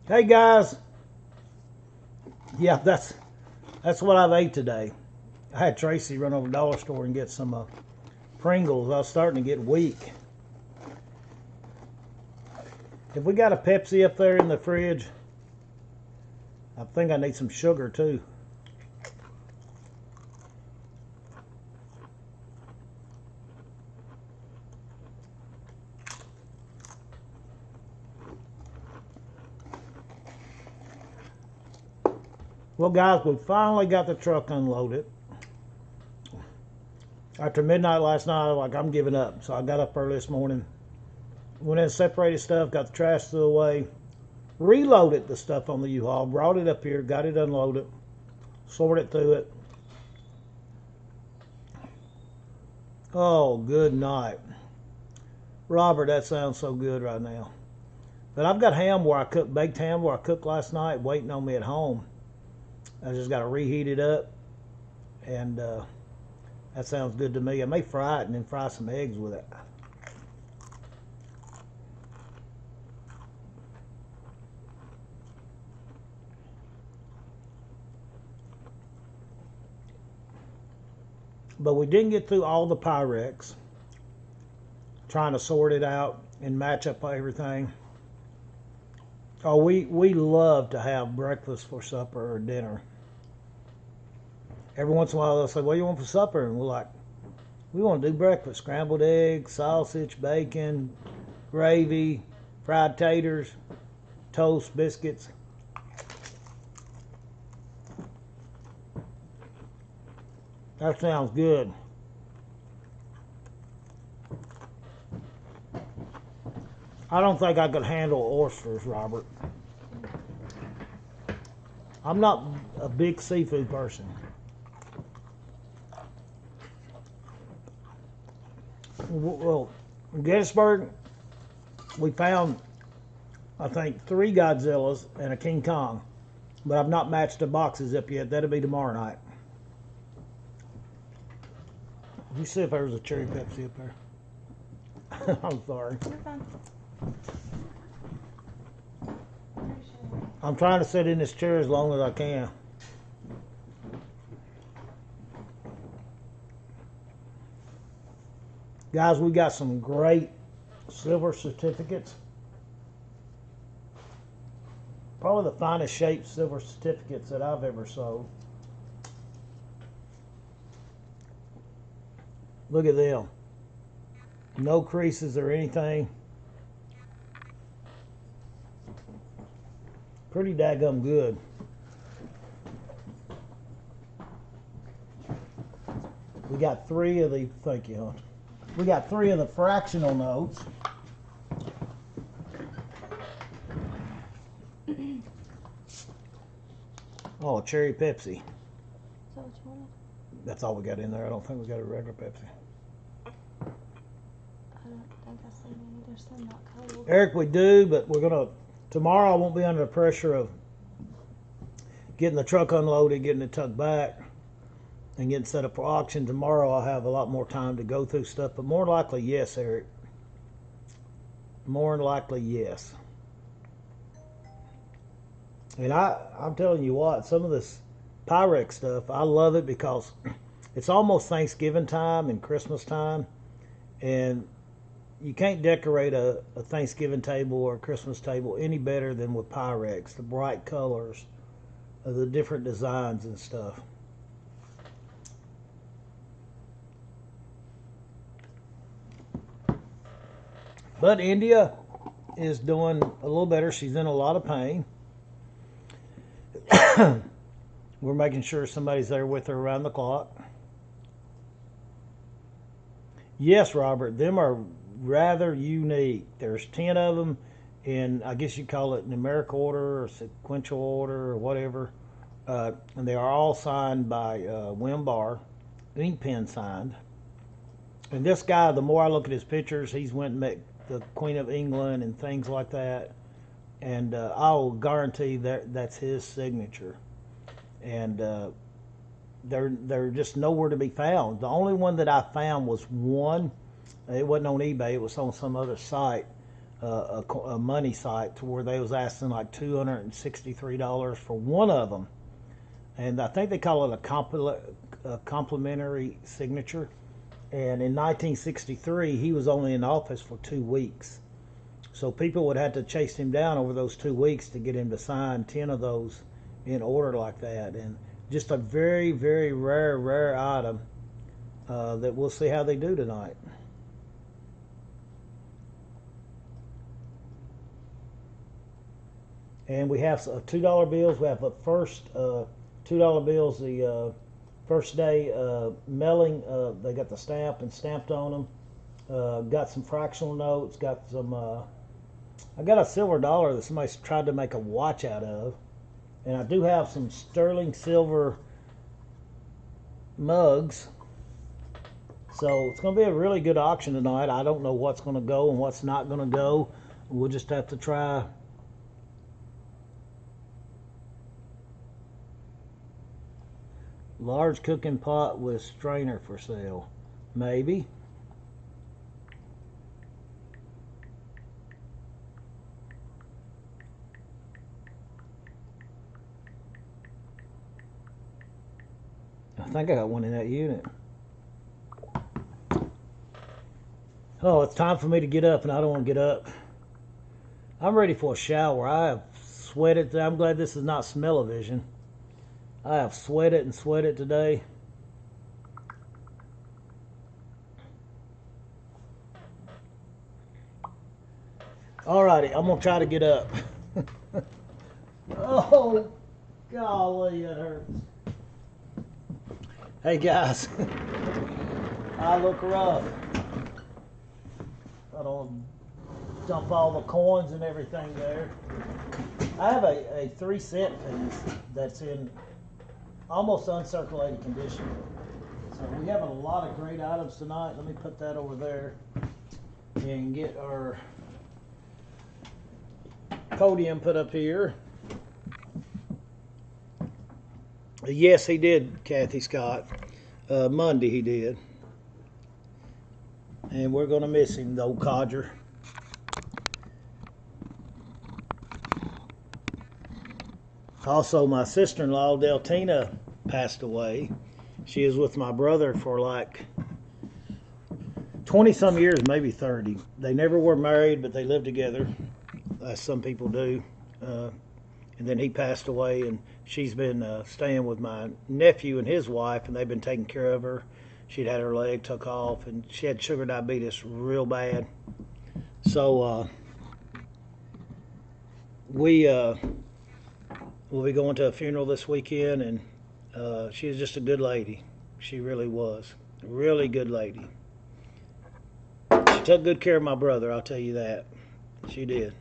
Hey guys, yeah, that's what I've ate today. I had Tracy run over to the dollar store and get some Pringles. I was starting to get weak. If we got a Pepsi up there in the fridge, I think I need some sugar too. Well, guys, we finally got the truck unloaded. After midnight last night, I was like, I'm giving up. So I got up early this morning, went in, separated stuff, got the trash threw away, reloaded the stuff on the U-Haul, brought it up here, got it unloaded, sorted through it. Oh, good night. Robert, that sounds so good right now. But I've got ham where I cooked, baked ham where I cooked last night, waiting on me at home. I just got to reheat it up, and that sounds good to me. I may fry it and then fry some eggs with it. But we didn't get through all the Pyrex, trying to sort it out and match up everything. Oh, we love to have breakfast for supper or dinner. Every once in a while they'll say, what do you want for supper? And we're like, we want to do breakfast. Scrambled eggs, sausage, bacon, gravy, fried taters, toast, biscuits. That sounds good. I don't think I could handle oysters, Robert. I'm not a big seafood person. Well, in Gettysburg, we found, I think, 3 Godzillas and a King Kong, but I've not matched the boxes up yet. That'll be tomorrow night. You see if there was a cherry Pepsi up there. I'm sorry. You're fine. I'm trying to sit in this chair as long as I can. Guys, we got some great silver certificates. Probably the finest shaped silver certificates that I've ever sold. Look at them. No creases or anything. Pretty daggum good. We got 3 of the, thank you, hon. We got 3 of the fractional notes. Oh, a cherry Pepsi. Is that what you wanted? That's all we got in there. I don't think we got a regular Pepsi. I don't think I see any. There's some not cold. Eric, we do, but we're gonna, tomorrow I won't be under the pressure of getting the truck unloaded, getting it tucked back, and getting set up for auction. Tomorrow I'll have a lot more time to go through stuff, but more likely, yes, Eric. More than likely, yes. And I'm telling you what, some of this Pyrex stuff, I love it because it's almost Thanksgiving time and Christmas time, and you can't decorate a Thanksgiving table or a Christmas table any better than with Pyrex. The bright colors, the different designs and stuff. But India is doing a little better. She's in a lot of pain. We're making sure somebody's there with her around the clock. Yes, Robert, them are rather unique. There's 10 of them in, I guess you call it numeric order or sequential order or whatever. And they are all signed by Wim Barr, ink pen signed. And this guy, the more I look at his pictures, he's went and met the Queen of England and things like that. And I'll guarantee that's his signature. And they're just nowhere to be found. The only one that I found was one. It wasn't on eBay. It was on some other site. a money site to where they was asking like $263 for one of them, and I think they call it a complimentary signature. And in 1963, he was only in office for 2 weeks. So people would have to chase him down over those 2 weeks to get him to sign 10 of those in order like that. And just a very, very rare item that we'll see how they do tonight. And we have $2 bills. We have the first $2 bills, the first day mailing. They got the stamp and stamped on them. Got some fractional notes. Got some. I got a silver dollar that somebody tried to make a watch out of, and I do have some sterling silver mugs. So it's going to be a really good auction tonight. I don't know what's going to go and what's not going to go. We'll just have to try. Large cooking pot with strainer for sale. Maybe. I think I got one in that unit. Oh, it's time for me to get up, and I don't want to get up. I'm ready for a shower. I have sweated. I'm glad this is not smell-o-vision. I have sweated and sweated today. Alrighty, I'm going to try to get up. Oh, golly, it hurts. Hey, guys. I look rough. I don't dump all the coins and everything there. I have a 3-cent piece that's in almost uncirculated condition. So we have a lot of great items tonight. Let me put that over there and get our podium put up here. Yes, he did, Kathy Scott. Monday he did. And we're going to miss him, the old codger. Also, my sister-in-law, Deltina, passed away. She was with my brother for like 20-some years, maybe 30. They never were married, but they lived together, as some people do. And then he passed away, and she's been staying with my nephew and his wife, and they've been taking care of her. She'd had her leg took off, and she had sugar diabetes real bad. So we'll be going to a funeral this weekend, and she was just a good lady. She really was. A really good lady. She took good care of my brother, I'll tell you that. She did.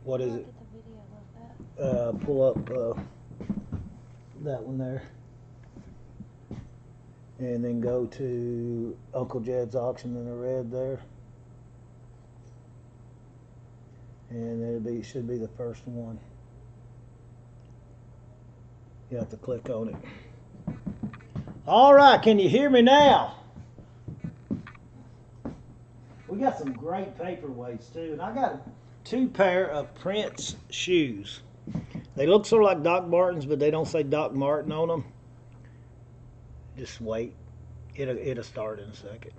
What is it? Pull up that one there. And then go to Uncle Jed's auction in the red there. And it should be the first one. You have to click on it. All right, can you hear me now? We got some great paperweights too, and I got 2 pair of Prince shoes. They look sort of like Doc Martens, but they don't say Doc Marten on them. Just wait. It'll start in a second.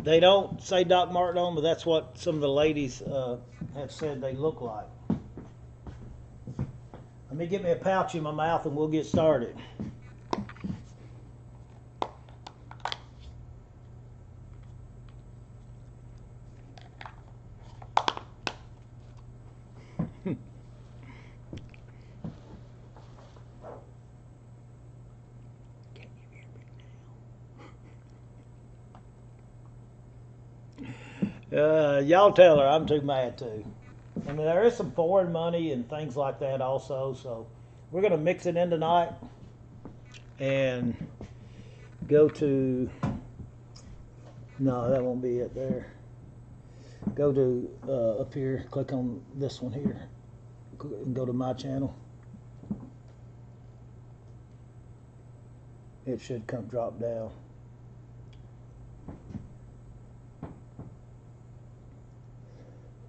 They don't say Doc Marten on them, but that's what some of the ladies have said they look like. Let me get me a pouch in my mouth and we'll get started. Y'all tell her I'm too mad too. I mean, there is some foreign money and things like that also, so we're going to mix it in tonight and go to, no, that won't be it there. Go to up here, click on this one here, and go to my channel. It should come drop down.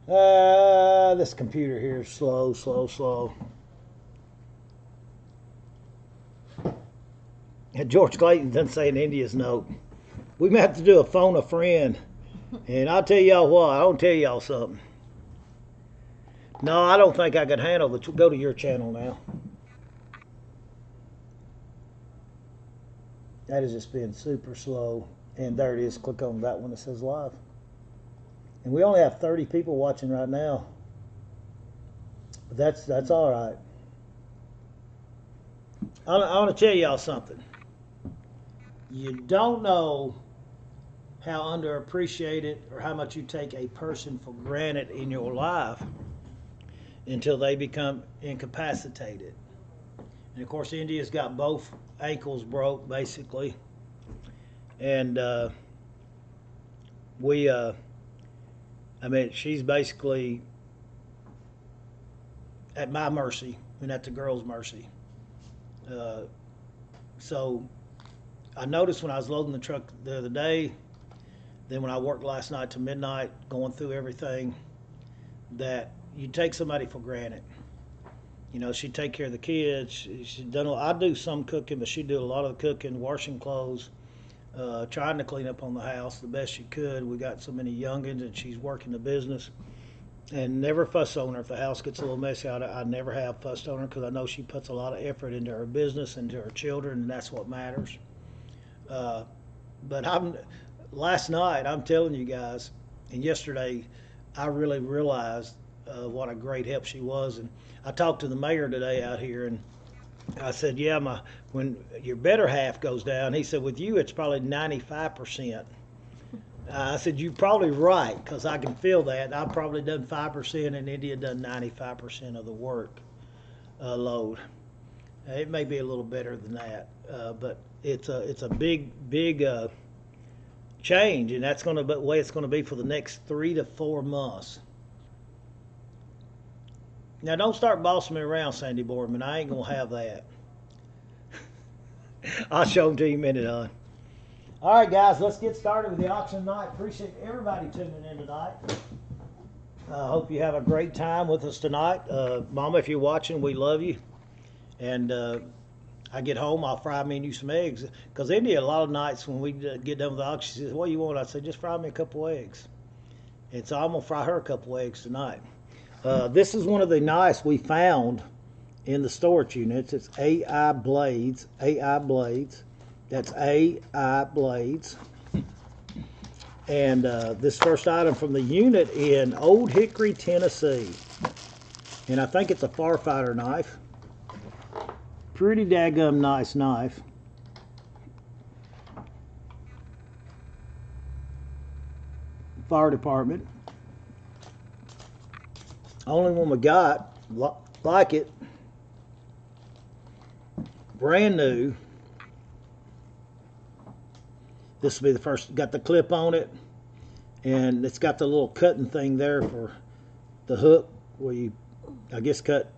This computer here is slow, slow, slow. And George Clayton doesn't say in India's note. We may have to do a phone a friend. And I'll tell y'all what, I'll tell y'all something. No, I don't think I could handle it. Go to your channel now. That has just been super slow. And there it is. Click on that one that says live. And we only have 30 people watching right now. But that's all right. I want to tell y'all something. You don't know how underappreciated or how much you take a person for granted in your life until they become incapacitated. And of course, India's got both ankles broke, basically. And she's basically at my mercy and at the girl's mercy. So I noticed when I was loading the truck the other day, then when I worked last night to midnight, going through everything, that you take somebody for granted. You know, she'd take care of the kids. She'd done. I do some cooking, but she'd do a lot of the cooking, washing clothes, trying to clean up on the house the best she could. We got so many youngins, and she's working the business. And never fuss on her. If the house gets a little messy, I never have fussed on her because I know she puts a lot of effort into her business and to her children, and that's what matters. But last night, I'm telling you guys, and yesterday, I really realized what a great help she was. And I talked to the mayor today out here, and I said, yeah, when your better half goes down, he said, with you, it's probably 95%. I said, you're probably right, because I can feel that. I've probably done 5%, and India done 95% of the work load. It may be a little better than that, but it's a big change, and that's going to be the way it's going to be for the next 3 to 4 months. Now, don't start bossing me around, Sandy Boardman. I ain't going to have that. I'll show them to you in a minute on. All right, guys, let's get started with the auction tonight. Appreciate everybody tuning in tonight. Hope you have a great time with us tonight. Mama, if you're watching, we love you. And I get home, I'll fry me and you some eggs. Because India, a lot of nights when we get done with the auction, she says, what do you want? I said, just fry me a couple eggs. And so I'm going to fry her a couple eggs tonight. This is one of the knives we found in the storage units. It's AI Blades. AI Blades. That's AI Blades. And this first item from the unit in Old Hickory, Tennessee. And I think it's a firefighter knife. Pretty daggum nice knife. Fire department. Only one we got. Like it. Brand new. This will be the first. Got the clip on it. And it's got the little cutting thing there for the hook where you, I guess, cut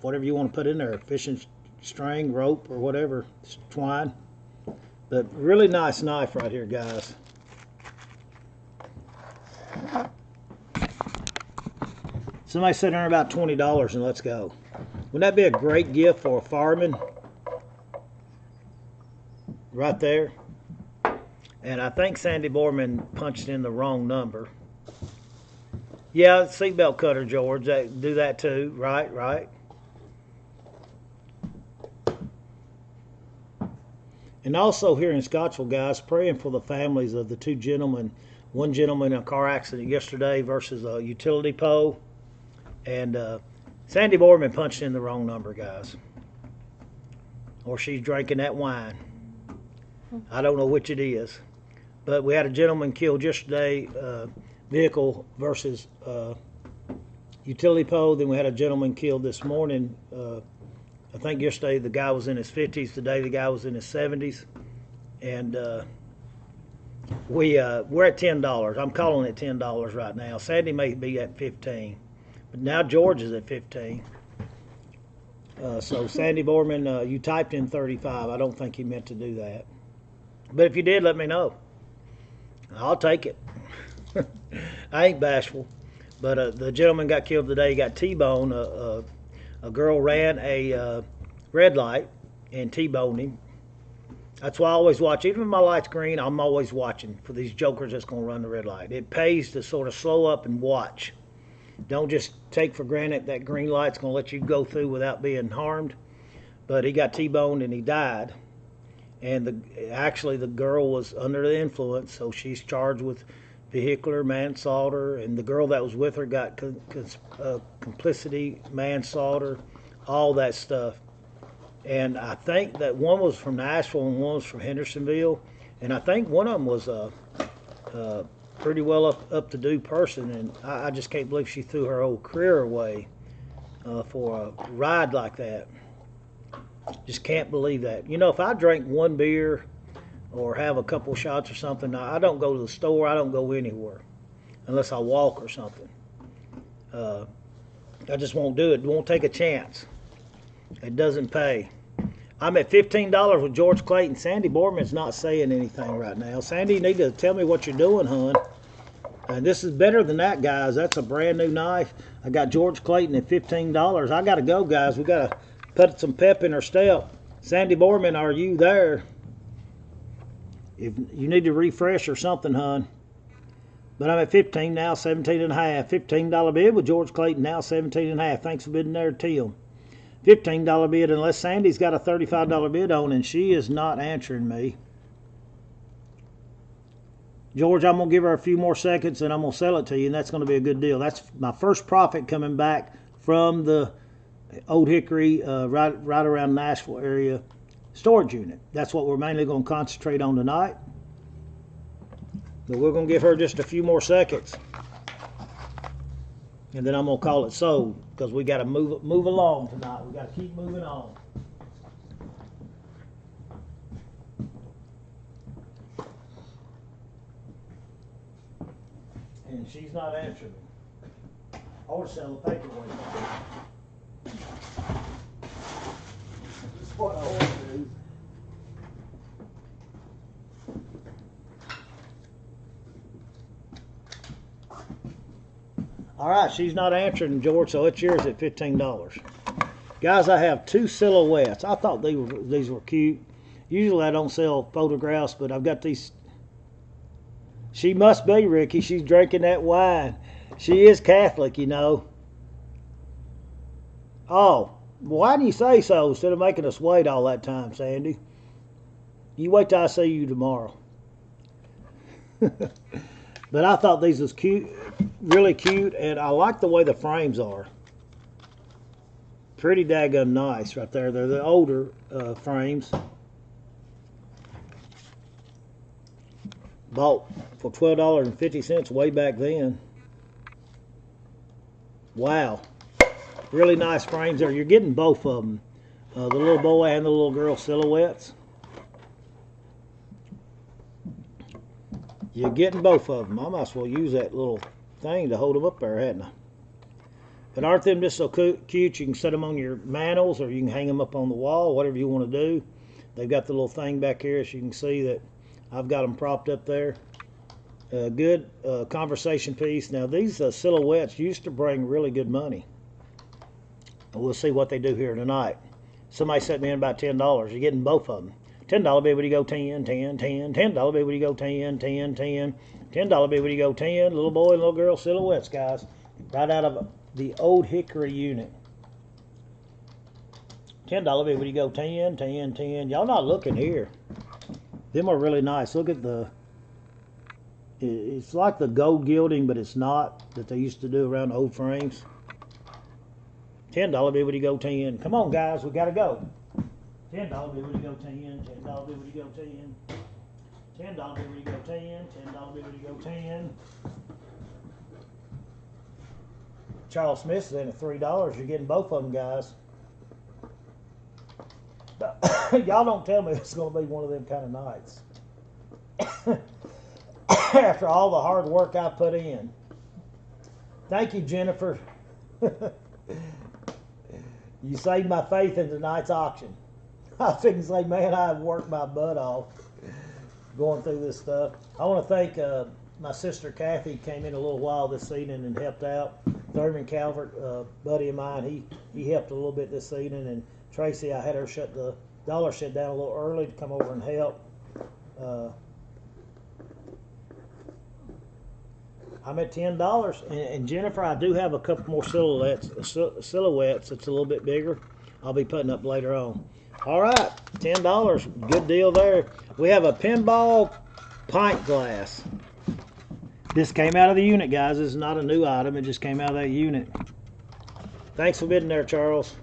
whatever you want to put in there. Fishing string, rope, or whatever. Twine. But really nice knife right here, guys. Somebody said earn about $20 and let's go. Wouldn't that be a great gift for a fireman? Right there. And I think Sandy Boardman punched in the wrong number. Yeah, seatbelt cutter, George. Do that too. Right, right. And also here in Scottsville, guys, praying for the families of the two gentlemen. One gentleman in a car accident yesterday versus a utility pole. And Sandy Boardman punched in the wrong number, guys. Or she's drinking that wine. I don't know which it is. But we had a gentleman killed yesterday, vehicle versus utility pole. Then we had a gentleman killed this morning. I think yesterday the guy was in his 50s. Today the guy was in his 70s. And we're at $10. I'm calling it $10 right now. Sandy may be at $15. But now George is at 15. So Sandy Boardman, you typed in 35. I don't think he meant to do that. But if you did, let me know. I'll take it. I ain't bashful. But the gentleman got killed today. He got T-boned. A girl ran a red light and T-boned him. That's why I always watch. Even if my light's green, I'm always watching for these jokers that's going to run the red light. It pays to sort of slow up and watch. Don't just take for granted that green light's going to let you go through without being harmed. But he got T-boned and he died. And actually the girl was under the influence, so she's charged with vehicular manslaughter. And the girl that was with her got complicity, manslaughter, all that stuff. And I think that one was from Nashville and one was from Hendersonville. And I think one of them was a pretty well up-to-do person. And I just can't believe she threw her whole career away for a ride like that. Just can't believe that. You know, if I drink one beer or have a couple shots or something, I don't go to the store. I don't go anywhere unless I walk or something. I just won't do it. Won't take a chance. It doesn't pay. I'm at $15 with George Clayton. Sandy Borman's not saying anything right now. Sandy, you need to tell me what you're doing, hon. And this is better than that, guys. That's a brand new knife. I got George Clayton at $15. I got to go, guys. We got to put some pep in our step. Sandy Borman, are you there? If you need to refresh or something, hon. But I'm at 15 now, 17 and a half. $15 bid with George Clayton now, 17 and a half. Thanks for bidding there, Tim. $15 bid, unless Sandy's got a $35 bid on, and she is not answering me. George, I'm going to give her a few more seconds, and I'm going to sell it to you, and that's going to be a good deal. That's my first profit coming back from the Old Hickory, right around Nashville area storage unit. That's what we're mainly going to concentrate on tonight. But we're going to give her just a few more seconds. And then I'm going to call it sold, because we got to move along tonight. We got to keep moving on. And she's not answering me. I want to sell the paperweight. That's what I want to do. All right, she's not answering, George, so it's yours at $15. Guys, I have two silhouettes. I thought these were cute. Usually I don't sell photographs, but I've got these. She must be, Ricky. She's drinking that wine. She is Catholic, you know. Oh, why didn't you say so instead of making us wait all that time, Sandy? You wait till I see you tomorrow. But I thought these was cute, really cute, and I like the way the frames are. Pretty daggone nice right there. They're the older frames. Bought for $12.50 way back then. Wow. Really nice frames there. You're getting both of them. The little boy and the little girl silhouettes. You're getting both of them. I might as well use that little thing to hold them up there, hadn't I? But aren't them just so cute? You can set them on your mantles, or you can hang them up on the wall, whatever you want to do. They've got the little thing back here, so you can see that I've got them propped up there. Good conversation piece. Now, these silhouettes used to bring really good money. We'll see what they do here tonight. Somebody set me in about $10. You're getting both of them. $10 bid, would you go 10, 10, 10, $10 bid, would you go 10, 10, 10, $10 bid, would you go 10, little boy and little girl silhouettes, guys, right out of the Old Hickory unit. $10 bid, would you go 10, 10, 10, y'all not looking here. Them are really nice. Look at it's like the gold gilding, but it's not, that they used to do around the old frames. $10 bid, would you go 10, come on guys, we gotta go. $10 bid, would you go 10, $10 bid, would you go 10, $10 bid, would you go 10, $10 bid, would you go 10. Charles Smith's in at $3. You're getting both of them, guys. Y'all don't tell me it's going to be one of them kind of nights. After all the hard work I put in. Thank you, Jennifer. You saved my faith in tonight's auction. I was thinking, say, man, I've worked my butt off going through this stuff. I want to thank my sister Kathy came in a little while this evening and helped out. Thurman Calvert, buddy of mine, he helped a little bit this evening. And Tracy, I had her shut the dollar shed down a little early to come over and help. I'm at $10. And Jennifer, I do have a couple more silhouettes. It's a little bit bigger. I'll be putting up later on. All right, $10. Good deal there. We have a pinball pint glass. This came out of the unit, guys. This is not a new item. It just came out of that unit. Thanks for bidding there, Charles.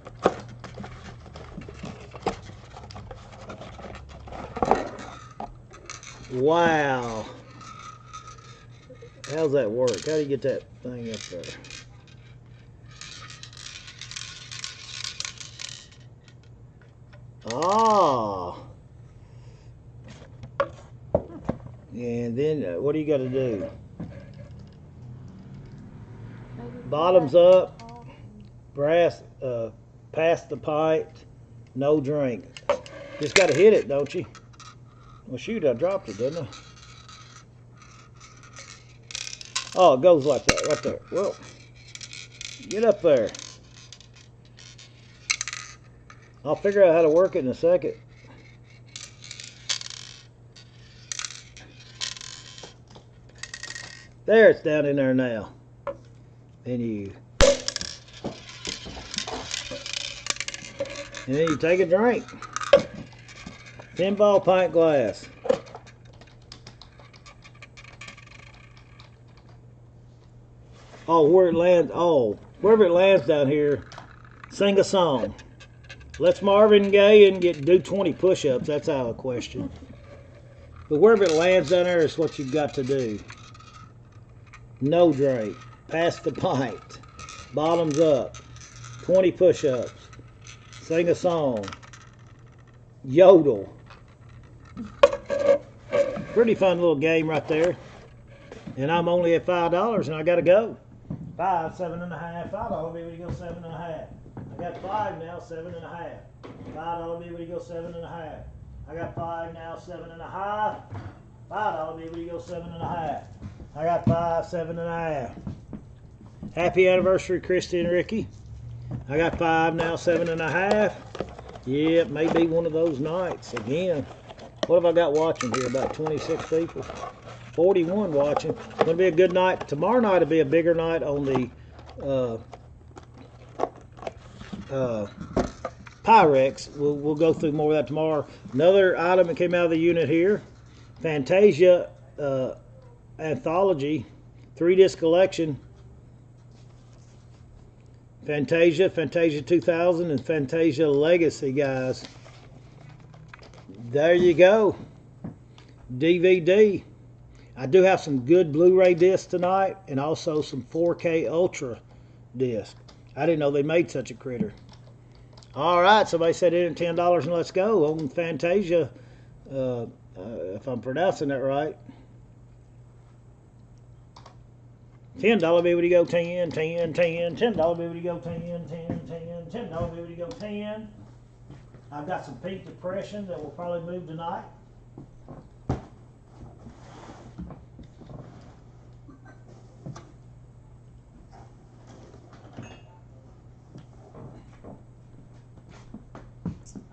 Wow. How's that work? How do you get that thing up there? Ah. And then what do you got to do? Bottoms up, brass, pass the pint, no drink. Just got to hit it, don't you? Well, shoot, I dropped it, didn't I? Oh, it goes like that, right there. Well, get up there. I'll figure out how to work it in a second. There, it's down in there now. And then you take a drink. Pinball pint glass. Oh, where it lands, wherever it lands down here, sing a song. Let's Marvin Gaye and do 20 push-ups. That's out of the question. But wherever it lands down there is what you've got to do. No drink. Pass the pint. Bottoms up. 20 push-ups. Sing a song. Yodel. Pretty fun little game right there. And I'm only at $5 and I gotta go. 5, 7.5. $5 bid, we go 7.5. I got 5 now, 7.5. $5 bid, we go 7.5. I got 5 now, 7.5. $5 bid, we go 7.5. I got 5, 7.5. Happy anniversary, Christy and Ricky. I got 5 now, 7.5. Yeah, it may be one of those nights again. What have I got watching here? About 26 people. 41 watching. Gonna be a good night. Tomorrow night will be a bigger night on the Pyrex. We'll go through more of that tomorrow. Another item that came out of the unit here. Fantasia Anthology 3-disc collection. Fantasia 2000, and Fantasia Legacy, guys. There you go. DVD. I do have some good Blu-ray discs tonight, and also some 4K Ultra discs. I didn't know they made such a critter. All right, somebody said it at $10 and let's go on Fantasia, if I'm pronouncing that right. $10 bid, would you go 10, 10, 10, $10 bid, would you go 10, 10, 10, $10 bid, would you go 10. I've got some Pink Depression that will probably move tonight.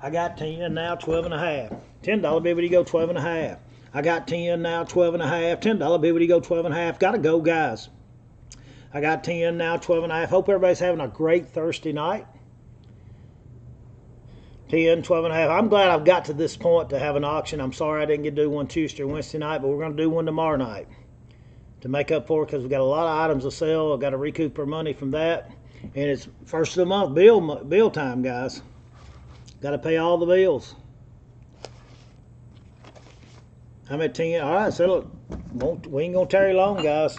I got 10 now, 12.5. $10 bid, would you go 12.5. I got 10 now, 12.5. $10 bid, would you go 12.5. Gotta go, guys. I got 10 now, 12.5. Hope everybody's having a great Thursday night. 10, 12.5. I'm glad I've got to this point to have an auction. I'm sorry I didn't get to do one Tuesday or Wednesday night, but we're going to do one tomorrow night to make up for it because we've got a lot of items to sell. I've got to recoup our money from that. And it's first of the month, bill time, guys. Got to pay all the bills. I'm at 10. All right, so look, we ain't going to tarry long, guys.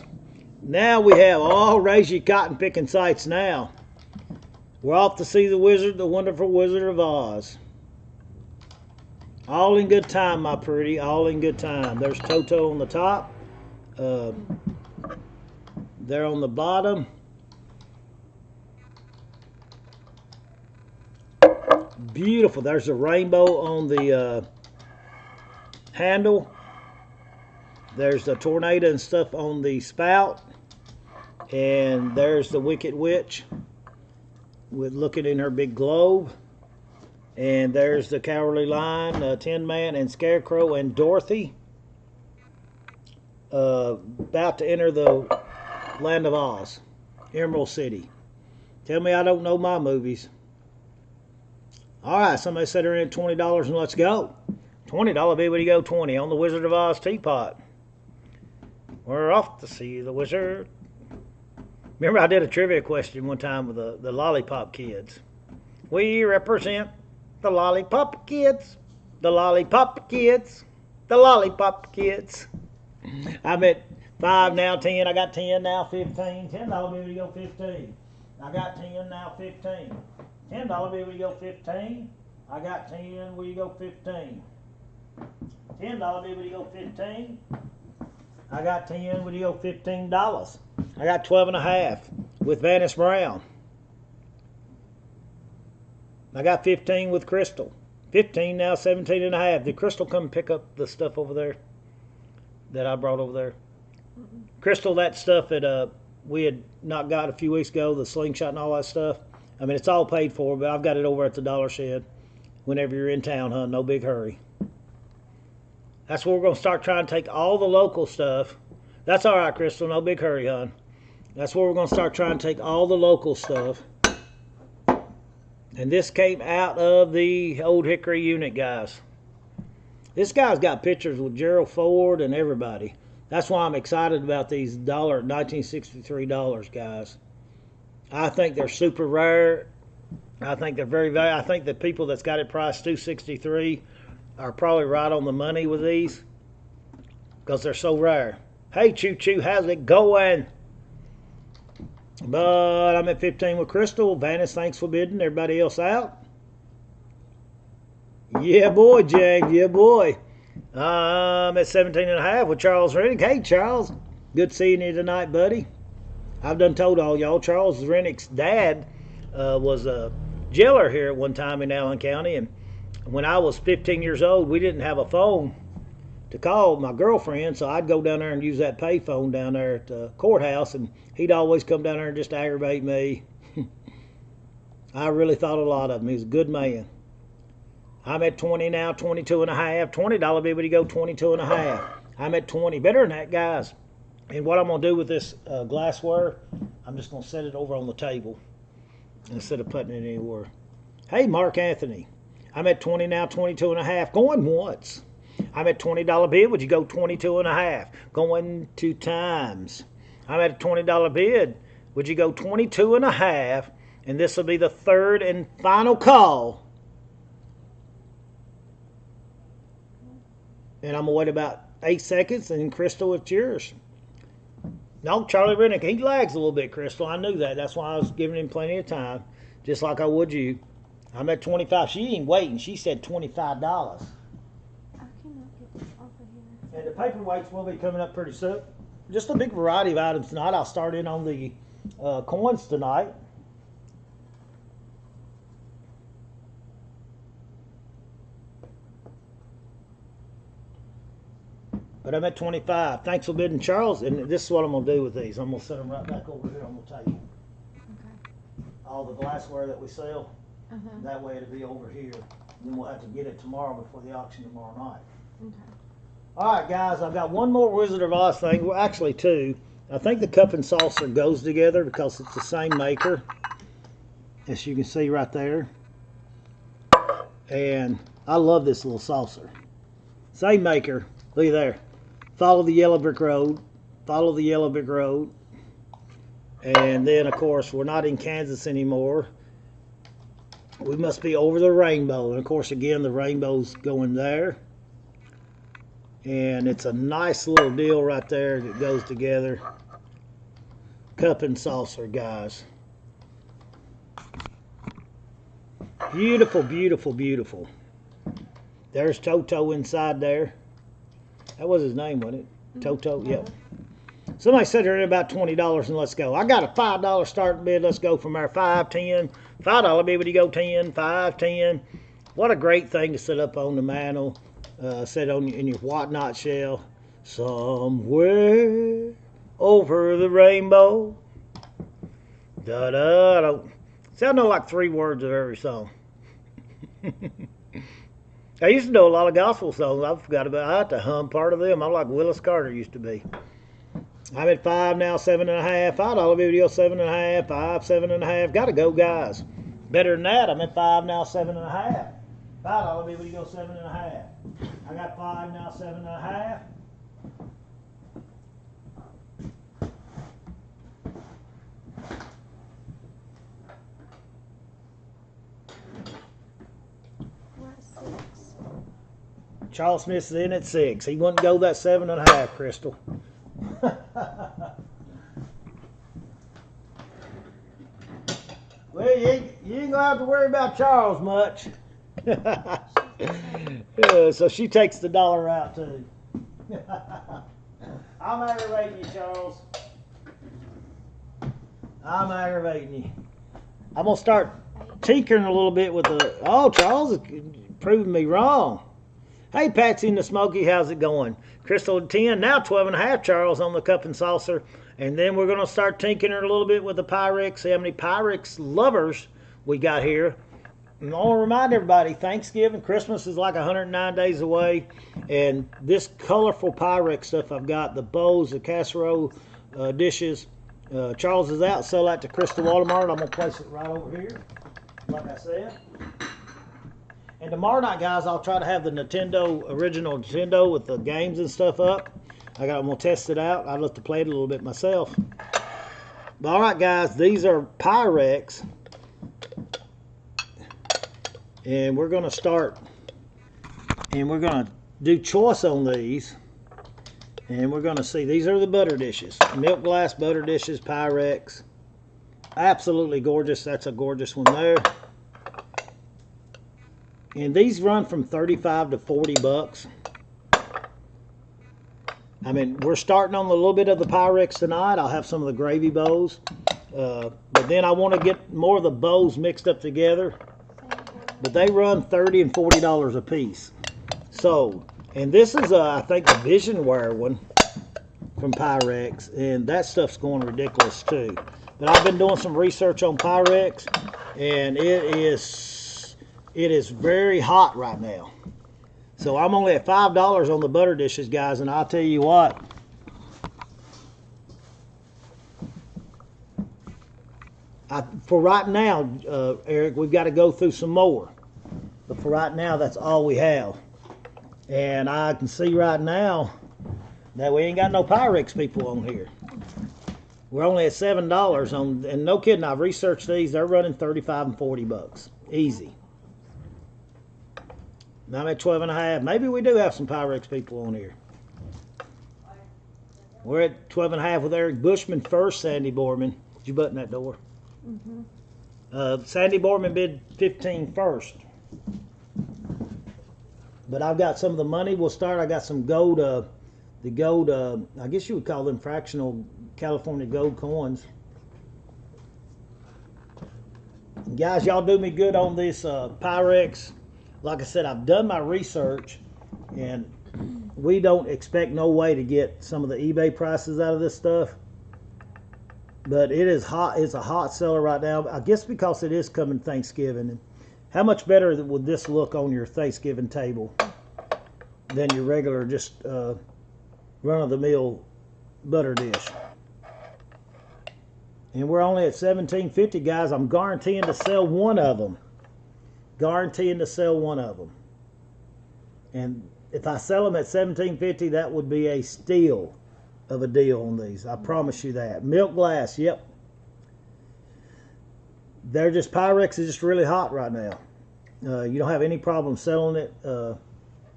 Now we have all raise your cotton picking sights now. We're off to see the wizard, the wonderful Wizard of Oz. All in good time, my pretty. All in good time. There's Toto on the top. There on the bottom. Beautiful. There's a rainbow on the handle. There's the tornado and stuff on the spout. And there's the Wicked Witch with looking in her big globe. And there's the Cowardly Lion, Tin Man, and Scarecrow, and Dorothy. About to enter the Land of Oz, Emerald City. Tell me I don't know my movies. Alright, somebody said they're in $20 and let's go. $20, baby, to go 20 on the Wizard of Oz teapot. We're off to see the wizard. Remember I did a trivia question one time with the Lollipop Kids. We represent the Lollipop Kids. The Lollipop Kids. The Lollipop Kids. I'm at 5 now, 10. I got 10 now, 15. $10, baby, to go 15. I got 10 now, 15. $10, baby, to go 15. I got 10, where you go 15. $10, baby, to go 15. I got 10, where you go $15. I got 12 and a half with Vanish Brown. I got 15 with Crystal. 15 now, 17 and a half. Did Crystal come pick up the stuff over there that I brought over there? Crystal, that stuff that we had not got a few weeks ago, the slingshot and all that stuff. I mean, it's all paid for, but I've got it over at the Dollar Shed. Whenever you're in town, huh? No big hurry. That's where we're going to start trying to take all the local stuff. That's all right, Crystal. No big hurry, hon. That's where we're going to start trying to take all the local stuff. And this came out of the Old Hickory unit, guys. This guy's got pictures with Gerald Ford and everybody. That's why I'm excited about these $1963, guys. I think they're super rare. I think they're very valuable. I think the people that's got it priced $263 are probably right on the money with these because they're so rare. Hey, Choo Choo, how's it going? But I'm at 15 with Crystal. Vanish, thanks for bidding. Everybody else out? Yeah, boy, James. Yeah, boy. I'm at 17 and a half with Charles Rennick. Hey, Charles. Good seeing you tonight, buddy. I've done told all y'all, Charles Rennick's dad was a jailer here at one time in Allen County. And when I was 15 years old, we didn't have a phone to call my girlfriend, so I'd go down there and use that pay phone down there at the courthouse, and he'd always come down there and just aggravate me. I really thought a lot of him. He was a good man. I'm at 20 now, 22 and a half. $20, baby, to go 22 and a half. I'm at 20. Better than that, guys. And what I'm going to do with this glassware, I'm just going to set it over on the table instead of putting it anywhere. Hey, Mark Anthony. I'm at 20 now, 22 and a half. Going once. I'm at $20 bid. Would you go 22 and a half? Going 2 times. I'm at a $20 bid. Would you go 22 and a half? And this will be the third and final call. And I'm going to wait about 8 seconds, and Crystal, it's yours. No, Charlie Rennick, he lags a little bit, Crystal. I knew that. That's why I was giving him plenty of time, just like I would you. I'm at 25. She ain't waiting. She said $25. I cannot get this off of here. And the paperweights will be coming up pretty soon. Just a big variety of items tonight. I'll start in on the coins tonight. But I'm at 25. Thanks for bidding, Charles. And this is what I'm going to do with these. I'm going to set them right back over here on the table. Okay. All the glassware that we sell, that way it'll be over here. And then we'll have to get it tomorrow before the auction tomorrow night. Okay. All right, guys. I've got one more Wizard of Oz thing. Well, actually, 2. I think the cup and saucer goes together because it's the same maker, as you can see right there. And I love this little saucer. Same maker. Look at there. Follow the yellow brick road. Follow the yellow brick road. And then, of course, we're not in Kansas anymore. We must be over the rainbow. And, of course, again, the rainbow's going there. And it's a nice little deal right there that goes together. Cup and saucer, guys. Beautiful, beautiful, beautiful. There's Toto inside there. That was his name, wasn't it? Toto, yep. Somebody said they're about $20 and let's go. I got a $5 starting bid. Let's go from there. 5, 10. $5 bid, would you go 10, 5, 10. What a great thing to set up on the mantle. Set on in your whatnot shelf. Somewhere over the rainbow. Da da da. Sound like 3 words of every song. I used to know a lot of gospel songs. I forgot about. I had to hum part of them. I'm like Willis Carter used to be. I'm at 5 now, 7.5. $5 video, 7.5. 5, 7.5. Gotta go, guys. Better than that. I'm at 5 now, 7.5. $5 video, 7.5. I got 5 now, 7.5. We're at 6. Charles Smith's in at 6. He wouldn't go that 7.5, Crystal. Well, you ain't gonna have to worry about Charles much. So she takes the dollar out too. I'm aggravating you, Charles. I'm aggravating you. I'm gonna start tinkering a little bit with the. Oh, Charles is proving me wrong. Hey, Patsy and the Smoky, how's it going? Crystal at 10, now 12.5, Charles, on the cup and saucer. And then we're going to start tinkering a little bit with the Pyrex. See how many Pyrex lovers we got here. And I want to remind everybody, Thanksgiving, Christmas is like 109 days away. And this colorful Pyrex stuff I've got, the bowls, the casserole dishes. Charles is out, sell that to Crystal Watermart. I'm going to place it right over here, like I said. And tomorrow night, guys, I'll try to have the original Nintendo with the games and stuff up. I'm going to test it out. I'd love to play it a little bit myself. But all right, guys, these are Pyrex. And we're going to start, and we're going to do choice on these. And we're going to see, these are the butter dishes. Milk glass butter dishes, Pyrex. Absolutely gorgeous. That's a gorgeous one there. And these run from 35 to 40 bucks. I mean, we're starting on a little bit of the Pyrex tonight. I'll have some of the gravy bowls. But then I want to get more of the bowls mixed up together. But they run $30 and $40 a piece. So, and this is, I think, the Visionware one from Pyrex. And that stuff's going ridiculous, too. But I've been doing some research on Pyrex. And it is very hot right now. So I'm only at $5 on the butter dishes, guys, and I'll tell you what. For right now, Eric, we've got to go through some more. But for right now, that's all we have. And I can see right now that we ain't got no Pyrex people on here. We're only at $7 on, and no kidding, I've researched these. They're running 35 and 40 bucks. Easy. Now I'm at 12.5. Maybe we do have some Pyrex people on here. We're at 12.5 with Eric Bushman first, Sandy Borman. Did you button that door? Mm-hmm. Sandy Borman bid 15 first. But I've got some of the money. We'll start. I got some gold, the gold, I guess you would call them fractional California gold coins. Guys, y'all do me good on this Pyrex. Like I said, I've done my research, and we don't expect no way to get some of the eBay prices out of this stuff. But it is hot. It's a hot seller right now. I guess because it is coming Thanksgiving. How much better would this look on your Thanksgiving table than your regular just run-of-the-mill butter dish? And we're only at $17.50, guys. I'm guaranteeing to sell one of them. Guaranteeing to sell one of them. And if I sell them at $17.50, that would be a steal of a deal on these. I promise you that. Milk glass, yep. They're just, Pyrex is just really hot right now. You don't have any problem selling it.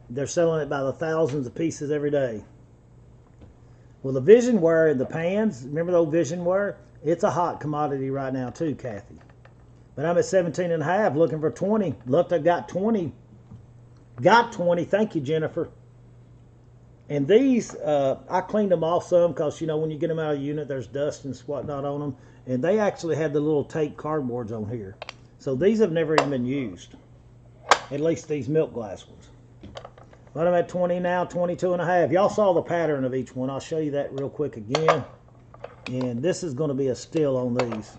They're selling it by the thousands of pieces every day. Well, the Visionware and the pans, remember the old Visionware? It's a hot commodity right now too, Kathy. But I'm at 17.5 looking for 20. Look, I've got 20. Got 20. Thank you, Jennifer. And these, I cleaned them off some because, you know, when you get them out of the unit, there's dust and whatnot on them. And they actually had the little tape cardboards on here. So these have never even been used. At least these milk glass ones. But I'm at 20 now, 22 and a half. Y'all saw the pattern of each one. I'll show you that real quick again. And this is going to be a still on these.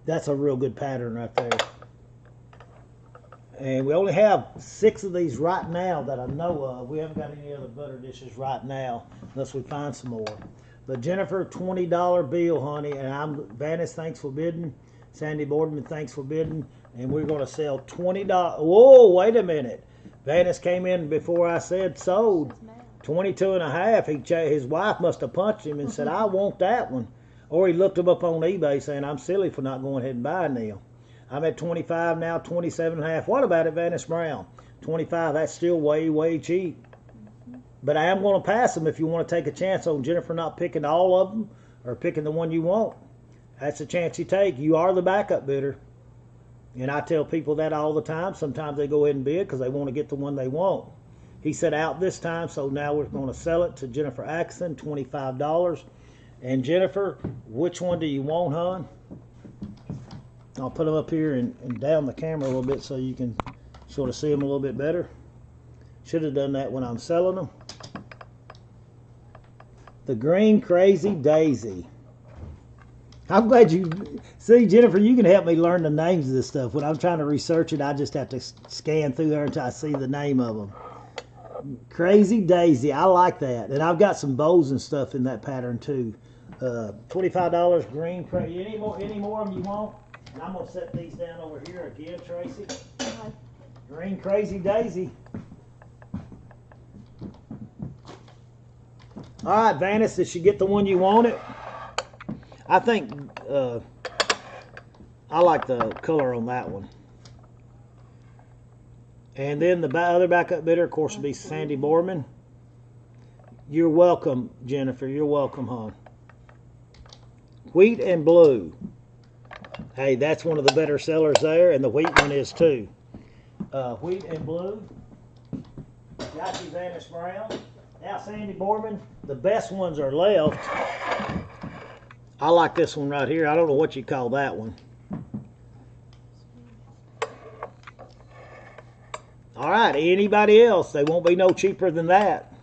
That's a real good pattern right there. And we only have 6 of these right now that I know of. We haven't got any other butter dishes right now unless we find some more. But Jennifer, $20 bill, honey. And I'm Vanice, thanks for bidding. Sandy Boardman, thanks for bidding. And we're going to sell $20. Whoa, wait a minute. Vanice came in before I said sold. 22 and a half. His wife must have punched him and said, I want that one. Or he looked him up on eBay saying, I'm silly for not going ahead and buying them. I'm at 25 now, 27 and a half. What about it, Vanice Brown? 25, that's still way, way cheap. But I am going to pass them if you want to take a chance on Jennifer not picking all of them or picking the one you want. That's a chance you take. You are the backup bidder. And I tell people that all the time. Sometimes they go ahead and bid because they want to get the one they want. He said out this time, so now we're going to sell it to Jennifer Axon, $25. And Jennifer, which one do you want, hon? I'll put them up here and down the camera a little bit so you can sort of see them a little bit better. Should have done that when I'm selling them. The Green Crazy Daisy. I'm glad you see, Jennifer, you can help me learn the names of this stuff. When I'm trying to research it, I just have to scan through there until I see the name of them. Crazy Daisy, I like that. And I've got some bows and stuff in that pattern too. $25 green crazy. Any more of them you want? And I'm gonna set these down over here again, Tracy. Okay. Green Crazy Daisy. All right, Vanice, did you get the one you wanted? I think I like the color on that one. And then the other backup bidder, of course, will be Sandy Borman. You're welcome, Jennifer. You're welcome, hon. Wheat and blue. Hey, that's one of the better sellers there, and the wheat one is too. Wheat and blue. Got you, Vanish Brown. Now, Sandy Borman, the best ones are left. I like this one right here. I don't know what you call that one. All right, anybody else? They won't be no cheaper than that.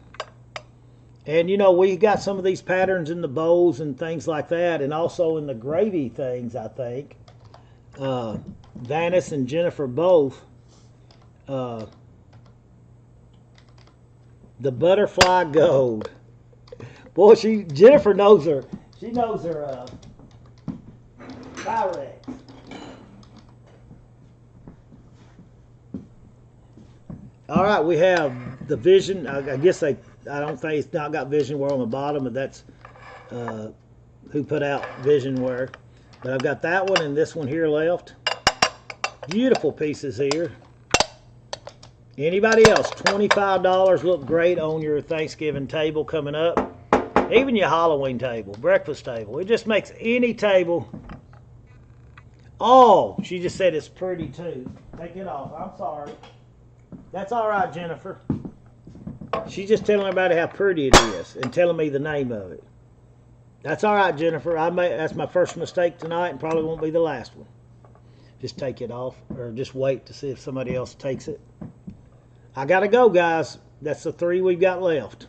And you know, we got some of these patterns in the bows and things like that, and also in the gravy things, I think. Vanice and Jennifer both. The butterfly gold. Boy, Jennifer knows her. She knows her Pyrex. All right, we have the Vision. I guess I don't think it's not got Visionware on the bottom, but that's who put out Visionware. But I've got that one and this one here left. Beautiful pieces here. Anybody else? $25 look great on your Thanksgiving table coming up. Even your Halloween table, breakfast table. It just makes any table. Oh, she just said it's pretty too. Take it off. I'm sorry. That's all right, Jennifer. She's just telling everybody how pretty it is and telling me the name of it. That's all right, Jennifer. That's my first mistake tonight and probably won't be the last one. Just take it off or just wait to see if somebody else takes it. I got to go, guys. That's the 3 we've got left.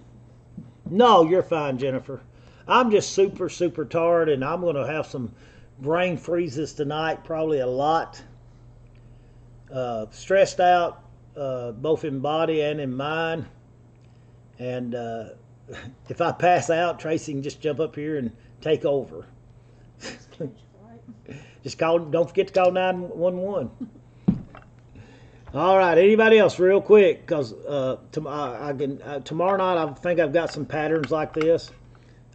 No, you're fine, Jennifer. I'm just super, super tired, and I'm going to have some brain freezes tonight, probably a lot. Stressed out, both in body and in mind. And if I pass out, Tracy can just jump up here and take over. Just don't forget to call 911. All right, anybody else real quick, because tomorrow night I think I've got some patterns like this.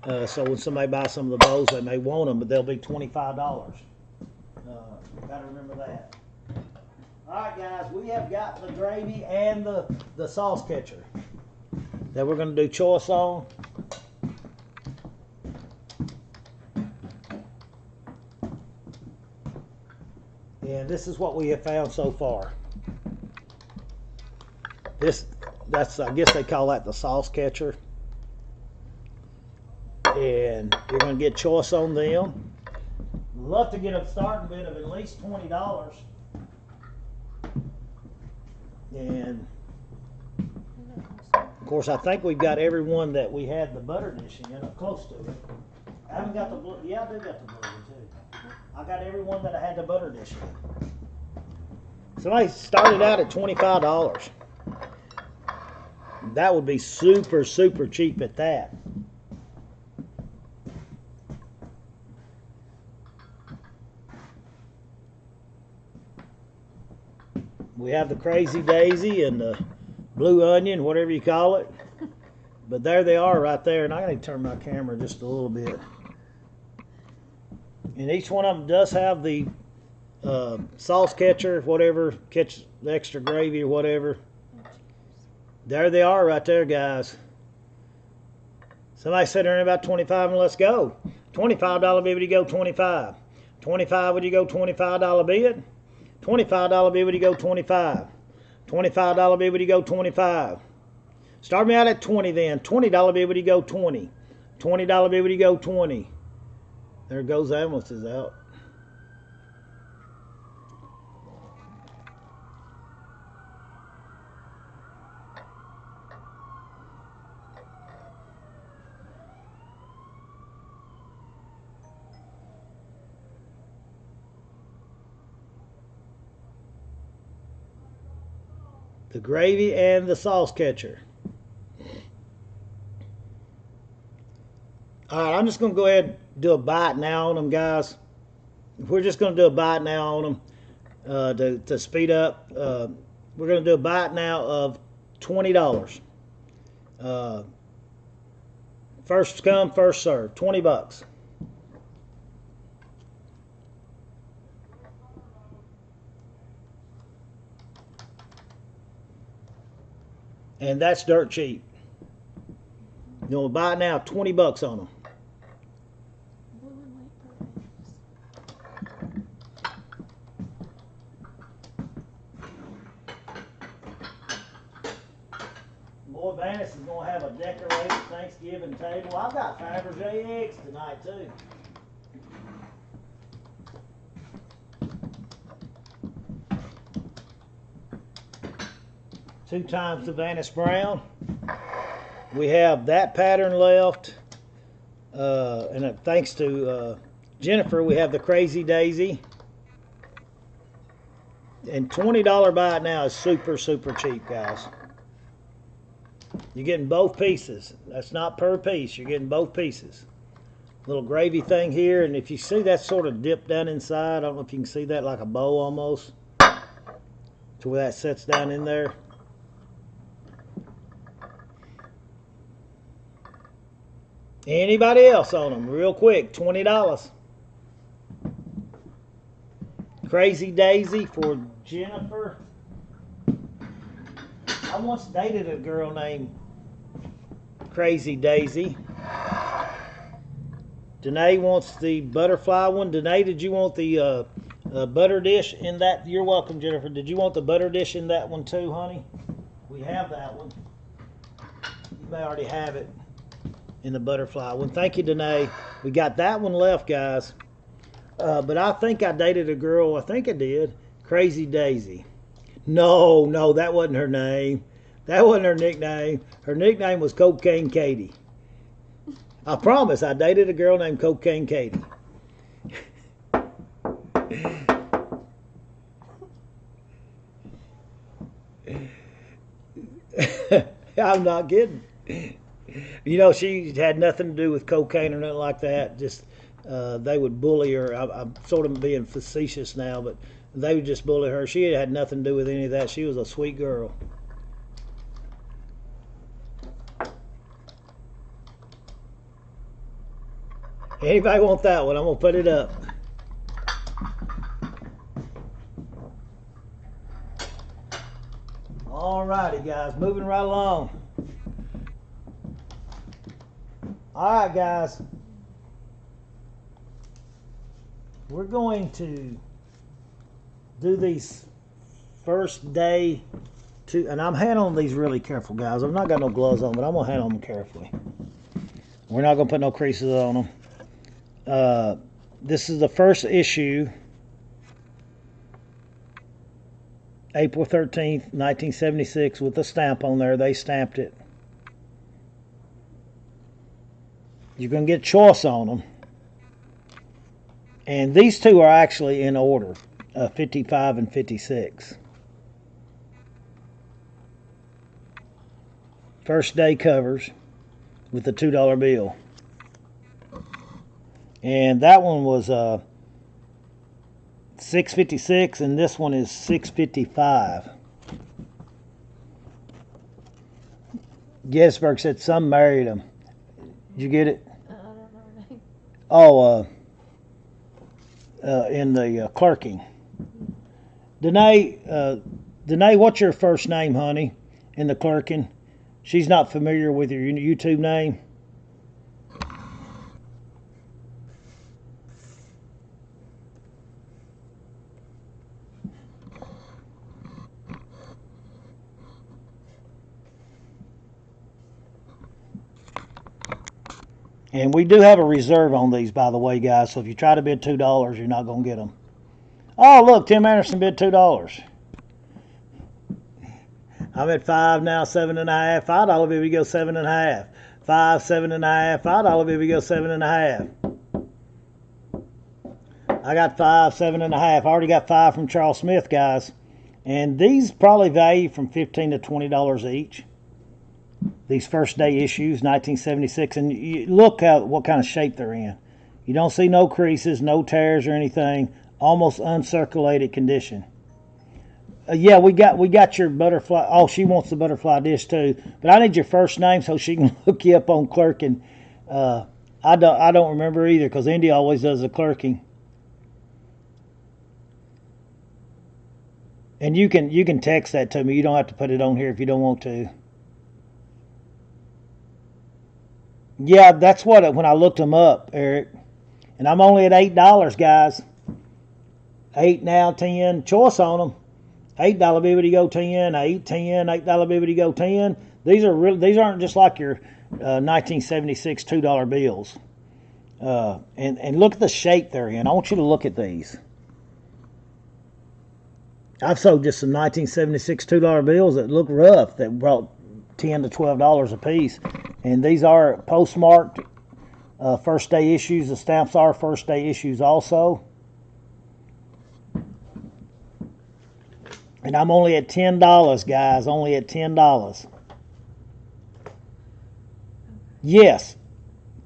So when somebody buys some of the bows, they may want them, but they'll be $25. Got to remember that. All right, guys, we have got the gravy and the sauce catcher that we're going to do choice on. And this is what we have found so far. I guess they call that the sauce catcher. And you're going to get choice on them. Love to get a starting bid of at least $20. And of course, I think we've got every one that we had the butter dish in, or close to it. I haven't got the blue. Yeah, I do got the blue one too. I got every one that I had the butter dish in. Somebody started out at $25. That would be super, super cheap at that. We have the Crazy Daisy and the Blue Onion, whatever you call it. But there they are right there. And I gotta turn my camera just a little bit. And each one of them does have the sauce catcher, whatever, catch the extra gravy or whatever. There they are right there, guys. Somebody said earn about 25 and let's go. $25 bid, would you go 25? 25, would you go $25 bid? $25 bid, would you go 25? $25 bid, would you go 25? Start me out at 20 then. $20 bid, would you go 20? $20 bid, would you go 20? There goes Amos out. The gravy and the sauce catcher. All right, I'm just going to go ahead and do a bite now on them, guys. We're just going to do a bite now on them to speed up. We're going to do a bite now of $20. First come, first serve. $20. And that's dirt cheap. You want to buy it now, $20 on them. Boy, Vanessa is going to have a decorated Thanksgiving table. I've got Fabergé eggs tonight, too. Two times the Vanish Brown. We have that pattern left. And thanks to Jennifer, we have the Crazy Daisy. And $20 buy it now is super, super cheap, guys. You're getting both pieces. That's not per piece. You're getting both pieces. Little gravy thing here. And if you see that sort of dip down inside, I don't know if you can see that, like a bow almost, to where that sets down in there. Anybody else on them? Real quick, $20. Crazy Daisy for Jennifer. I once dated a girl named Crazy Daisy. Danae wants the butterfly one. Danae, did you want the butter dish in that? You're welcome, Jennifer. Did you want the butter dish in that one too, honey? We have that one. You may already have it in the butterfly one. Thank you, Danae. We got that one left, guys. But I think I dated a girl, I think I did, Crazy Daisy. No, that wasn't her name. That wasn't her nickname. Her nickname was Cocaine Katie. I promise, I dated a girl named Cocaine Katie. I'm not kidding. You know, she had nothing to do with cocaine or nothing like that. Just they would bully her. I'm sort of being facetious now, but they would just bully her. She had nothing to do with any of that. She was a sweet girl. Anybody want that one? I'm going to put it up. All righty, guys. Moving right along. All right, guys. We're going to do these first day two, and I'm handling these really careful, guys. I've not got no gloves on, but I'm going to handle them carefully. We're not going to put no creases on them. This is the first issue April 13th, 1976, with a stamp on there. They stamped it. You're going to get choice on them. And these two are actually in order, 55 and 56. First day covers with the $2 bill. And that one was $6.56, and this one is $6.55. Gettysburg said some married them. Did you get it? I don't know her name. Oh, in the clerking. Danae, what's your first name, honey, in the clerking? She's not familiar with your YouTube name. And we do have a reserve on these, by the way, guys. So if you try to bid $2, you're not going to get them. Oh, look, Tim Anderson bid $2. I'm at 5 now, 7.5. $5 bid, we go 7.5. 5, 7.5. $5 bid, we go 7.5. I got 5, 7.5. I already got 5 from Charles Smith, guys. And these probably value from $15 to $20 each. These first day issues, 1976, and you look at what kind of shape they're in. You don't see no creases, no tears or anything. Almost uncirculated condition. Yeah, we got your butterfly. Oh, she wants the butterfly dish too. But I need your first name so she can look you up on clerking. I don't remember either because Indy always does the clerking. And you can text that to me. You don't have to put it on here if you don't want to. Yeah, that's what when I looked them up, Eric. And I'm only at $8, guys. 8 now, 10. Choice on them. $8 bibbity go 10, 8, 10, $8 bibbity go 10. These aren't just like your 1976 $2 bills. And look at the shape they're in. I want you to look at these. I've sold just some 1976 $2 bills that look rough that brought $10 to $12 a piece. And these are postmarked first day issues. The stamps are first day issues also. And I'm only at $10, guys. Only at $10. Yes.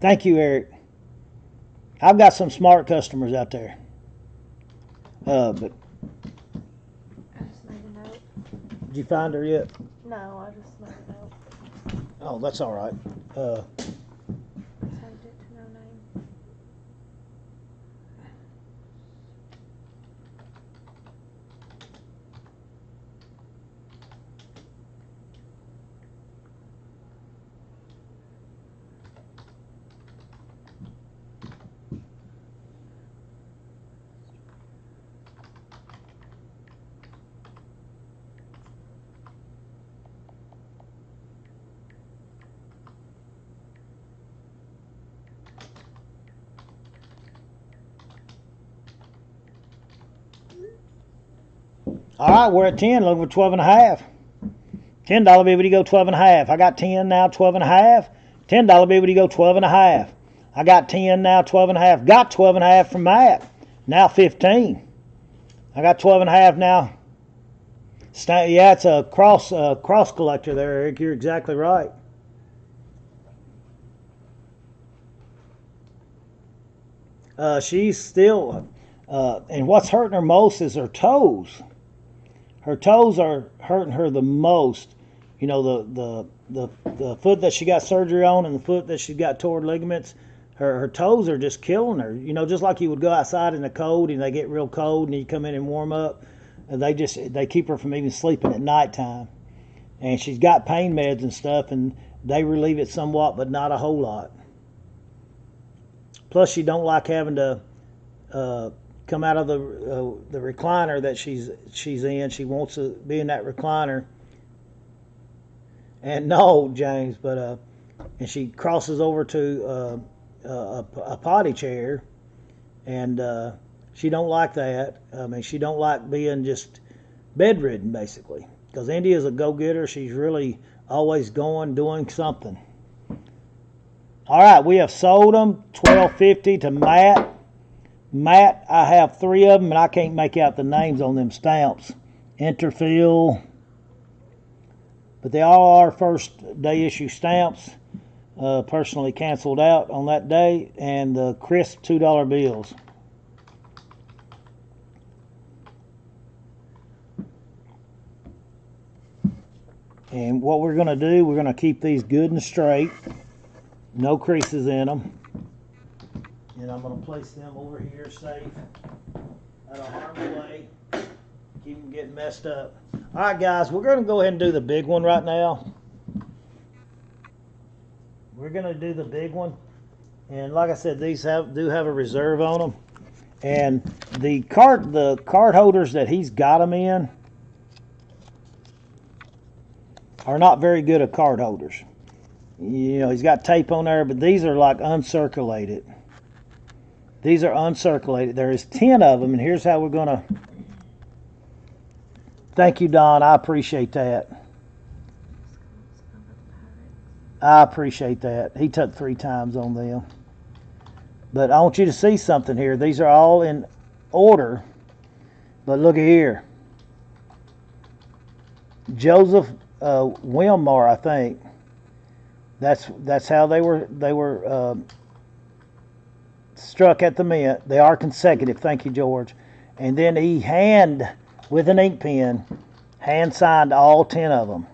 Thank you, Eric. I've got some smart customers out there. But I just made a note. did you find her yet? No, I just made a note. Oh, that's all right. Saved it to no name. All right, we're at 10. Look for 12.5. $10 bibbity go 12.5. I got 10 now, 12.5. $10 bibbity go 12.5. I got 10 now, 12.5. Got 12.5 from Matt. Now 15. I got 12.5 now. Yeah, it's a cross collector there, Eric. You're exactly right. She's still, and what's hurting her most is her toes. Her toes are hurting her the most. You know, the foot that she got surgery on and the foot that she got torn ligaments. Her toes are just killing her. You know, just like you would go outside in the cold and they get real cold and you come in and warm up. And they keep her from even sleeping at nighttime. And she's got pain meds and stuff and they relieve it somewhat, but not a whole lot. Plus, she don't like having to come out of the recliner that she's in. She wants to be in that recliner. And no, James, but and she crosses over to a potty chair, and she don't like that. I mean, she don't like being just bedridden, basically. Because India's a go-getter. She's really always going, doing something. All right, we have sold them $12.50 to Matt. Matt, I have 3 of them, and I can't make out the names on them stamps. Interfill. But they all are first day issue stamps. Personally canceled out on that day. And the crisp $2 bills. And what we're going to do, we're going to keep these good and straight. No creases in them. And I'm going to place them over here safe. Out of harm's way. Keep them getting messed up. All right, guys, we're going to go ahead and do the big one right now. We're going to do the big one. And like I said, these do have a reserve on them. And the card holders that he's got them in are not very good at card holders. You know, he's got tape on there, but these are like uncirculated. These are uncirculated. There is 10 of them, and here's how we're going to... Thank you, Don. I appreciate that. I appreciate that. He took 3 times on them. But I want you to see something here. These are all in order. But look at here. Joseph Wilmar, I think. That's how they were struck at the mint. They are consecutive. Thank you, George. And then he with an ink pen, hand signed all 10 of them.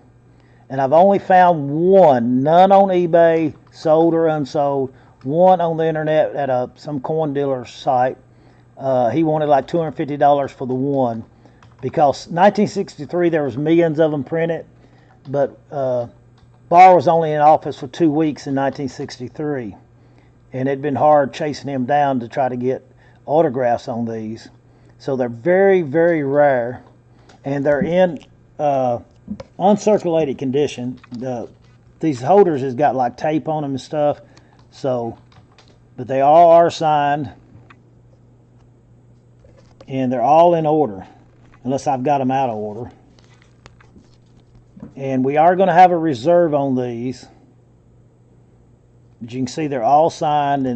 And I've only found one, none on eBay, sold or unsold, one on the internet at some coin dealer site. He wanted like $250 for the one, because 1963 there was millions of them printed, but Barr was only in office for 2 weeks in 1963, and it'd been hard chasing him down to try to get autographs on these. So they're very, very rare, and they're in uncirculated condition. These holders has got like tape on them and stuff, so, but they all are signed, and they're all in order, unless I've got them out of order. And we are going to have a reserve on these. But you can see they're all signed,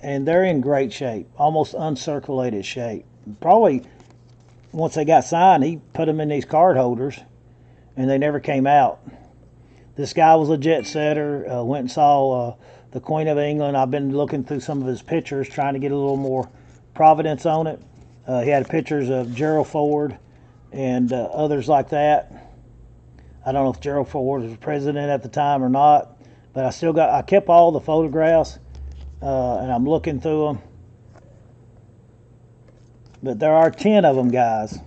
and they're in great shape, almost uncirculated shape. Probably once they got signed, he put them in these card holders, and they never came out. This guy was a jet setter, went and saw the Queen of England. I've been looking through some of his pictures, trying to get a little more providence on it. He had pictures of Gerald Ford and others like that. I don't know if Gerald Ford was president at the time or not, but I kept all the photographs, and I'm looking through them. But there are 10 of them, guys.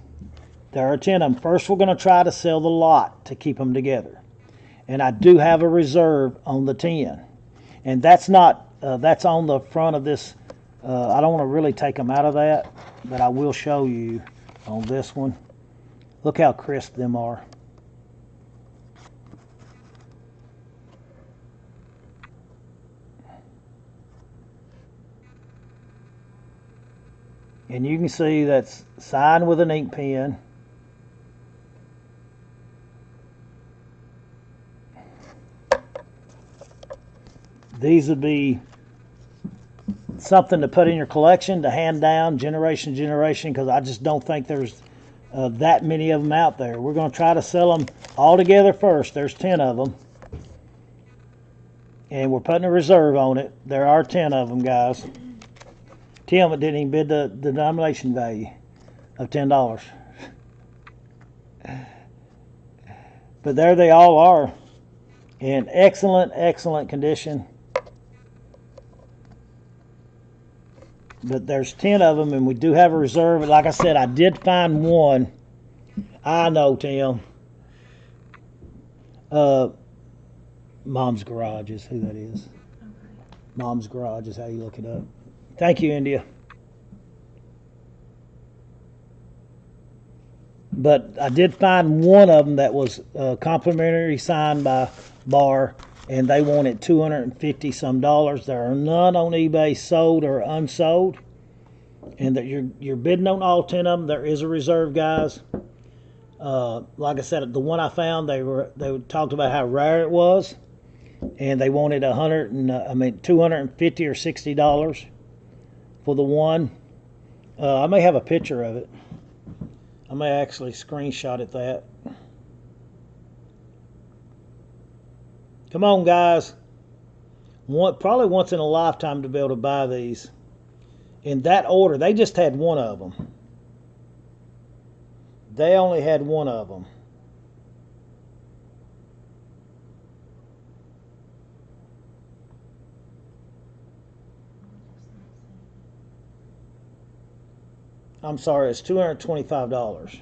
There are 10 of them. First, we're going to try to sell the lot to keep them together. And I do have a reserve on the 10. And that's not, that's on the front of this. I don't want to really take them out of that, but I will show you on this one. Look how crisp them are. And you can see that's signed with an ink pen. These would be something to put in your collection, to hand down generation to generation, because I just don't think there's that many of them out there. We're going to try to sell them all together first. There's 10 of them. And we're putting a reserve on it. There are 10 of them, guys. Tim didn't even bid the denomination value of $10. But there they all are, in excellent, excellent condition. But there's 10 of them, and we do have a reserve. Like I said, I did find one. I know, Tim. Mom's Garage is who that is. Okay. Mom's Garage is how you look it up. Thank you, India. But I did find one of them that was complimentary signed by Barr, and they wanted $250 some. There are none on eBay sold or unsold, and that you're bidding on all 10 of them. There is a reserve, guys. Like I said, the one I found, they talked about how rare it was, and they wanted 250 or $60 for the one. I may have a picture of it. I may actually screenshot it that. Come on, guys. Probably once in a lifetime to be able to buy these. In that order, they just had one of them. They only had one of them. I'm sorry, it's $225.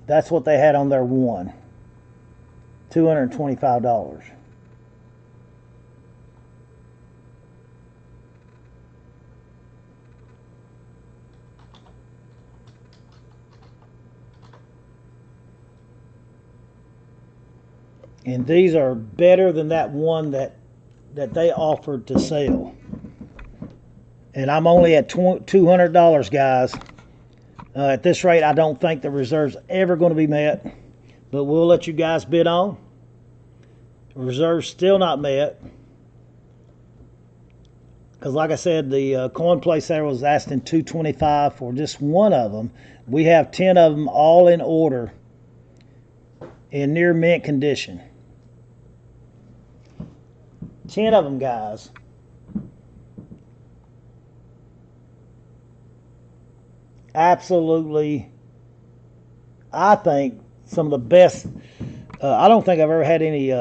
That's what they had on their one. $225. And these are better than that one that they offered to sell. And I'm only at $200, guys. At this rate, I don't think the reserve's ever going to be met. But we'll let you guys bid on. The reserve's still not met. Because like I said, the coin place there was asking $225 for just one of them. We have 10 of them all in order in near mint condition. 10 of them, guys. Absolutely, I think some of the best. I don't think I've ever had any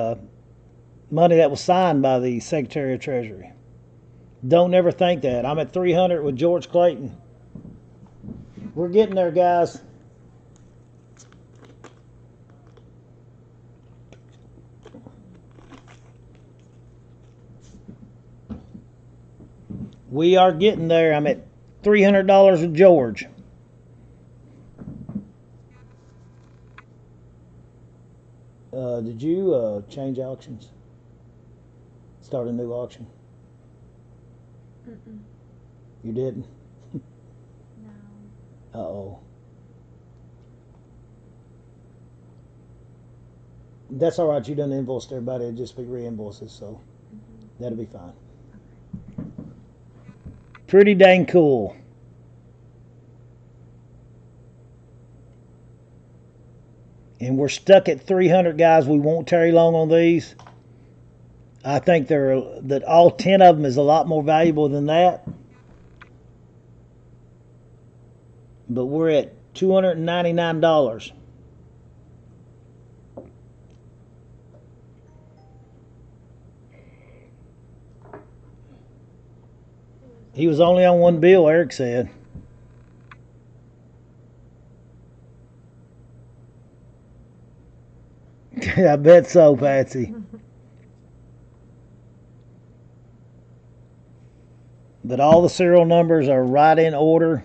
money that was signed by the Secretary of Treasury. Don't ever think that. I'm at 300 with George Clayton. We're getting there, guys. We are getting there. I'm at $300 with George. Did you change auctions? Start a new auction? Mm-mm. You didn't? No. Uh-oh. That's all right. You done invoiced everybody. It'll just be re-invoices, so that'll be fine. Pretty dang cool. And we're stuck at 300, guys. We won't tarry long on these. I think that all 10 of them is a lot more valuable than that. But we're at $299. He was only on one bill, Eric said. I bet so, Patsy. But all the serial numbers are right in order.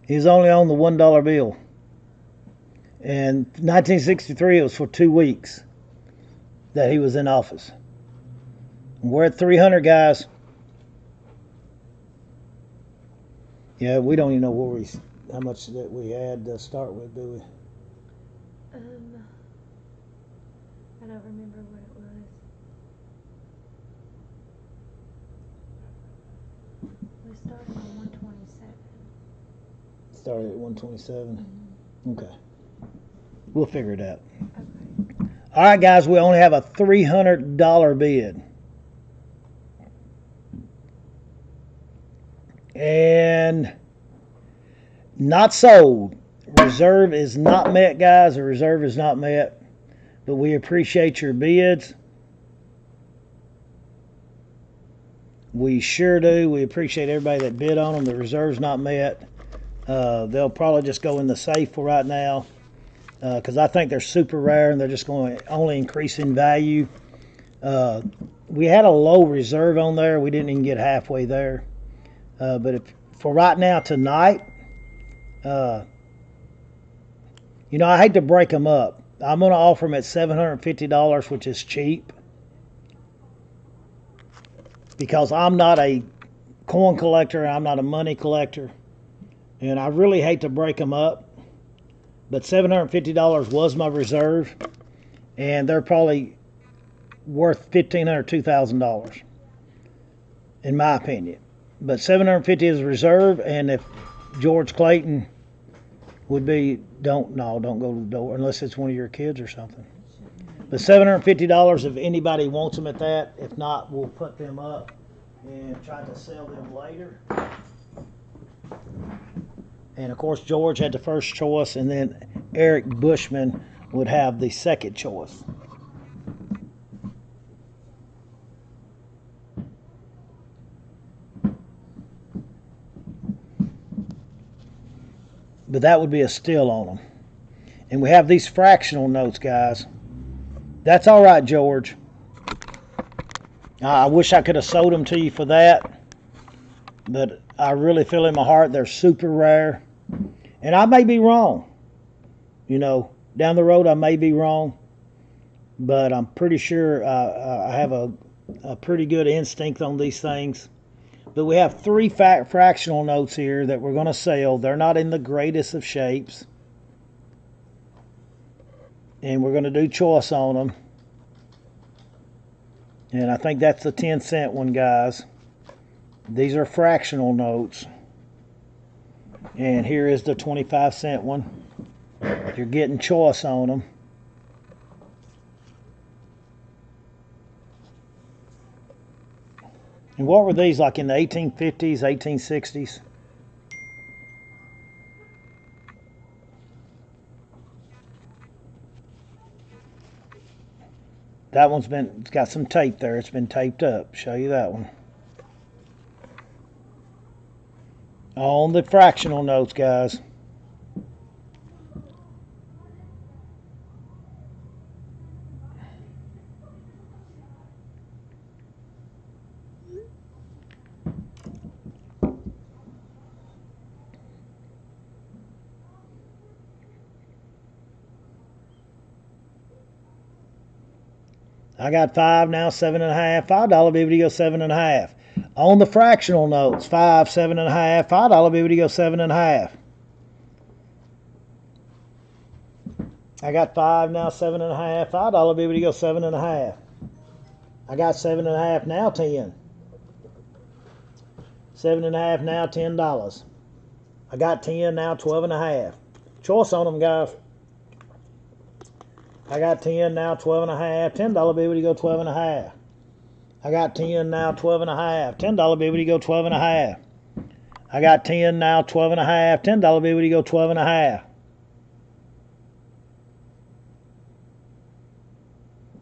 He's only on the $1 bill. And 1963, it was for 2 weeks that he was in office. We're at 300, guys. Yeah, we don't even know how much that we had to start with, do we? I don't remember what it was. We started on 127. Started at 127. Okay. We'll figure it out. Okay. All right, guys, we only have a $300 bid. And not sold. Reserve is not met, guys. The reserve is not met. But we appreciate your bids. We sure do. We appreciate everybody that bid on them. The reserve's not met. They'll probably just go in the safe for right now. Because I think they're super rare and they're just going to only increase in value. We had a low reserve on there. We didn't even get halfway there. But for right now, tonight, I hate to break them up. I'm going to offer them at $750, which is cheap. because I'm not a coin collector, I'm not a money collector, and I really hate to break them up, but $750 was my reserve, and they're probably worth $1,500, $2,000 in my opinion. But $750 is reserve, and if George Clayton would be, don't go to the door unless it's one of your kids or something. But $750 if anybody wants them at that. If not, we'll put them up and try to sell them later. And of course, George had the first choice, and then Eric Bushman would have the second choice. But that would be a steal on them. And we have these fractional notes, guys. That's all right, George. I wish I could have sold them to you for that, but I really feel in my heart they're super rare. And I may be wrong. You know, down the road I may be wrong, but I'm pretty sure I have a pretty good instinct on these things. But we have three fractional notes here that we're going to sell. They're not in the greatest of shapes. And we're going to do choice on them. And I think that's the 10-cent one, guys. These are fractional notes. And here is the 25-cent one. You're getting choice on them. And what were these, like in the 1850s, 1860s? That one's it's got some tape there. It's been taped up. Show you that one. On the fractional notes, guys. I got 5 now, 7.5. $5 BBD goes 7.5. On the fractional notes, 5, 7.5. $5 BBD goes 7.5. I got 5 now, 7.5. $5 BBD goes 7.5. I got 7.5 now, 10. 7.5 now, $10. I got 10 now, 12.5. Choice on them, guys. I got 10 now, 12.5. $10 BBD go 12.5. I got 10 now, 12.5. $10 BBD go 12.5. I got 10 now, 12.5. $10 BBD go 12.5.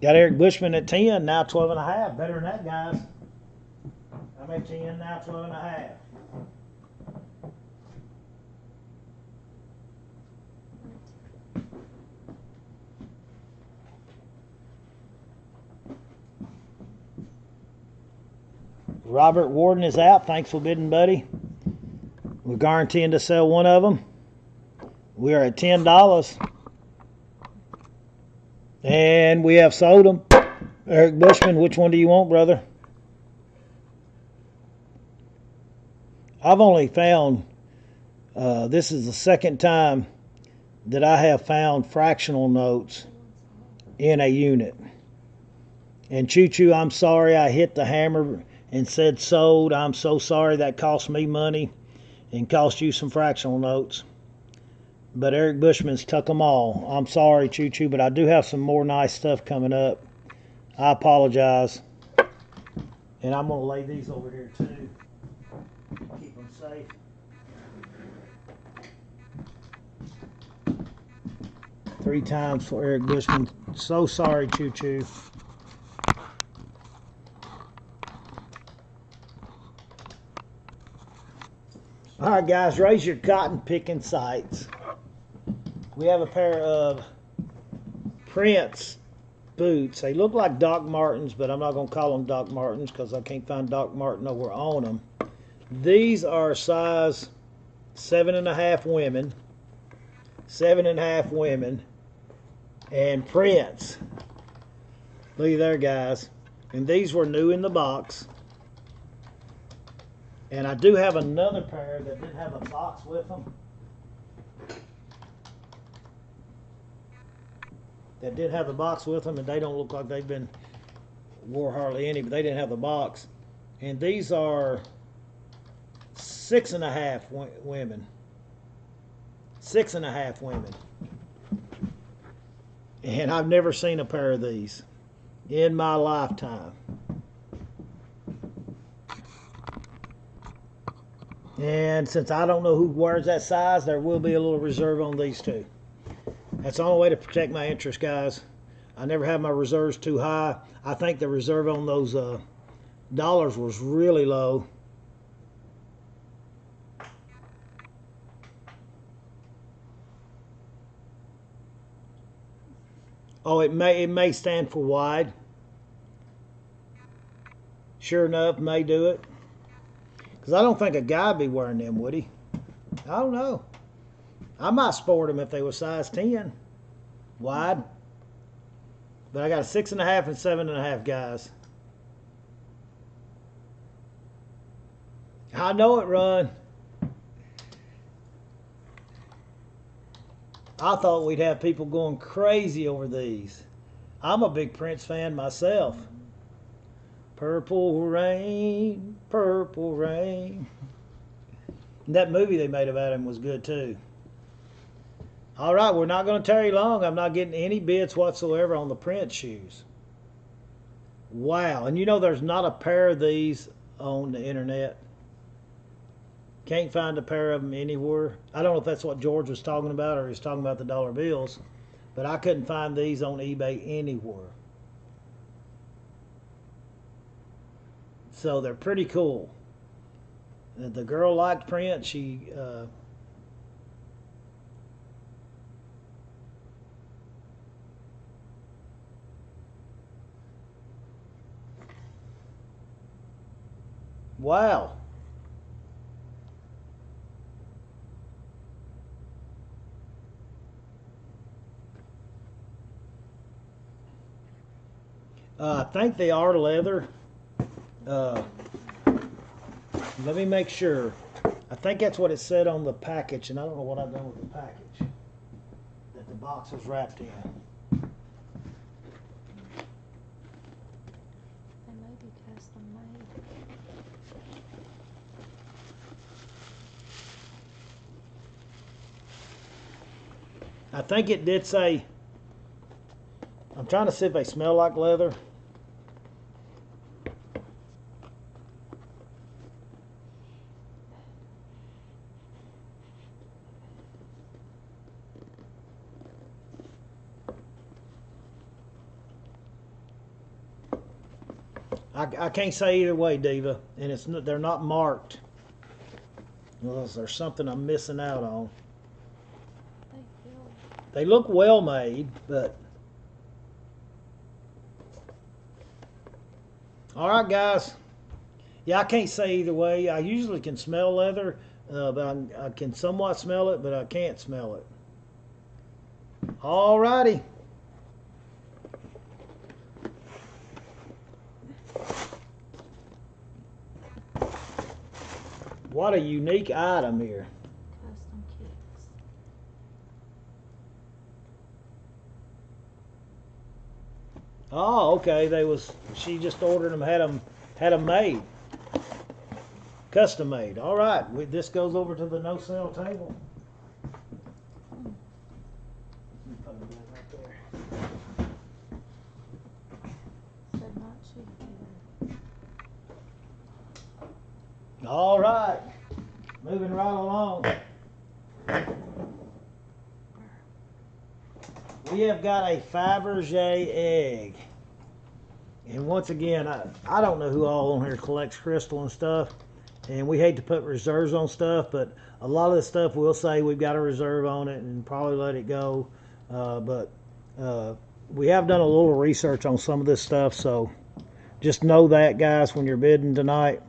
Got Eric Bushman at 10 now, 12.5. Better than that, guys. I'm at 10 now, 12.5. Robert Warden is out. Thanks for bidding, buddy. We're guaranteeing to sell one of them. We are at $10. And we have sold them. Eric Bushman, which one do you want, brother? I've only found, this is the second time that I have found fractional notes in a unit. And Choo Choo, I'm sorry I hit the hammer and said sold. I'm so sorry. That cost me money and cost you some fractional notes. But Eric Bushman's took them all. I'm sorry, Choo Choo, but I do have some more nice stuff coming up. I apologize. And I'm going to lay these over here too. Keep them safe. Three times for Eric Bushman. So sorry, Choo Choo. All right, guys, raise your cotton picking sights. We have a pair of Prince boots. They look like Doc Martens, but I'm not going to call them Doc Martens because I can't find Doc Marten nowhere on them. These are size 7.5 women, 7.5 women, and Prince. Look at there, guys. And these were new in the box. And I do have another pair that didn't have a box with them. That did have the box with them, and they don't look like they've been wore hardly any, but they didn't have the box. And these are 6.5 women. 6.5 women. And I've never seen a pair of these in my lifetime. And since I don't know who wears that size, there will be a little reserve on these too. That's the only way to protect my interest, guys. I never have my reserves too high. I think the reserve on those dollars was really low. Oh, it may stand for wide. Sure enough, may do it. Because I don't think a guy'd be wearing them, would he? I don't know. I might sport them if they were size 10 wide. But I got a 6.5 and 7.5, guys. I know it, Ron. I thought we'd have people going crazy over these. I'm a big Prince fan myself. Purple rain, purple rain. And that movie they made about him was good too. All right, we're not going to tarry long. I'm not getting any bids whatsoever on the Prince shoes. Wow, and you know there's not a pair of these on the internet. Can't find a pair of them anywhere. I don't know if that's what George was talking about or he's talking about the dollar bills, but I couldn't find these on eBay anywhere. So they're pretty cool. The girl liked Prince. She wow. I think they are leather. Let me make sure. I think that's what it said on the package, and I don't know what I've done with the package that the box was wrapped in. They may be custom made. I think it did say, I'm trying to see if they smell like leather. I can't say either way, Diva, and they're not marked. Unless there's something I'm missing out on. They look well made, but all right, guys. Yeah, I can't say either way. I usually can smell leather, but I can somewhat smell it, but I can't smell it. All righty. What a unique item here. Custom kits. Oh, okay. She just ordered them, had them made, custom made. All right. This goes over to the no sale table. Said not cheap either. All right. Moving right along. We have got a Fabergé egg. And once again, I don't know who all on here collects crystal and stuff. And we hate to put reserves on stuff, but a lot of this stuff we'll say we've got a reserve on it and probably let it go. But we have done a little research on some of this stuff, so just know that, guys, when you're bidding tonight.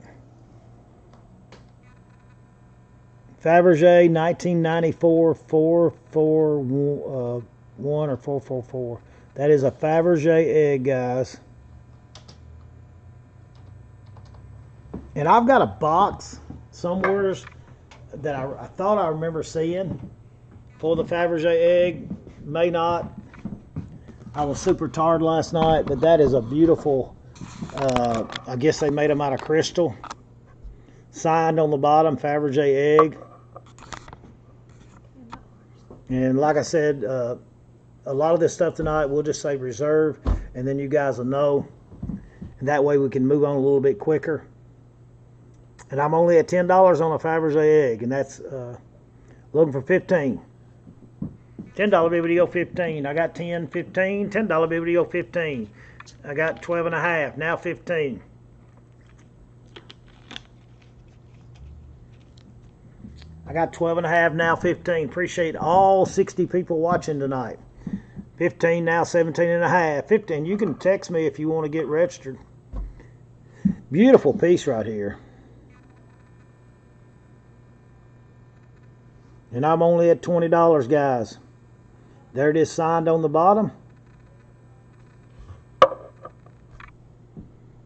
Fabergé 1994 441 or 444. That is a Fabergé egg, guys. And I've got a box some orders that I thought I remember seeing for the Fabergé egg. May not. I was super tired last night, but that is a beautiful, I guess they made them out of crystal. Signed on the bottom, Fabergé egg. And like I said, a lot of this stuff tonight, we'll just say reserve, and then you guys will know. And that way we can move on a little bit quicker. And I'm only at $10 on a Fabergé egg, and that's looking for 15. $10 bill to go 15. I got 10, 15. $10 bill to go 15. I got 12 and a half. Now 15. I got 12 and a half. Now 15. Appreciate all 60 people watching tonight. 15 now, 17 and a half. 15. You can text me if you want to get registered. Beautiful piece right here. And I'm only at $20, guys. There it is, signed on the bottom.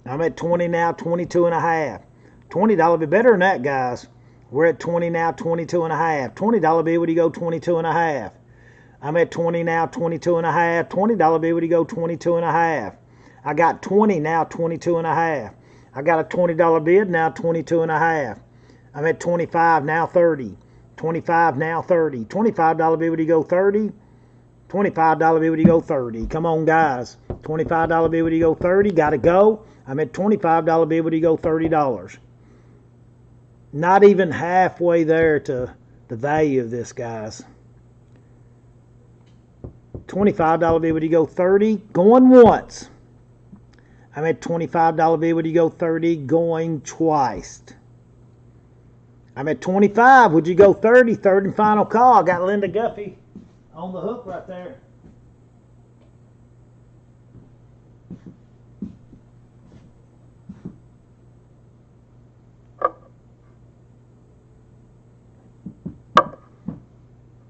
I'm at 20 now, 22 and a half. $20 be better than that, guys. We're at 20 now, 22 and a half. $20 bill, would you go 22 and a half? I'm at 20 now, 22 and a half. $20 bill, would you go 22 and a half? I got 20 now, 22 and a half. I got a $20 bid now, 22 and a half. I'm at 25 now, 30. 25 now, 30. $25 bill, would you go 30? $25 bill, would you go 30? Come on, guys. $25 bill, would you go 30? Got to go. I'm at $25 bill, would you go $30? Not even halfway there to the value of this, guys. $25 bill, would you go 30? Going once. I'm at $25 bill, would you go 30? Going twice. I'm at 25. Would you go 30? Third and final call. I got Linda Guffey on the hook right there.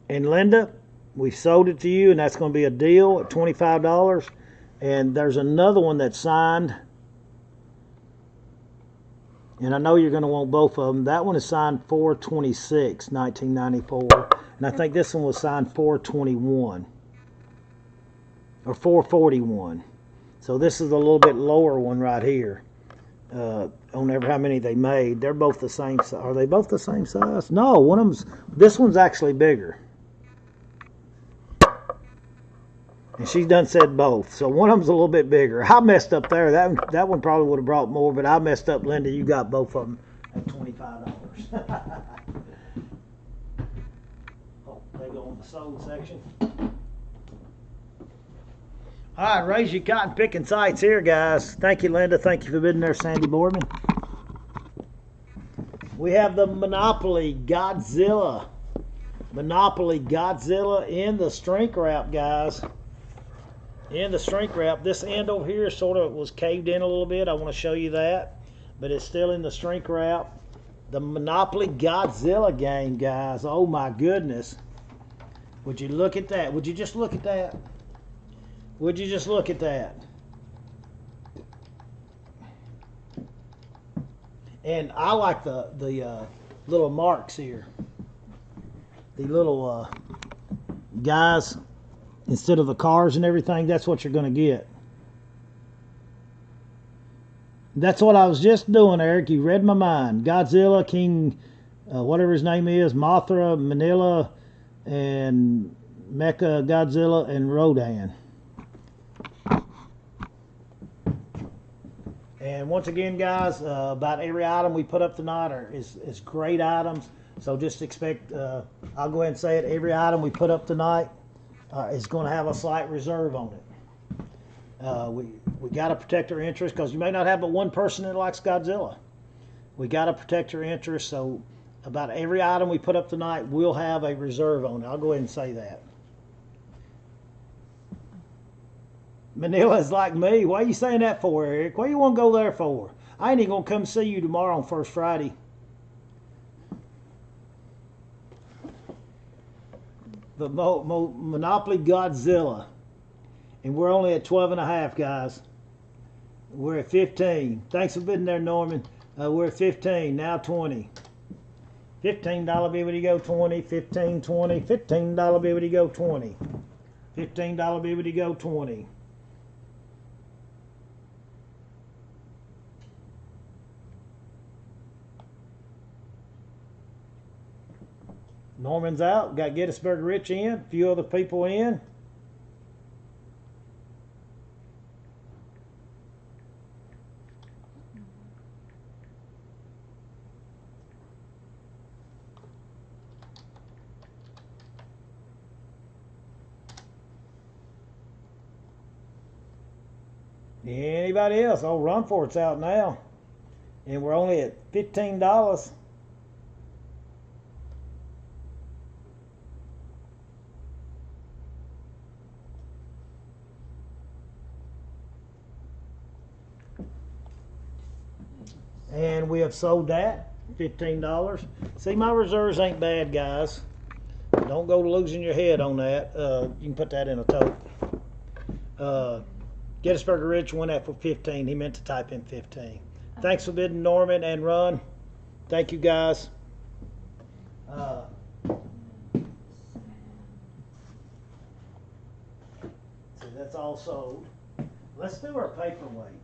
And Linda, we sold it to you, and that's going to be a deal at $25. And there's another one that's signed. And I know you're going to want both of them. That one is signed 4/26, 1994. And I think this one was signed 4/21 or 4/41. So this is a little bit lower one right here. On ever how many they made. They're both the same size. Are they both the same size? No, one of them's, this one's actually bigger. And she's done said both. So one of them's a little bit bigger. I messed up there. That one probably would have brought more, but I messed up, Linda. You got both of them at $25. Oh, they go in the sold section. All right, raise your cotton picking sights here, guys. Thank you, Linda. Thank you for being there, Sandy Boardman. We have the Monopoly Godzilla. Monopoly Godzilla in the shrink wrap, guys. In the shrink wrap. This end over here sort of was caved in a little bit. I want to show you that. But it's still in the shrink wrap. The Monopoly Godzilla game, guys. Oh my goodness. Would you look at that? Would you just look at that? Would you just look at that? And I like the little marks here. The little guys, instead of the cars and everything, that's what you're going to get. That's what I was just doing, Eric. You read my mind. Godzilla, King, whatever his name is, Mothra, Manila, and Mecha Godzilla, and Rodan. And once again, guys, about every item we put up tonight is great items. So just expect, I'll go ahead and say it, every item we put up tonight is going to have a slight reserve on it. We got to protect our interest, because you may not have but one person that likes Godzilla. We got to protect our interest, so about every item we put up tonight will have a reserve on it. I'll go ahead and say that. Manila's like me. Why are you saying that for, Eric? What do you want to go there for? I ain't even going to come see you tomorrow on First Friday. The Monopoly Godzilla. And we're only at 12 and a half, guys. We're at 15. Thanks for being there, Norman. We're at 15, now 20. $15 bibbity go 20, 15, 20, $15 bibbity go 20, $15 bibbity go 20. Norman's out. Got Gettysburg Rich in. A few other people in. Anybody else? Oh, Run For It's out now. And we're only at $15. And we have sold that, $15. See, my reserves ain't bad, guys. Don't go losing your head on that. You can put that in a tote. Gettysburg Rich went out for 15. He meant to type in 15. Thanks for bidding, Norman and Run. Thank you, guys. So that's all sold. Let's do our paperweights.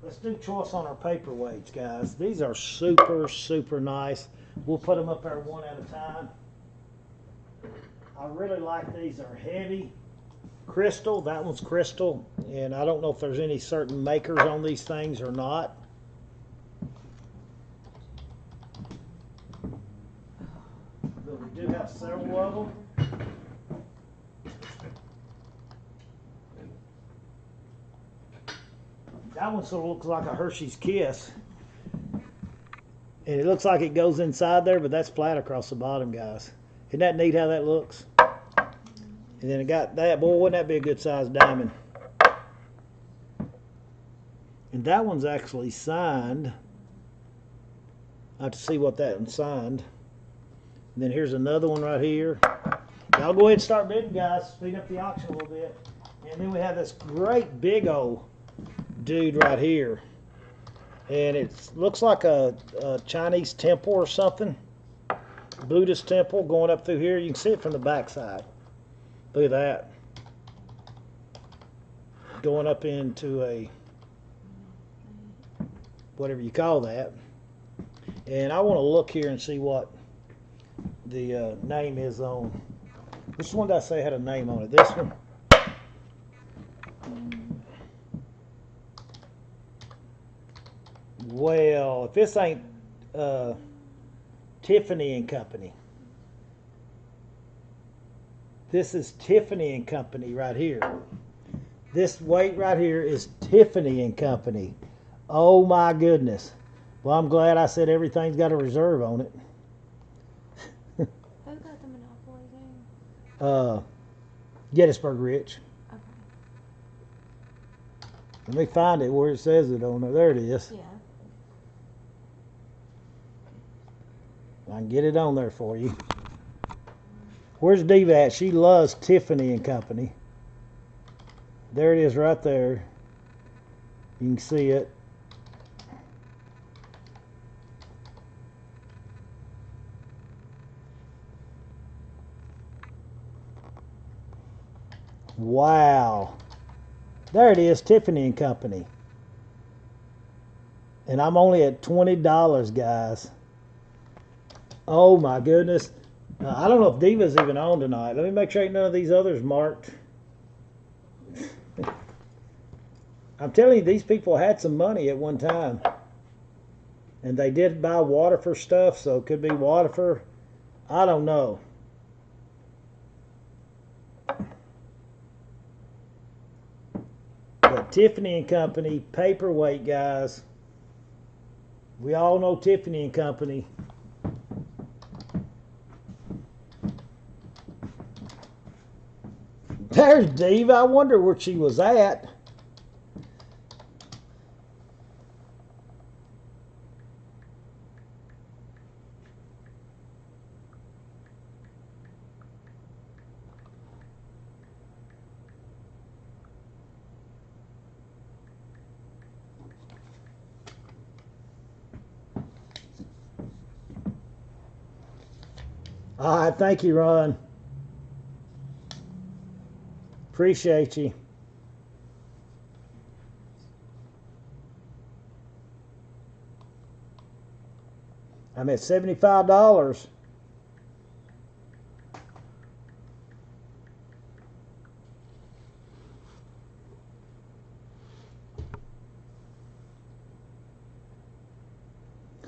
Let's do choice on our paperweights, guys. These are super, super nice. We'll put them up there one at a time. I really like these. They're heavy. Crystal. That one's crystal. And I don't know if there's any certain makers on these things or not. But we do have several of them. That one sort of looks like a Hershey's Kiss. And it looks like it goes inside there, but that's flat across the bottom, guys. Isn't that neat how that looks? And then it got that. Boy, wouldn't that be a good sized diamond? And that one's actually signed. I have to see what that one's signed. And then here's another one right here. Y'all go ahead and start bidding, guys. Speed up the auction a little bit. And then we have this great big old dude right here. And it looks like a Chinese temple or something. Buddhist temple going up through here. You can see it from the backside. Look at that. Going up into a, whatever you call that. And I want to look here and see what the name is on. Which one did I say had a name on it? This one? Well, if this ain't Tiffany and Company. This is Tiffany and Company right here. This weight right here is Tiffany and Company. Oh my goodness. Well, I'm glad I said everything's got a reserve on it. Who got the Monopoly game? Gettysburg Rich. Okay. Let me find it where it says it on there. There it is. Yeah. I can get it on there for you. Where's Diva at? She loves Tiffany and Company. There it is right there. You can see it. Wow. There it is, Tiffany and Company. And I'm only at $20, guys. Oh my goodness. I don't know if Diva's even on tonight. Let me make sure ain't none of these others marked. I'm telling you, these people had some money at one time. And they did buy Waterford stuff, so it could be Waterford. I don't know. But Tiffany and Company, paperweight, guys. We all know Tiffany and Company. There's Diva. I wonder where she was at. All right, thank you, Ron. Appreciate you. I'm at $75.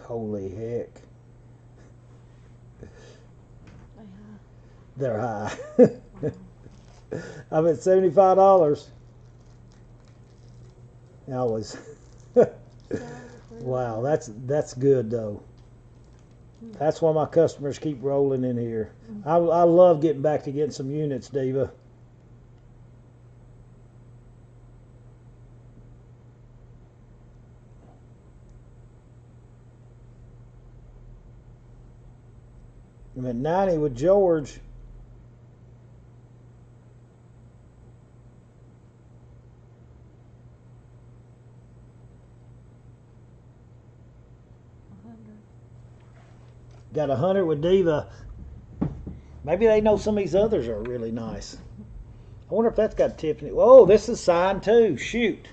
Holy heck. They're high. I'm at $75. I was wow, that's good though. That's why my customers keep rolling in here. I love getting back to getting some units, Diva. I'm at 90 with George. Got 100 with Diva. Maybe they know some of these others are really nice. I wonder if that's got Tiffany. Whoa, this is signed too. Shoot.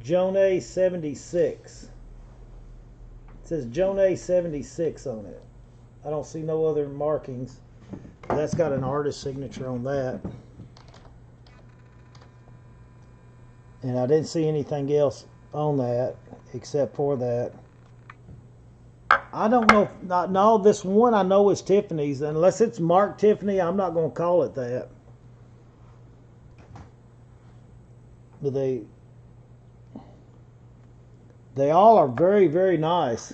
Jonay 76. It says Jonay 76 on it. I don't see no other markings. That's got an artist signature on that. And I didn't see anything else on that except for that. I don't know. No, this one I know is Tiffany's. Unless it's marked Tiffany, I'm not going to call it that. But they all are very, very nice.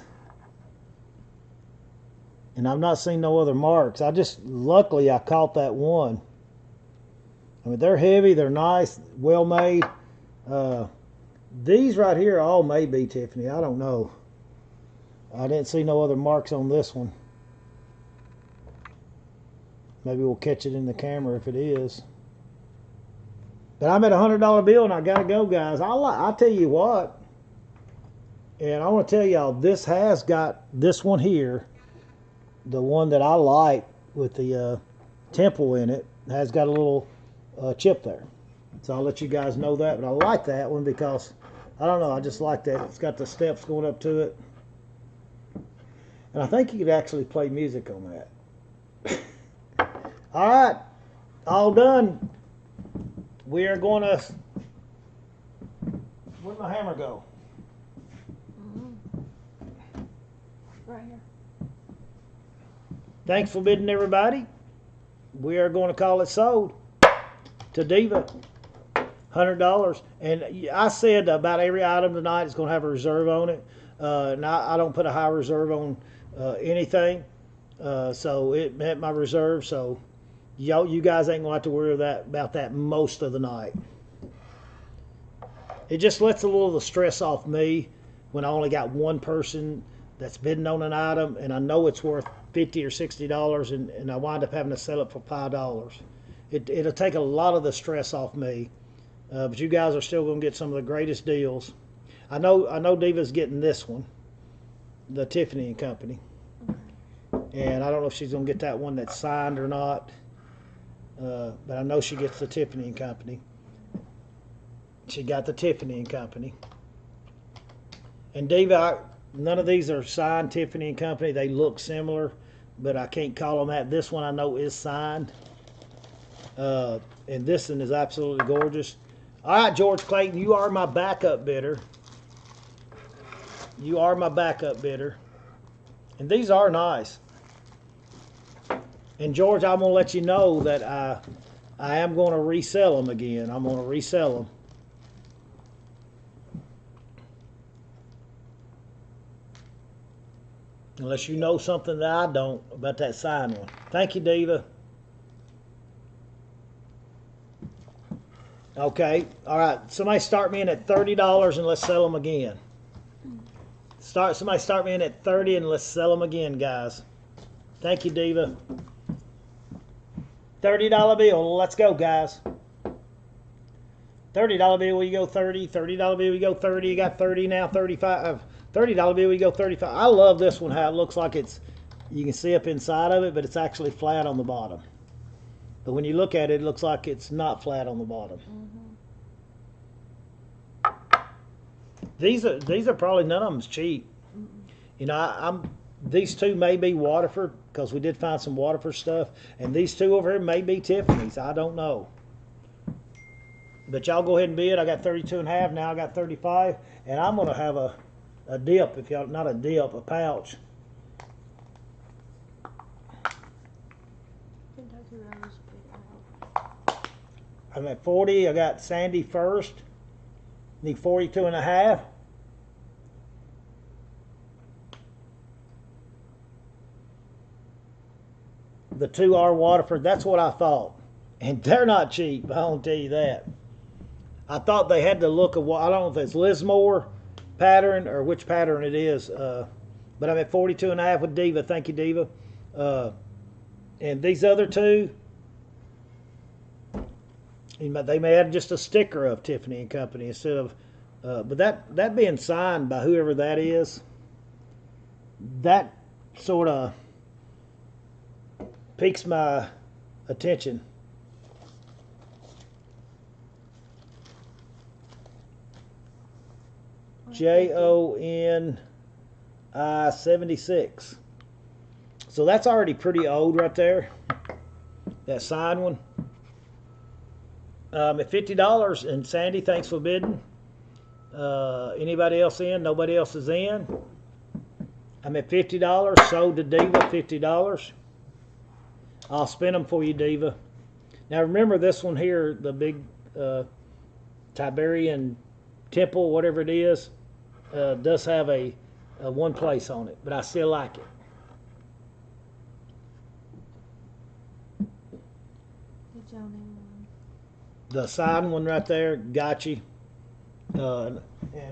And I've not seen no other marks. Luckily I caught that one. I mean, they're heavy, they're nice, well made. These right here all may be Tiffany. I don't know. I didn't see no other marks on this one. Maybe we'll catch it in the camera if it is. But I'm at a $100 bill and I gotta go, guys. I'll tell you what. And I want to tell y'all, this has got this one here, the one that I like with the temple in it, has got a little chip there. So I'll let you guys know that. But I like that one because, I don't know, I just like that. It's got the steps going up to it. And I think you could actually play music on that. All right, all done. We are going to, where'd my hammer go? Right here. Thanks for bidding, everybody. We are going to call it sold to Diva. $100. And I said about every item tonight is going to have a reserve on it. And I don't put a high reserve on anything. So it met my reserve. So you guys ain't going to have to worry about that most of the night. It just lets a little of the stress off me when I only got one person that's bidding on an item and I know it's worth $50 or $60 and I wind up having to sell it for $5. It'll take a lot of the stress off me. But you guys are still going to get some of the greatest deals. I know Diva's getting this one, the Tiffany and Company. And I don't know if she's going to get that one that's signed or not. But I know she gets the Tiffany and Company. She got the Tiffany and Company. And Diva, none of these are signed Tiffany and Company. They look similar, but I can't call them that. This one I know is signed. And this one is absolutely gorgeous. All right, George Clayton, you are my backup bidder. You are my backup bidder. And these are nice. And George, I'm going to let you know that I am going to resell them again. I'm going to resell them. Unless you know something that I don't about that signed one. Thank you, Diva. Okay. All right. Somebody start me in at $30 and let's sell them again. Somebody start me in at $30 and let's sell them again, guys. Thank you, Diva. $30 bill. Let's go, guys. $30 bill, you go 30. $30 bill, you go 30. You got 30 now, 35. $30 bill, you go 35. I love this one, how it looks like it's, you can see up inside of it, but it's actually flat on the bottom. But when you look at it, it looks like it's not flat on the bottom. These are probably, none of them's cheap. You know, these two may be Waterford, because we did find some Waterford stuff, and these two over here may be Tiffany's. I don't know. But y'all go ahead and bid. I got 32.5. Now I got 35, and I'm gonna have a dip. If y'all, not a dip, a pouch. I'm at 40. I got Sandy first. Need 42.5. The two are Waterford. That's what I thought. And they're not cheap, I'll tell you that. I thought they had the look of, I don't know if it's Lismore pattern or which pattern it is. But I'm at 42.5 with Diva. Thank you, Diva. And these other two, they may add just a sticker of Tiffany and Company instead of, but that being signed by whoever that is, that sort of piques my attention. JONI 76. So that's already pretty old right there. That signed one. At $50, and Sandy, thanks for bidding. Anybody else in? Nobody else is in. I'm at $50. Sold to Diva, $50. I'll spin them for you, Diva. Now remember this one here, the big Tiberian temple, whatever it is, does have a one place on it, but I still like it. The side one right there, got you. And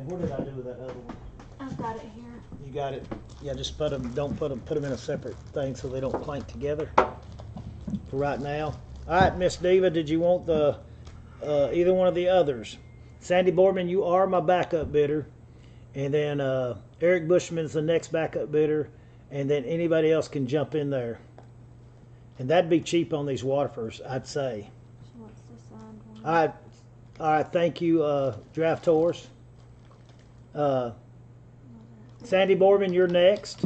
what did I do with that other one? I've got it here. You got it. Yeah, just put them in a separate thing so they don't clank together for right now. All right, Miss Diva, did you want the either one of the others? Sandy Boardman, you are my backup bidder, and then Eric Bushman's the next backup bidder, and then anybody else can jump in there. And that'd be cheap on these Waterfords, I'd say. She wants the signed one. All right. Thank you, Draft Tours. Sandy Boardman, you're next.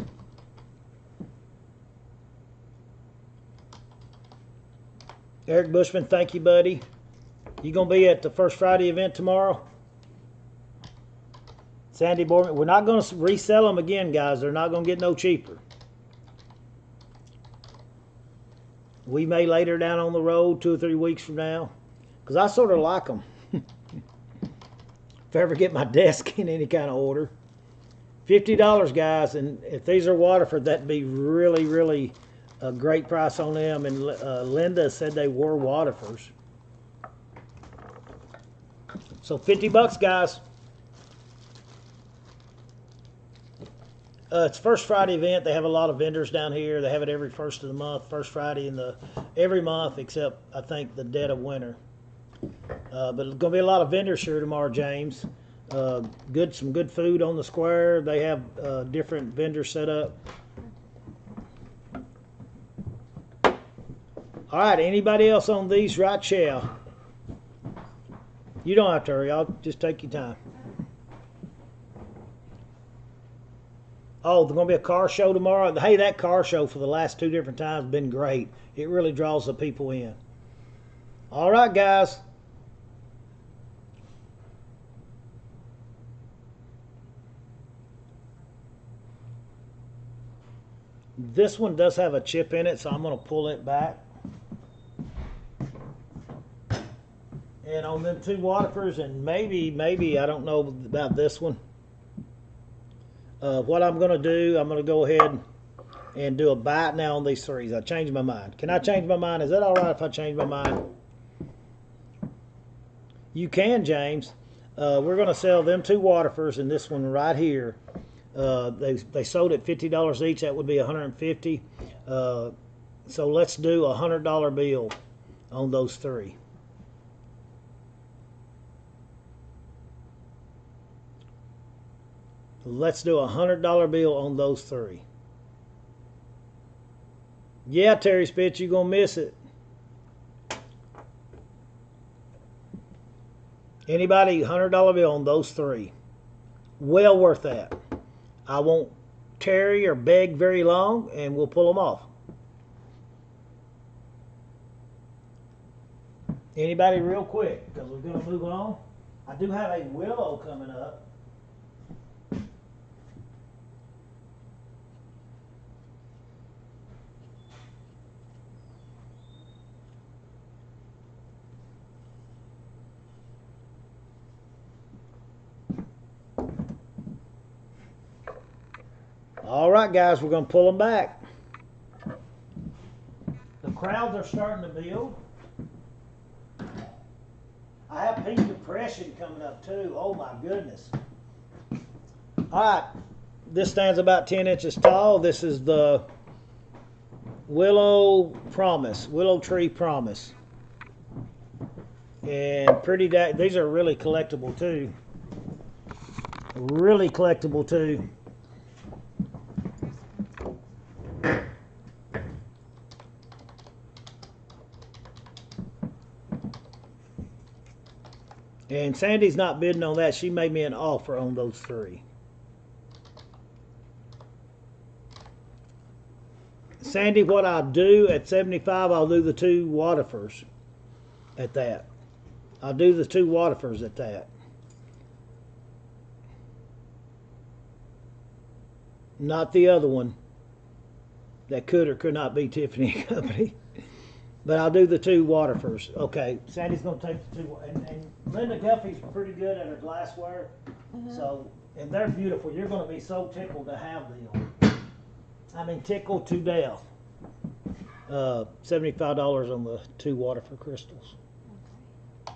Eric Bushman, thank you, buddy. You gonna be at the First Friday event tomorrow? Sandy Boardman, we're not gonna resell them again, guys. They're not gonna get no cheaper. We may later down on the road, 2 or 3 weeks from now, because I sort of like them. If I ever get my desk in any kind of order. $50, guys, and if these are Waterford, that'd be really, really a great price on them. And Linda said they were Waterfords. So $50, guys. It's First Friday event. They have a lot of vendors down here. They have it every first of the month, first Friday in every month except I think the dead of winter. But there's gonna be a lot of vendors here tomorrow, James. Some good food on the square. They have different vendors set up. All right, anybody else on these right shall? You don't have to hurry. I'll just take your time. Oh, there's going to be a car show tomorrow. Hey, that car show for the last 2 different times has been great. It really draws the people in. All right, guys. This one does have a chip in it, so I'm going to pull it back. And on them 2 Waterfords, and maybe, I don't know about this one. What I'm going to do, I'm going to go ahead and do a bite now on these 3s. I changed my mind. Can I change my mind? Is that all right if I change my mind? You can, James. We're going to sell them 2 Waterfords and this one right here. They sold at $50 each. That would be $150. So let's do a $100 bill on those 3. Let's do a $100 bill on those three. Yeah, Terry Spitz, you're going to miss it. Anybody, $100 bill on those three. Well worth that. I won't tarry or beg very long, and we'll pull them off. Anybody real quick, because we're going to move on. I do have a willow coming up. All right, guys, we're going to pull them back. The crowds are starting to build. I have peak depression coming up too. Oh my goodness. All right, this stands about 10 inches tall. This is the willow tree promise. And these are really collectible too. Really collectible too. And Sandy's not bidding on that. She made me an offer on those three. Sandy, what I'll do at 75, I'll do the two Waterfords at that. I'll do the two Waterfords at that. Not the other one. That could or could not be Tiffany & Company. But I'll do the two Waterfords. Okay, Sandy's going to take the two. And Linda Guffey's pretty good at her glassware. So, and they're beautiful. You're going to be so tickled to have them. I mean, tickled to death. $75 on the two Waterford crystals. Okay.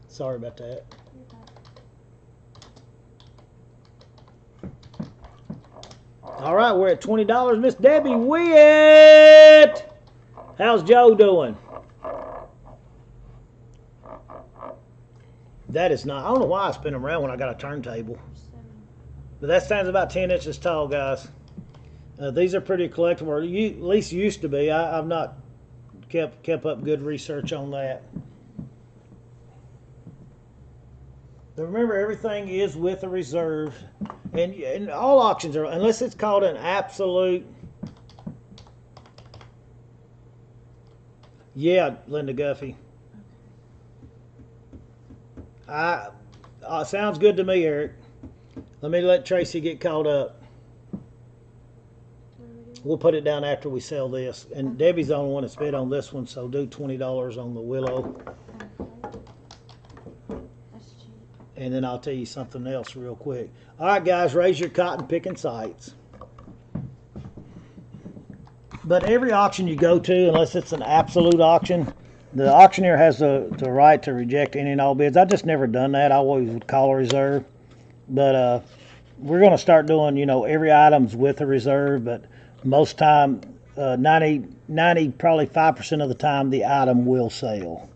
Sorry about that. All right, we're at $20. Miss Debbie Witt! How's Joe doing? That is not, I don't know why I spin them around when I got a turntable. But that stands about 10 inches tall, guys. These are pretty collectible, or at least used to be. I've not kept up good research on that. But remember, everything is with a reserve. And all auctions are, unless it's called an absolute. Yeah, Linda Guffey. Sounds good to me, Eric. Let Tracy get caught up. We'll put it down after we sell this. And Debbie's the only one that's bid on this one, so do $20 on the willow. That's cheap. And then I'll tell you something else real quick. All right, guys, raise your cotton picking sights. But every auction you go to, unless it's an absolute auction, the auctioneer has the right to reject any and all bids. I've just never done that. I always would call a reserve. But we're going to start doing, every item's with a reserve. But most time, 90, probably 5% of the time, the item will sell.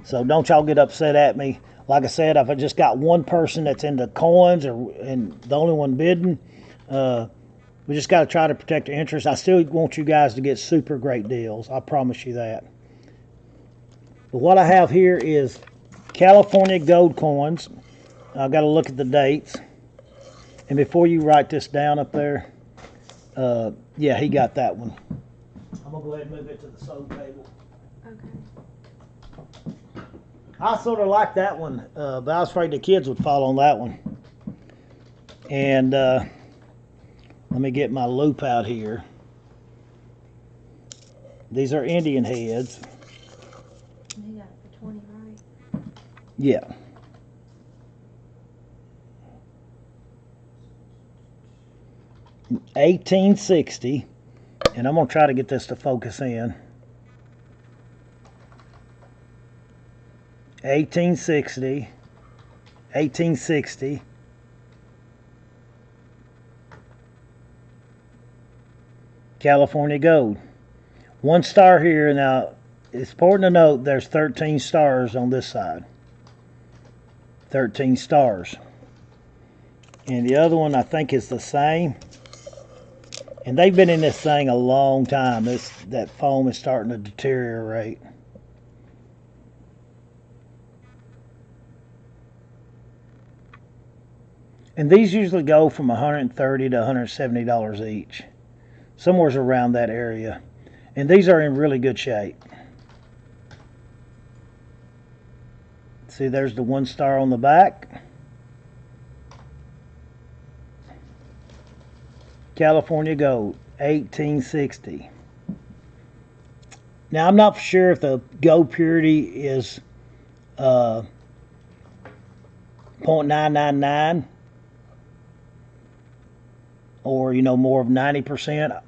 So don't y'all get upset at me. Like I said, if I just got one person that's into coins and the only one bidding, we just got to try to protect the interest. I still want you guys to get super great deals. I promise you that. But what I have here is California gold coins. I've got to look at the dates. And before you write this down up there, yeah, he got that one. I'm going to go ahead and move it to the sold table. Okay. I sort of like that one, but I was afraid the kids would fall on that one. And let me get my loop out here. These are Indian heads. You got it for 20, right? Yeah. $18.60, and I'm gonna try to get this to focus in. $18.60. California gold. 1 star here. Now, it's important to note there's 13 stars on this side. 13 stars. And the other one I think is the same. And they've been in this thing a long time. That foam is starting to deteriorate. And these usually go from $130 to $170 each. Somewhere's around that area. And these are in really good shape. See, there's the 1 star on the back. California Gold, 1860. Now, I'm not sure if the gold purity is 0.999 or, more of 90%.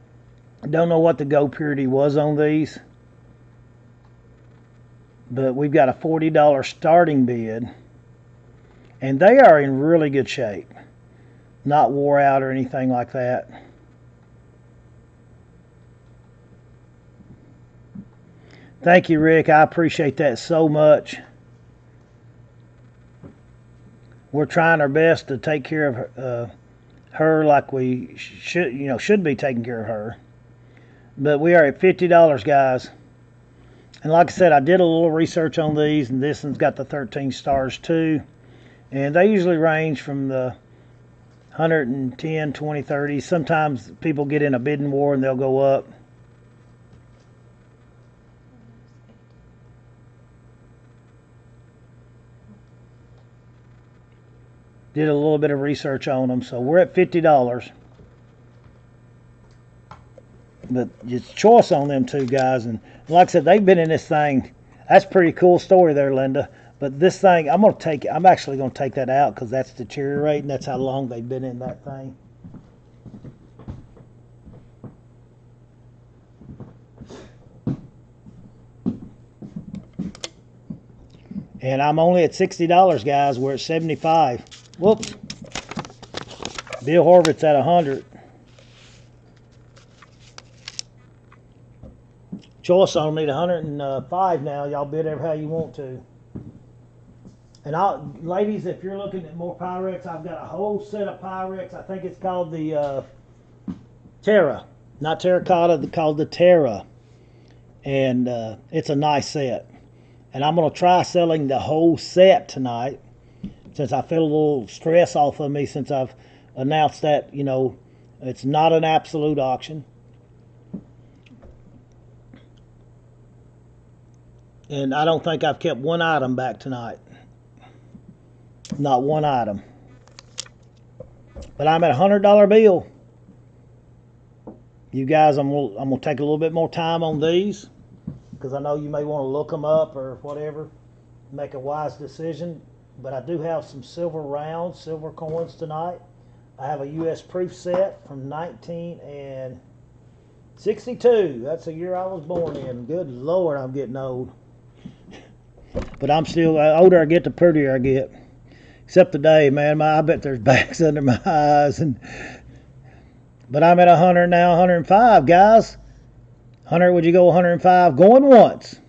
I don't know what the gold purity was on these. But we've got a $40 starting bid. And they are in really good shape. Not wore out or anything like that. Thank you, Rick. I appreciate that so much. We're trying our best to take care of her like we should be taking care of her. But we are at $50, guys. And like I said, I did a little research on these, and this one's got the 13 stars too. And they usually range from the 110, 20, 30. Sometimes people get in a bidding war and they'll go up. Did a little bit of research on them, so we're at $50. But it's choice on them too, guys. And like I said, they've been in this thing. That's a pretty cool story there, Linda. But this thing, I'm actually going to take that out because that's deteriorating. That's how long they've been in that thing. And I'm only at $60, guys. We're at $75. Whoops. Bill Horvitz at $100. Choice on need $105 now. Y'all bid ever how you want to. And ladies, if you're looking at more Pyrex, I've got a whole set of Pyrex. I think it's called the Terra, not terracotta, called the Terra, and it's a nice set. And I'm gonna try selling the whole set tonight, since I feel a little stress off of me since I've announced that it's not an absolute auction. And I don't think I've kept one item back tonight. Not one item. But I'm at a $100 bill. You guys, I'm gonna take a little bit more time on these because I know you may want to look them up or whatever, make a wise decision. But I do have some silver rounds, silver coins tonight. I have a U.S. proof set from 1962. That's the year I was born in. Good Lord, I'm getting old. But I'm still, older I get, the prettier I get. Except today, man, I bet there's bags under my eyes. But I'm at 100 now, 105, guys. 100, would you go 105? Going once.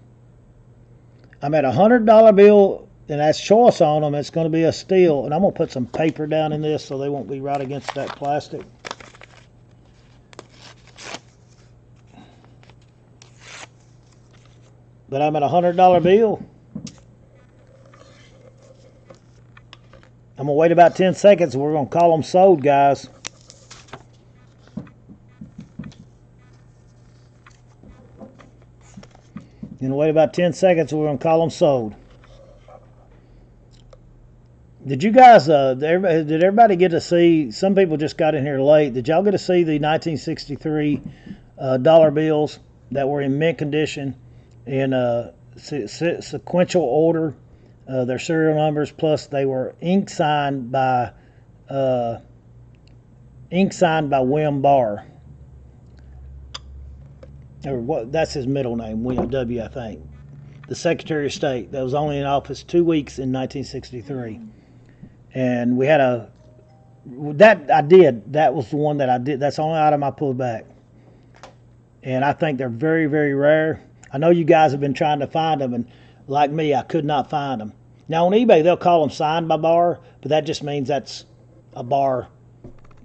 I'm at a $100 bill, and that's choice on them. It's going to be a steal. And I'm going to put some paper down in this so they won't be right against that plastic. But I'm at a $100 bill. I'm going to wait about 10 seconds and we're going to call them sold, guys. Going to wait about 10 seconds and we're going to call them sold. Did you guys, did everybody get to see, some people just got in here late, did y'all get to see the 1963 dollar bills that were in mint condition in sequential order? Their serial numbers, plus they were ink signed by William Barr. Or what? That's his middle name, William W. I think. The Secretary of State that was only in office 2 weeks in 1963, and we had that was the one that I did. That's the only item I pulled back, and I think they're very, very rare. I know you guys have been trying to find them, and like me, I could not find them. Now on eBay, they'll call them signed by Barr, but that just means that's a bar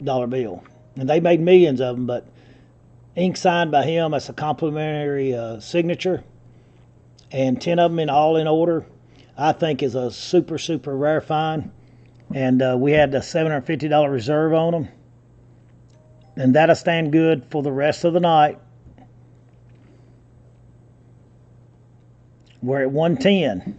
dollar bill. And they made millions of them, but ink signed by him as a complimentary signature, and 10 of them all in order, I think is a super, super rare find. And we had a $750 reserve on them. And that'll stand good for the rest of the night. We're at 110.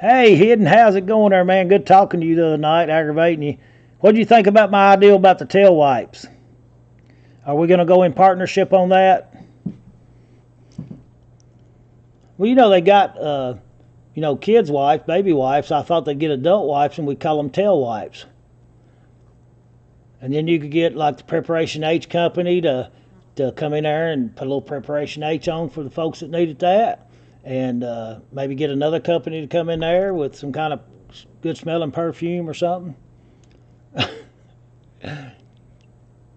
Hey, Hidden, how's it going there, man? Good talking to you the other night, aggravating you. What do you think about my idea about the tail wipes? Are we going to go in partnership on that? Well, you know, they got, kids' wipes, baby wipes. I thought they'd get adult wipes, and we call them tail wipes. And then you could get, like, the Preparation H company to come in there and put a little Preparation H on for the folks that needed that. And maybe get another company to come in there with some kind of good smelling perfume or something.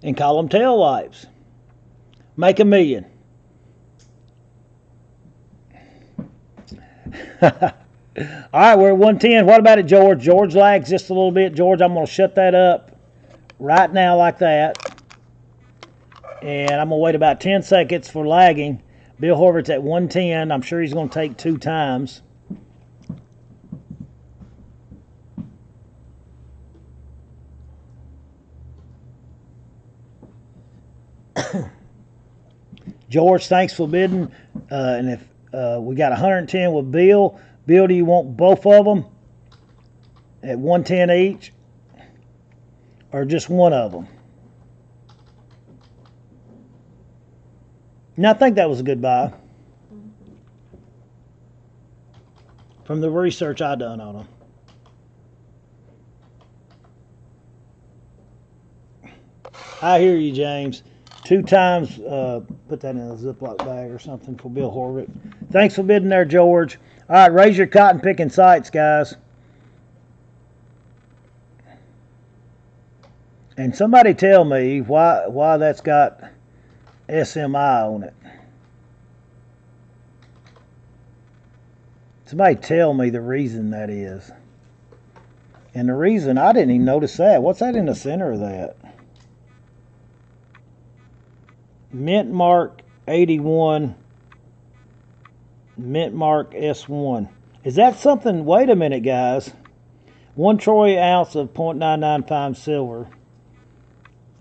And call them tail wipes. Make $1 million. All right, we're at 110. What about it, George? George lags just a little bit. George, I'm going to shut that up right now like that. And I'm going to wait about 10 seconds for lagging. Bill Horvath's at 110. I'm sure he's going to take 2 times. George, thanks for bidding. And if we got 110 with Bill. Bill, do you want both of them at 110 each? Or just one of them? And I think that was a good buy. From the research I done on them. I hear you, James. 2 times, put that in a Ziploc bag or something for Bill Horvath. Thanks for bidding there, George. All right, raise your cotton picking sights, guys. And somebody tell me why that's got SMI on it. Somebody tell me the reason that is. And the reason, I didn't even notice that. What's that in the center of that? Mint Mark 81, Mint Mark S1. Is that something? Wait a minute, guys. 1 troy ounce of 0.995 silver.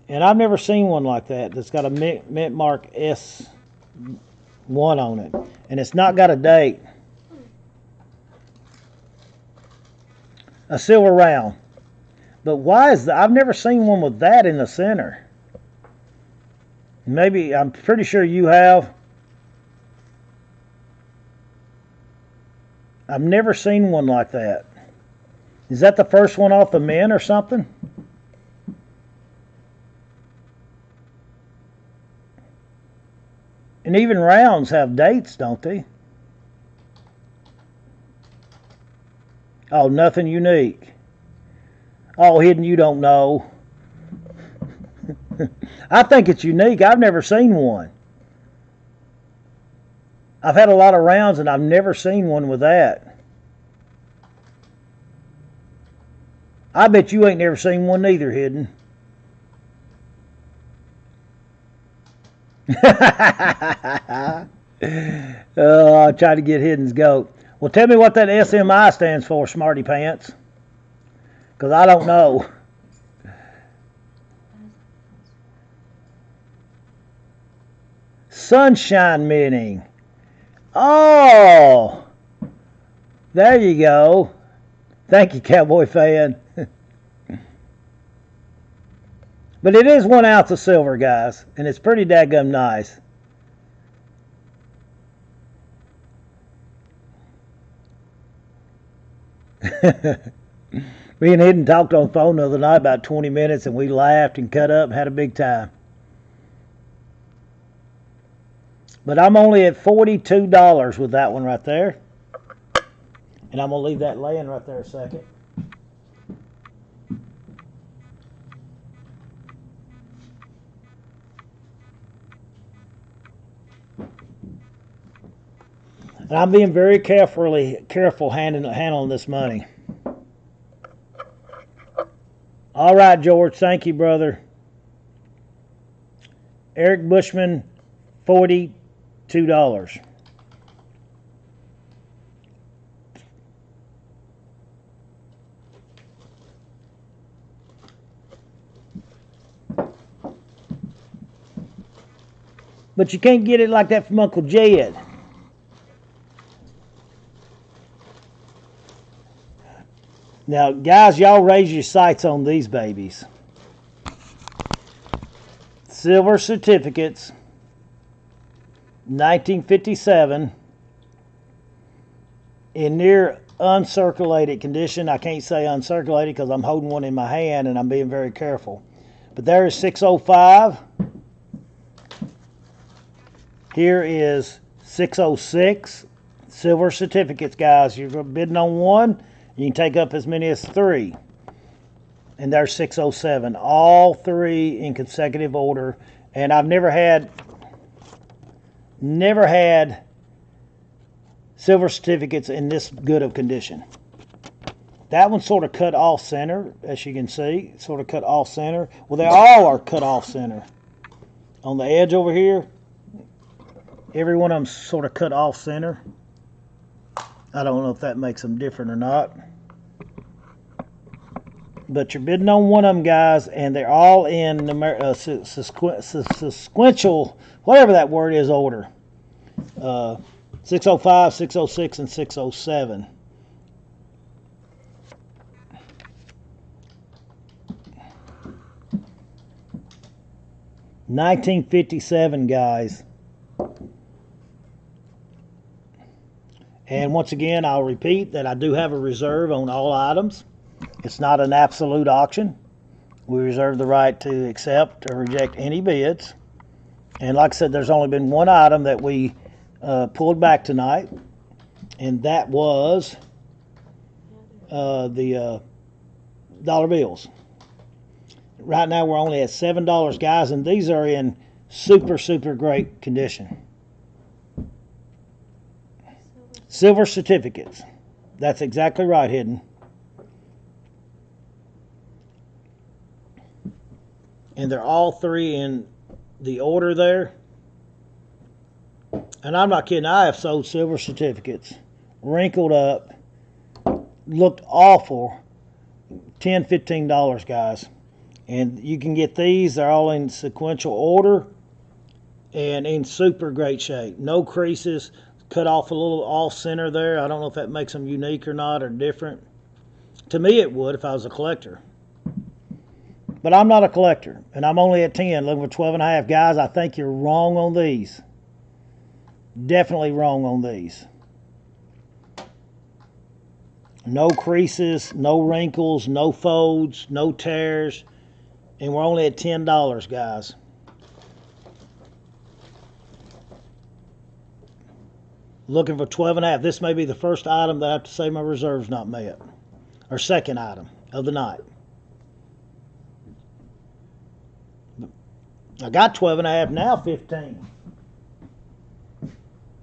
And I've never seen one like that that's got a Mint Mark S1 on it. And it's not got a date. A silver round. But why is that? I've never seen one with that in the center. Maybe, I'm pretty sure you have. I've never seen one like that. Is that the first one off the mint or something? And even rounds have dates, don't they? Oh, nothing unique. Oh, Hidden, you don't know. I think it's unique. I've never seen one. I've had a lot of rounds and I've never seen one with that. I bet you ain't never seen one neither, Hidden. I'll try to get Hidden's goat. Well, tell me what that SMI stands for, Smarty Pants. Because I don't know. Sunshine Minting. Oh, there you go. Thank you, Cowboy Fan. But it is 1 ounce of silver, guys, and it's pretty daggum nice. Me and Hidden talked on the phone the other night about 20 minutes, and we laughed and cut up and had a big time. But I'm only at $42 with that one right there. And I'm going to leave that laying right there a second. And I'm being very careful handling this money. All right, George. Thank you, brother. Eric Bushman, $42. But you can't get it like that from Uncle Jed. Now, guys, y'all raise your sights on these babies. Silver certificates, 1957, in near uncirculated condition. I can't say uncirculated because I'm holding one in my hand and I'm being very careful. But there is 605. Here is 606. Silver certificates, guys. You're bidding on one, you can take up as many as 3. And there's 607. All 3 in consecutive order. And I've never had silver certificates in this good of condition. That one's sort of cut off center, as you can see. Sort of cut off center. Well, they all are cut off center. On the edge over here, every one of them's sort of cut off center. I don't know if that makes them different or not. But you're bidding on one of them, guys, and they're all in sequential, whatever that word is, order. 605, 606, and 607. $1957, guys. And once again, I'll repeat that I do have a reserve on all items. It's not an absolute auction. We reserve the right to accept or reject any bids. And like I said, there's only been one item that we pulled back tonight, and that was the dollar bills. Right now we're only at $7, guys, and these are in super, super great condition. Silver certificates. That's exactly right, Hidden. And they're all 3 in the order there. And I'm not kidding, I have sold silver certificates. Wrinkled up. Looked awful. $10, $15, guys. And you can get these. They're all in sequential order. And in super great shape. No creases. Cut off a little off center there. I don't know if that makes them unique or not or different. To me it would if I was a collector. But I'm not a collector, and I'm only at 10, looking for 12 and a half. Guys, I think you're wrong on these. Definitely wrong on these. No creases, no wrinkles, no folds, no tears, and we're only at $10, guys. Looking for 12 and a half. This may be the first item that I have to say my reserve's not met. Or second item of the night. I got 12 and a half now, 15.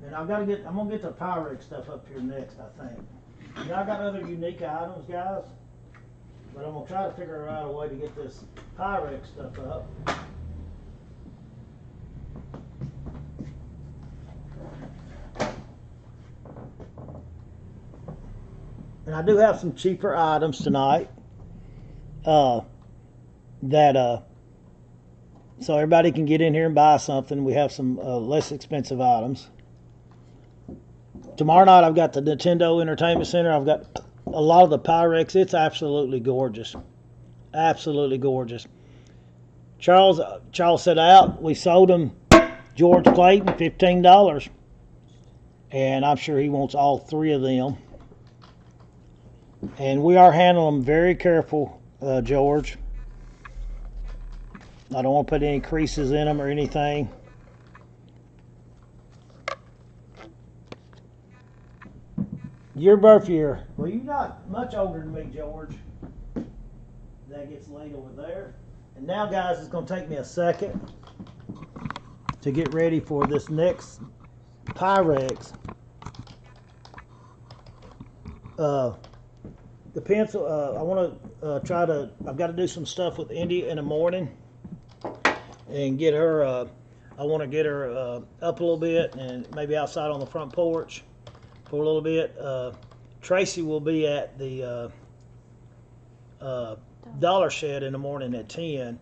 And I'm gonna get the Pyrex stuff up here next, I think. Now I got other unique items, guys. But I'm gonna try to figure out a way to get this Pyrex stuff up. And I do have some cheaper items tonight. So everybody can get in here and buy something. We have some less expensive items. Tomorrow night I've got the Nintendo Entertainment Center. I've got a lot of the Pyrex. It's absolutely gorgeous. Absolutely gorgeous. Charles said out. We sold him George Clayton, $15. And I'm sure he wants all 3 of them. And we are handling them very careful, George. I don't want to put any creases in them or anything. Your birth year. Well, you're not much older than me, George. That gets laid over there. And now, guys, it's going to take me a second to get ready for this next Pyrex. The pencil, I want to I've got to do some stuff with Indy in the morning and get her, I want to get her up a little bit and maybe outside on the front porch for a little bit. Tracy will be at the Dollar Shed in the morning at 10.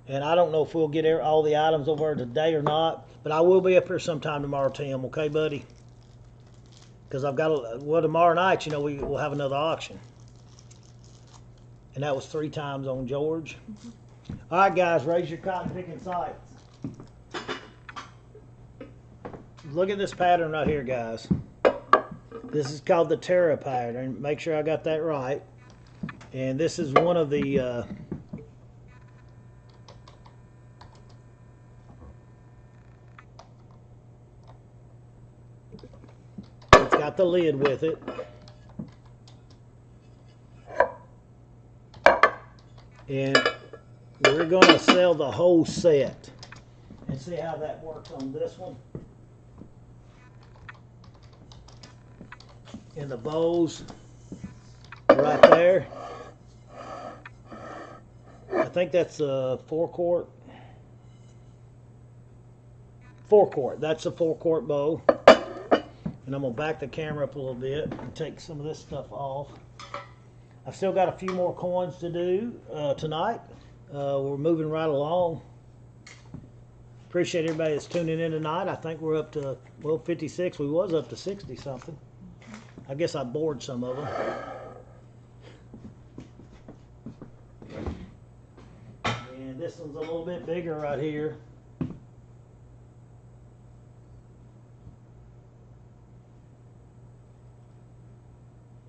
And I don't know if we'll get all the items over today or not, but I will be up here sometime tomorrow, Tim. Okay, buddy? Because I've got tomorrow night, we'll have another auction. And that was 3 times on George. Mm-hmm. All right, guys, raise your cotton picking sights. Look at this pattern right here, guys. This is called the Terra pattern. Make sure I got that right. And this is one of the it's got the lid with it. And we're going to sell the whole set and see how that works on this one. And the bows right there. I think that's a 4-quart. 4-quart. That's a 4-quart bow. And I'm going to back the camera up a little bit and take some of this stuff off. I've still got a few more coins to do tonight. We're moving right along. Appreciate everybody that's tuning in tonight. I think we're up to, 56. We was up to 60 something. I guess I bored some of them. And this one's a little bit bigger right here.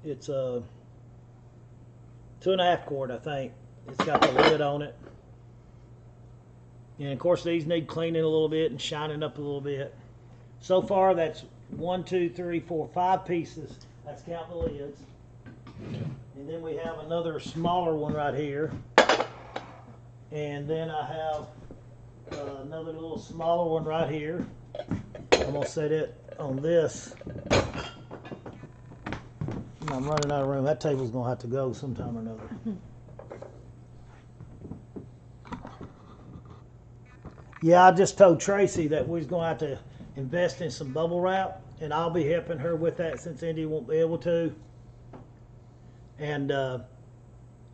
It's a 2.5 quart, I think. It's got the lid on it. And of course these need cleaning a little bit and shining up a little bit. So far that's 1, 2, 3, 4, 5 pieces. That's counting the lids. And then we have another smaller one right here. And then I have another little smaller one right here. I'm going to set it on this. I'm running out of room. That table's going to have to go sometime or another. Yeah, I just told Tracy that we was going to have to invest in some bubble wrap, and I'll be helping her with that since Indy won't be able to. And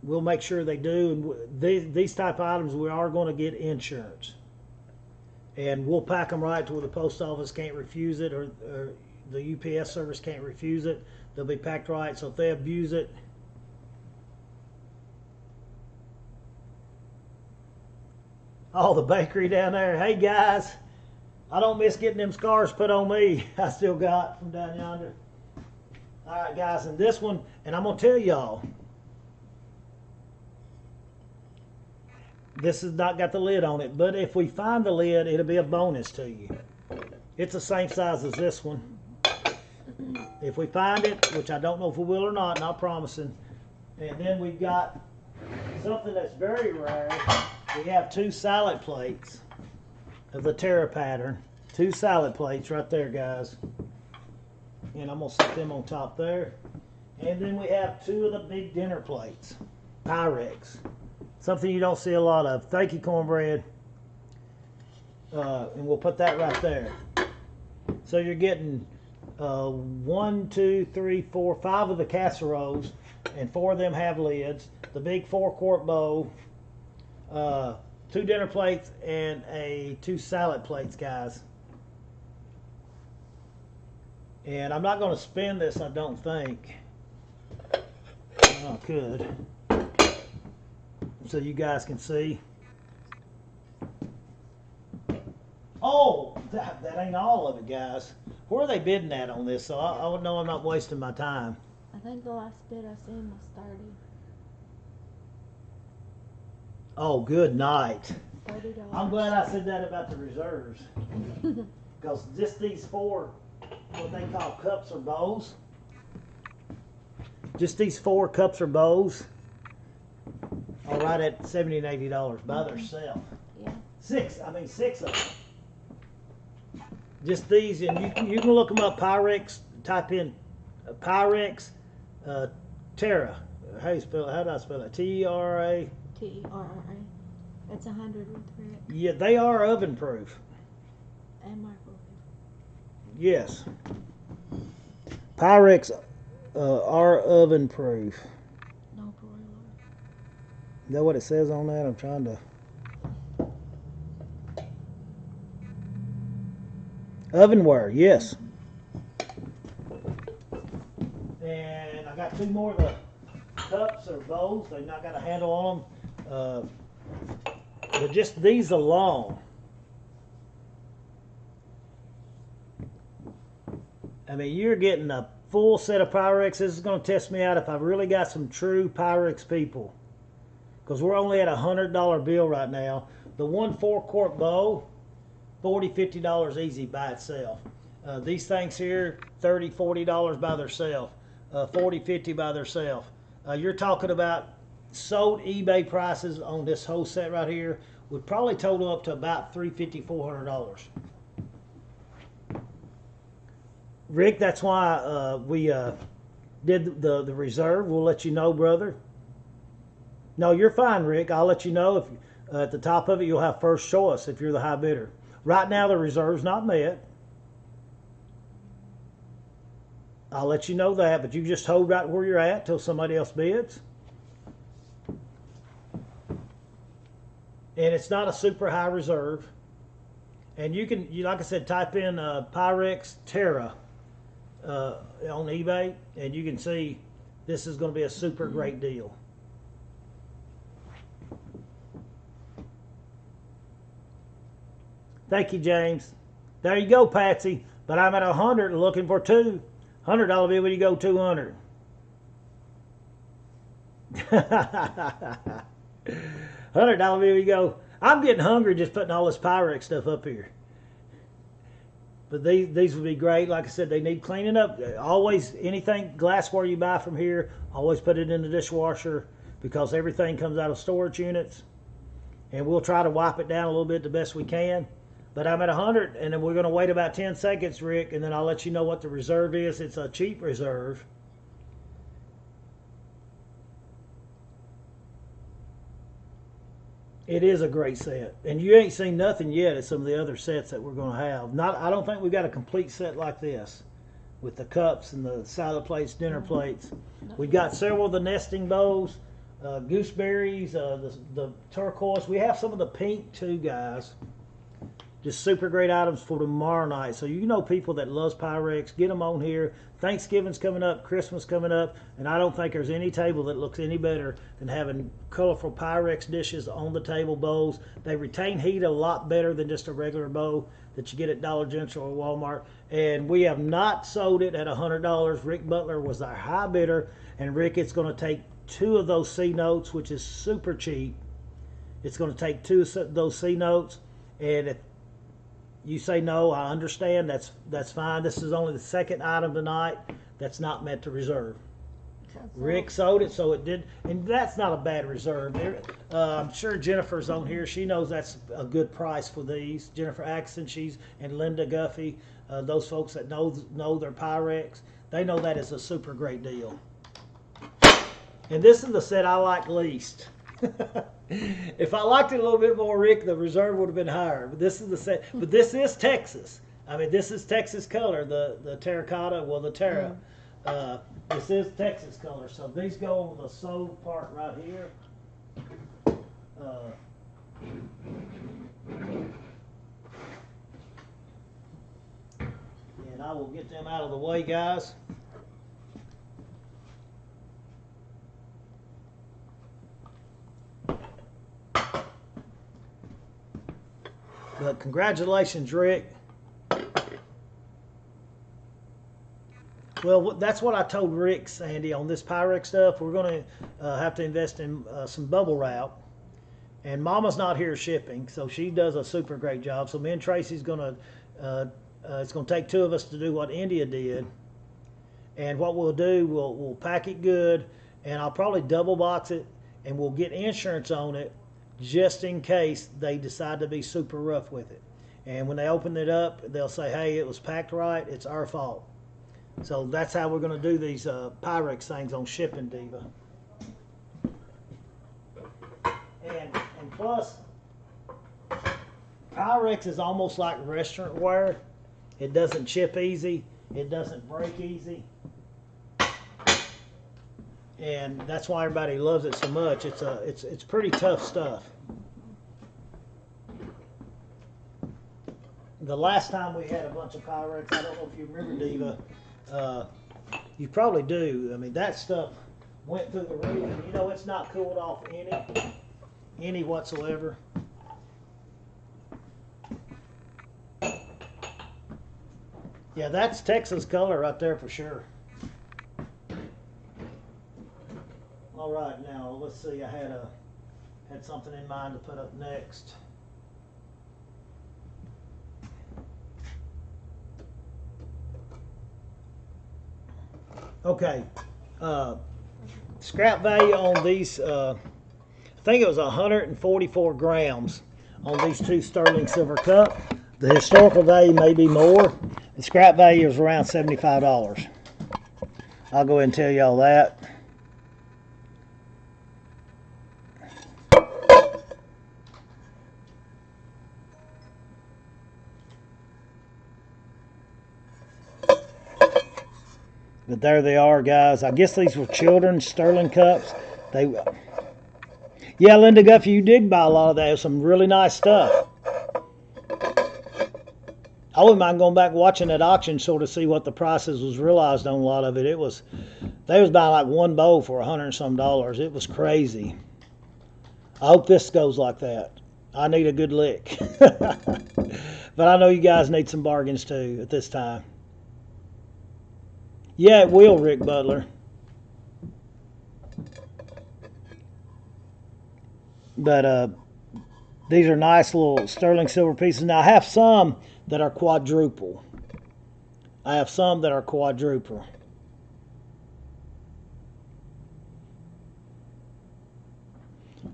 we'll make sure they do. And these type of items, we are going to get insurance. And we'll pack them right to where the post office can't refuse it, or the UPS service can't refuse it. They'll be packed right, so if they abuse it. Oh, the bakery down there. Hey, guys. I don't miss getting them scars put on me. I still got from down yonder. All right, guys, and this one, and I'm going to tell y'all, this has not got the lid on it, but if we find the lid, it'll be a bonus to you. It's the same size as this one. If we find it, which I don't know if we will or not, not promising. And then we've got something that's very rare. We have 2 salad plates of the Terra pattern. 2 salad plates right there, guys. And I'm going to set them on top there. And then we have 2 of the big dinner plates. Pyrex. Something you don't see a lot of. Thank you, Cornbread. And we'll put that right there. So you're getting 1, 2, 3, 4, 5 of the casseroles, and 4 of them have lids. The big 4-quart bowl, 2 dinner plates, and 2 salad plates, guys. And I'm not going to spin this, I don't think. Oh, I could. So you guys can see. Oh, that ain't all of it, guys. Where are they bidding at on this? So I would know I'm not wasting my time. I think the last bid I seen was 30. Oh, good night. $30. I'm glad I said that about the reserves. Because just these 4, what they call cups or bowls. Just these 4 cups or bowls are right at $70 and $80 by themselves. Yeah. 6 of them. Just these, and you can look them up. Pyrex. Type in Pyrex Terra. How you spell it? How do I spell it? T-E-R-A. Terra. That's 100 with Rick Yeah, they are oven proof. and microwave. Yes. Pyrex are oven proof. No broiler. Is that what it says on that? I'm trying to. Ovenware, yes. And I got two more of the cups or bowls. They've not got a handle on them. But just these alone. I mean, you're getting a full set of Pyrex. This is going to test me out if I've really got some true Pyrex people. Because we're only at a $100 bill right now. The one 4-quart bowl, $40, $50 easy by itself. These things here, $30, $40 by themselves. $40, $50 by themselves. You're talking about sold eBay prices on this whole set right here would probably total up to about $350, $400. Rick, that's why we did the reserve. We'll let you know, brother. No, you're fine, Rick. I'll let you know if at the top of it you'll have first choice if you're the high bidder. Right now the reserve's not met. I'll let you know that, but you just hold right where you're at till somebody else bids. And it's not a super high reserve. And you can, like I said, type in Pyrex Terra on eBay, and you can see this is going to be a super great deal. Thank you, James. There you go, Patsy. But I'm at 100 looking for two. $100 bill when you go 200. $100 bill you go. I'm getting hungry just putting all this Pyrex stuff up here. But these would be great. Like I said, they need cleaning up. Always, anything glassware you buy from here, always put it in the dishwasher because everything comes out of storage units. And we'll try to wipe it down a little bit the best we can. But I'm at 100, and then we're going to wait about 10 seconds, Rick, and then I'll let you know what the reserve is. It's a cheap reserve. It is a great set, and you ain't seen nothing yet at some of the other sets that we're going to have. I don't think we've got a complete set like this with the cups and the salad plates, dinner plates. We've got several of the nesting bowls, gooseberries, the turquoise. We have some of the pink too, guys. Just super great items for tomorrow night. So you know people that loves Pyrex, get them on here. Thanksgiving's coming up, Christmas coming up, and I don't think there's any table that looks any better than having colorful Pyrex dishes on the table, bowls. They retain heat a lot better than just a regular bowl that you get at Dollar General or Walmart. And we have not sold it at $100. Rick Butler was our high bidder, and Rick, it's going to take two of those C notes, which is super cheap. It's going to take two of those C notes, and if you say no, I understand. That's fine. This is only the second item tonight that's not meant to reserve. Rick sold it, so it did, and that's not a bad reserve. I'm sure Jennifer's on here. She knows that's a good price for these. Jennifer Axon, and Linda Guffey, those folks that know their Pyrex, they know that is a super great deal. And this is the set I like least. If I liked it a little bit more, Rick, the reserve would have been higher. But this is the set. But this is Texas. I mean, this is Texas color, the terracotta, well, the terra. This is Texas color. So these go on the sold part right here. And I will get them out of the way, guys. But congratulations, Rick. Well, that's what I told Rick, Sandy, on this Pyrex stuff. We're going to have to invest in some bubble wrap. And Mama's not here shipping, so she does a super great job. So me and Tracy's going to, it's going to take two of us to do what India did. And what we'll do, we'll pack it good, and I'll probably double box it, and we'll get insurance on it, just in case they decide to be super rough with it. And when they open it up, they'll say, hey, it was packed right, it's our fault. So that's how we're going to do these Pyrex things on Shipping Diva. And plus, Pyrex is almost like restaurant ware. It doesn't chip easy. It doesn't break easy. And that's why everybody loves it so much. It's pretty tough stuff. The last time we had a bunch of Pyrex, I don't know if you remember, Diva. You probably do. I mean, that stuff went through the roof, and you know it's not cooled off any whatsoever. Yeah, that's Texas color right there for sure. All right, now let's see. I had something in mind to put up next. Okay, scrap value on these. I think it was 144 grams on these two sterling silver cup. The historical value may be more. The scrap value is around $75. I'll go ahead and tell y'all that. But there they are, guys. I guess these were children's sterling cups. Yeah, Linda Guffey, you did buy a lot of that. It was some really nice stuff. I wouldn't mind going back watching that auction sort of see what the prices was realized on a lot of it. They was buying like one bowl for $100 and some. It was crazy. I hope this goes like that. I need a good lick. But I know you guys need some bargains too at this time. Yeah, it will, Rick Butler. But these are nice little sterling silver pieces. Now I have some that are quadruple.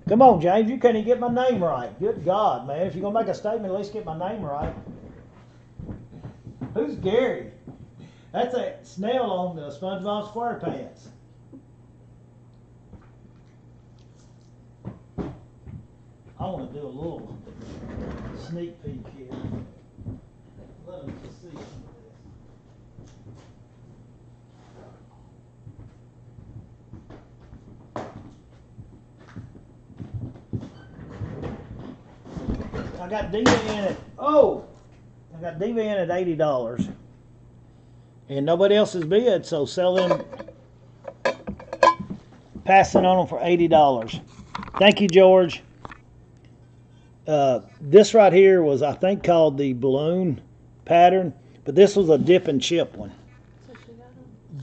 Come on, James, you can't even get my name right. Good God, man. If you're going to make a statement, at least get my name right. Who's Gary? That's a snail on the SpongeBob SquarePants. I want to do a little sneak peek here. Let them just see some of this. I got Diva in it. Oh! I got Diva in at $80. And nobody else has bid, so sell them. Passing on them for $80. Thank you, George. This right here was, I think, called the balloon pattern, but this was a dip and chip one.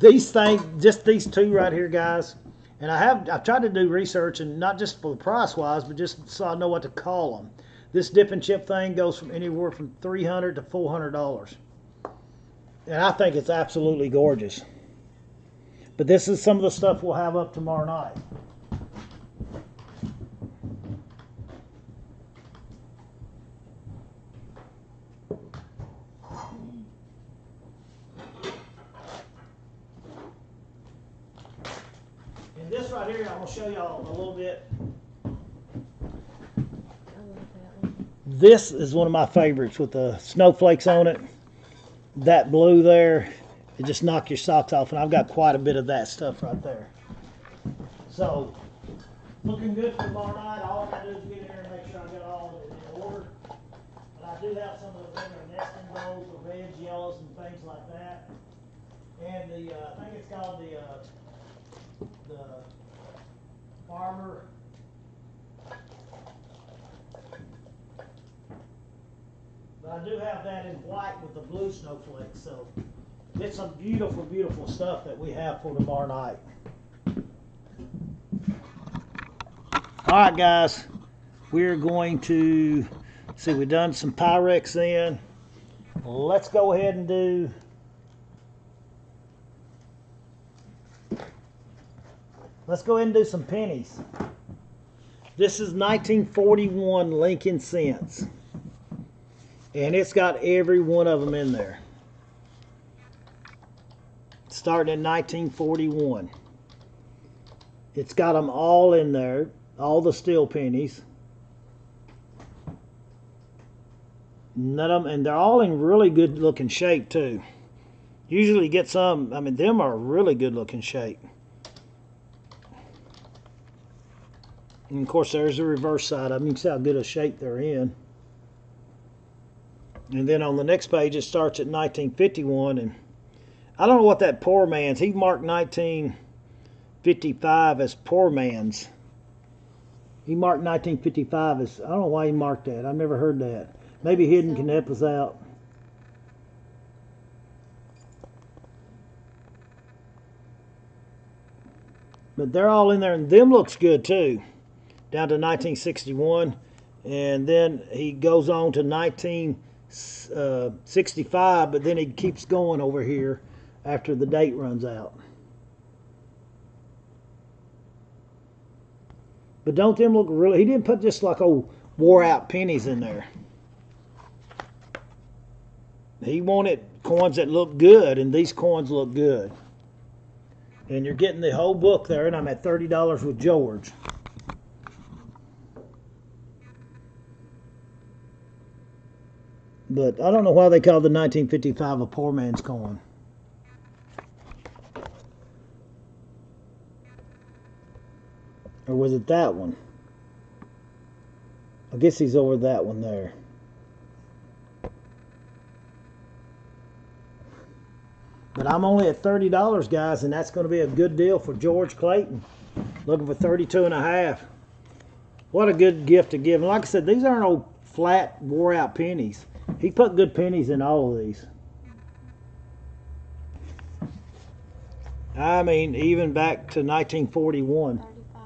These things, just these two right here, guys. And I've tried to do research, and not just for the price wise, but just so I know what to call them. This dip and chip thing goes from anywhere from $300 to $400. And I think it's absolutely gorgeous. But this is some of the stuff we'll have up tomorrow night. And this right here, I'm going to show y'all a little bit. This is one of my favorites with the snowflakes on it. That blue there, it just knocks your socks off, and I've got quite a bit of that stuff right there. So, looking good for tomorrow night. All I got to do is get in here and make sure I got all of it in order. But I do have some of the bigger nesting bowls, the reds, yellows, and things like that. And the, I think it's called the farmer. But I do have that in white with the blue snowflakes, so it's some beautiful, beautiful stuff that we have for tomorrow night. All right, guys, we're going to see. We've done some Pyrex in. Let's go ahead and do. Let's go ahead and do some pennies. This is 1941 Lincoln cents. And it's got every one of them in there. starting in 1941. It's got them all in there, all the steel pennies. None of them, and they're all in really good looking shape too. Usually get some, I mean, them are really good looking shape. And of course there's the reverse side of them. You can see how good a shape they're in. And then on the next page it starts at 1951, and I don't know what that poor man's, he marked 1955 as poor man's. He marked 1955 as, I don't know why he marked that. I've never heard that. Maybe Hidden can help us out. But they're all in there, and them looks good too. Down to 1961, and then he goes on to 1965, but then he keeps going over here after the date runs out. But don't them look really, he didn't put just like old wore out pennies in there. He wanted coins that look good, and these coins look good. And you're getting the whole book there, and I'm at $30 with George. But I don't know why they call the 1955 a poor man's coin. Or was it that one? I guess he's over that one there. But I'm only at $30, guys, and that's going to be a good deal for George Clayton. Looking for 32 and a half. What a good gift to give. And like I said, these aren't old flat, wore out pennies. He put good pennies in all of these. I mean, even back to 1941. 35.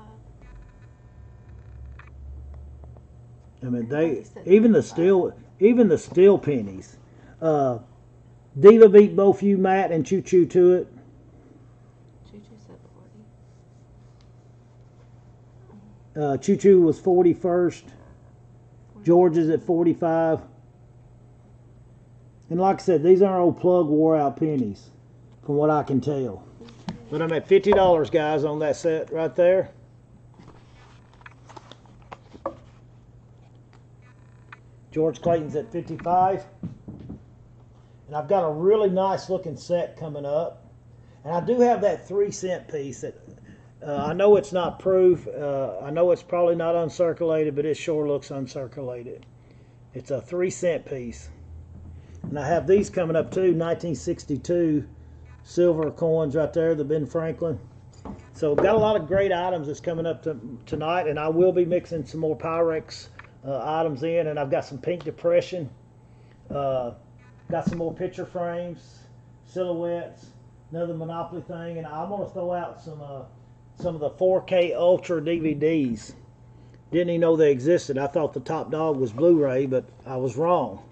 I mean, they even the steel pennies. Diva beat both you, Matt, and Choo Choo to it. Choo Choo said 40. Choo Choo was 41st. George is at 45. And like I said, these aren't old plug wore out pennies, from what I can tell. But I'm at $50, guys, on that set right there. George Clayton's at 55. And I've got a really nice looking set coming up. And I do have that 3-cent piece that I know it's not proof. I know it's probably not uncirculated, but it sure looks uncirculated. It's a 3-cent piece. And I have these coming up too, 1962 silver coins right there, the Ben Franklin. So got a lot of great items that's coming up tonight, and I will be mixing some more Pyrex items in, and I've got some Pink Depression. Got some more picture frames, silhouettes, another Monopoly thing, and I'm going to throw out some of the 4K Ultra DVDs. Didn't even know they existed. I thought the top dog was Blu-ray, but I was wrong.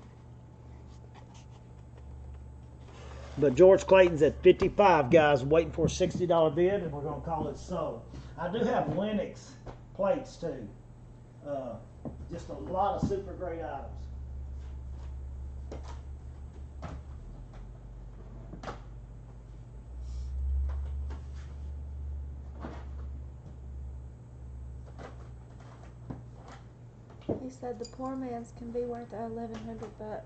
But George Clayton's at 55, guys, waiting for a $60 bid, and we're going to call it sold. I do have Lennox plates, too. Just a lot of super great items. He said the poor man's can be worth $1,100.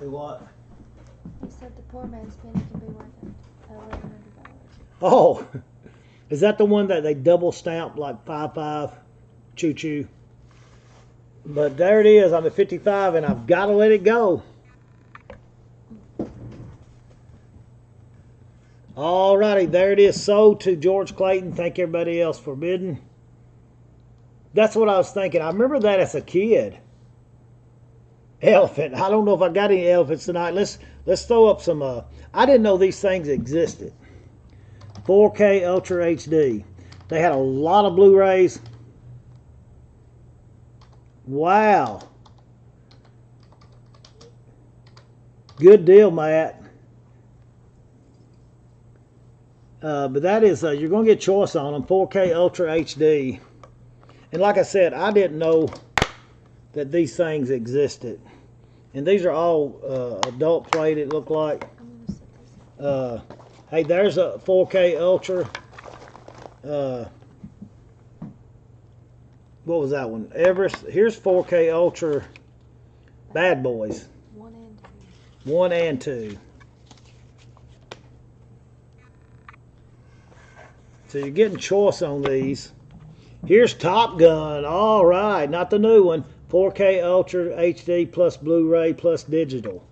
Do what? He said the poor man's penny can be worth $1,100. Oh, is that the one that they double stamped like 5.5 Choo Choo? But there it is. I'm at 55, and I've got to let it go. Alrighty, there it is. Sold to George Clayton. Thank everybody else for bidding. That's what I was thinking. I remember that as a kid. Elephant. I don't know if I got any elephants tonight. Let's throw up some. I didn't know these things existed. 4K Ultra HD. They had a lot of Blu-rays. Wow. Good deal, Matt. But that is, you're going to get choice on them, 4K Ultra HD. And like I said, I didn't know that these things existed. And these are all adult plated, look like. I'm gonna set this. Hey, there's a 4K Ultra. What was that one? Everest. Here's 4K Ultra Bad Boys. 1 and 2. 1 and 2. So you're getting choice on these. Here's Top Gun. All right, not the new one. 4K Ultra HD plus Blu-ray plus digital.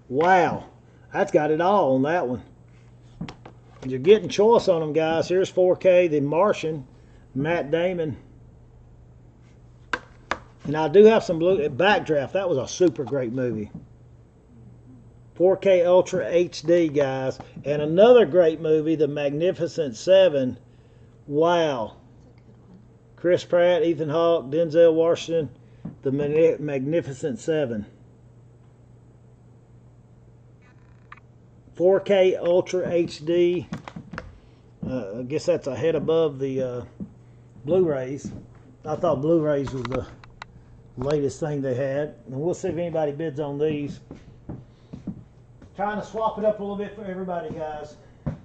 Wow, that's got it all on that one. You're getting choice on them, guys. Here's 4K The Martian, Matt Damon. And I do have some Backdraft. That was a super great movie. 4K Ultra HD, guys. And another great movie, The Magnificent Seven. Wow. Chris Pratt, Ethan Hawke, Denzel Washington. The Magnificent Seven. 4K Ultra HD. I guess that's a head above the Blu-rays. I thought Blu-rays was the latest thing they had. And we'll see if anybody bids on these. Trying to swap it up a little bit for everybody, guys. And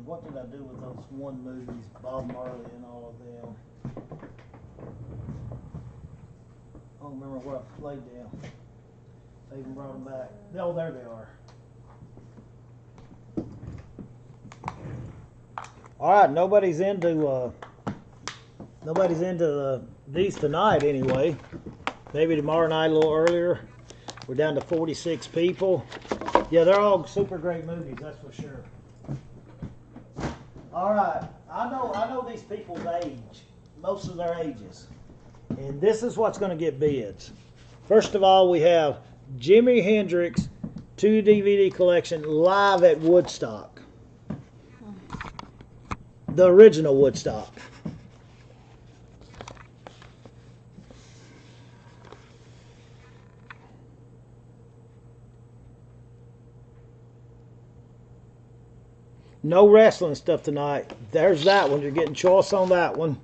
what did I do with those one movies, Bob Marley and all of them? I don't remember what I played them. They even brought them back. Oh, there they are. All right, nobody's into these tonight anyway. Maybe tomorrow night a little earlier. We're down to 46 people. Yeah, they're all super great movies, that's for sure. All right, I know these people's age, most of their ages, and this is what's going to get bids. First of all, we have Jimi Hendrix 2 DVD collection live at Woodstock. The original Woodstock. No wrestling stuff tonight. There's that one. You're getting choice on that one.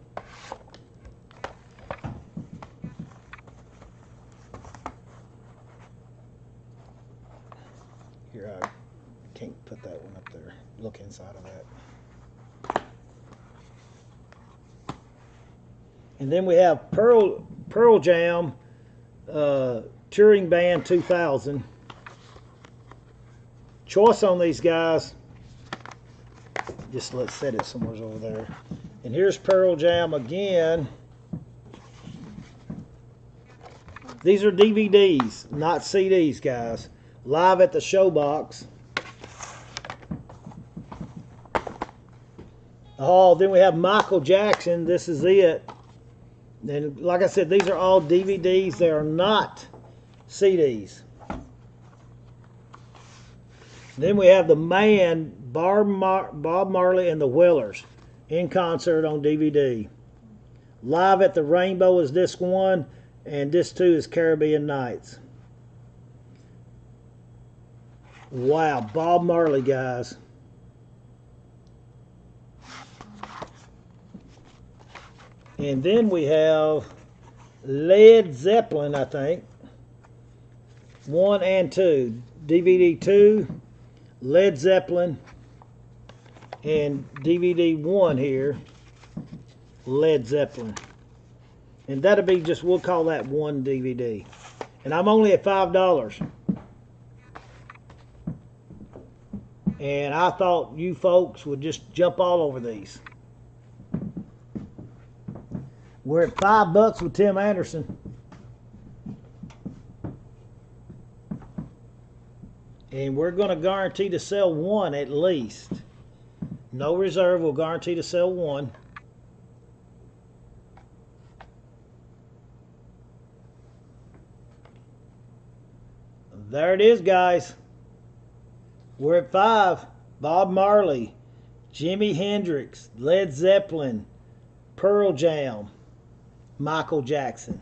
Here, I can't put that one up there. Look inside of that. And then we have Pearl Jam Touring Band 2000. Choice on these guys. Just let's set it somewhere over there. And here's Pearl Jam again. These are DVDs, not CDs, guys. Live at the Showbox. Oh, then we have Michael Jackson. This is it. And like I said, these are all DVDs. They are not CDs. Then we have the Man, Bob Marley and the Wailers in concert on DVD. Live at the Rainbow is disc 1, and disc 2 is Caribbean Nights. Wow, Bob Marley, guys. And then we have Led Zeppelin, I think. 1 and 2. DVD 2, Led Zeppelin. And DVD 1 here, Led Zeppelin. And that'll be just, we'll call that one DVD. And I'm only at $5. And I thought you folks would just jump all over these. We're at $5 with Tim Anderson. And we're going to guarantee to sell one at least. No reserve, we'll guarantee to sell one. There it is, guys. We're at 5. Bob Marley, Jimi Hendrix, Led Zeppelin, Pearl Jam, Michael Jackson.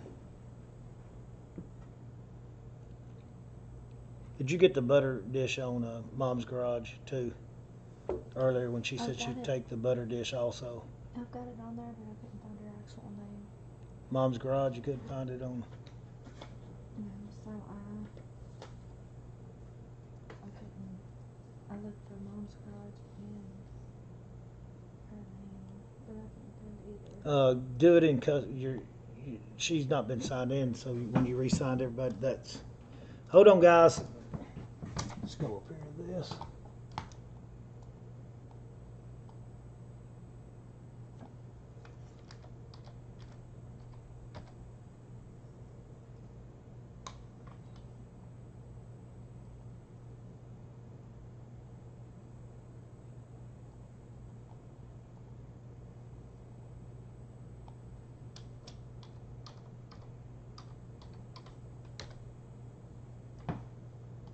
Did you get the butter dish on Mom's Garage too? Earlier when she said she'd take the butter dish also. I've got it on there, but I couldn't find her actual name. Mom's Garage, you couldn't find it on. No, so I couldn't. I looked for Mom's Garage and her name, but I couldn't find either. Do it in she's not been signed in, so when you re-signed everybody, that's. Hold on, guys. Let's go up here to this.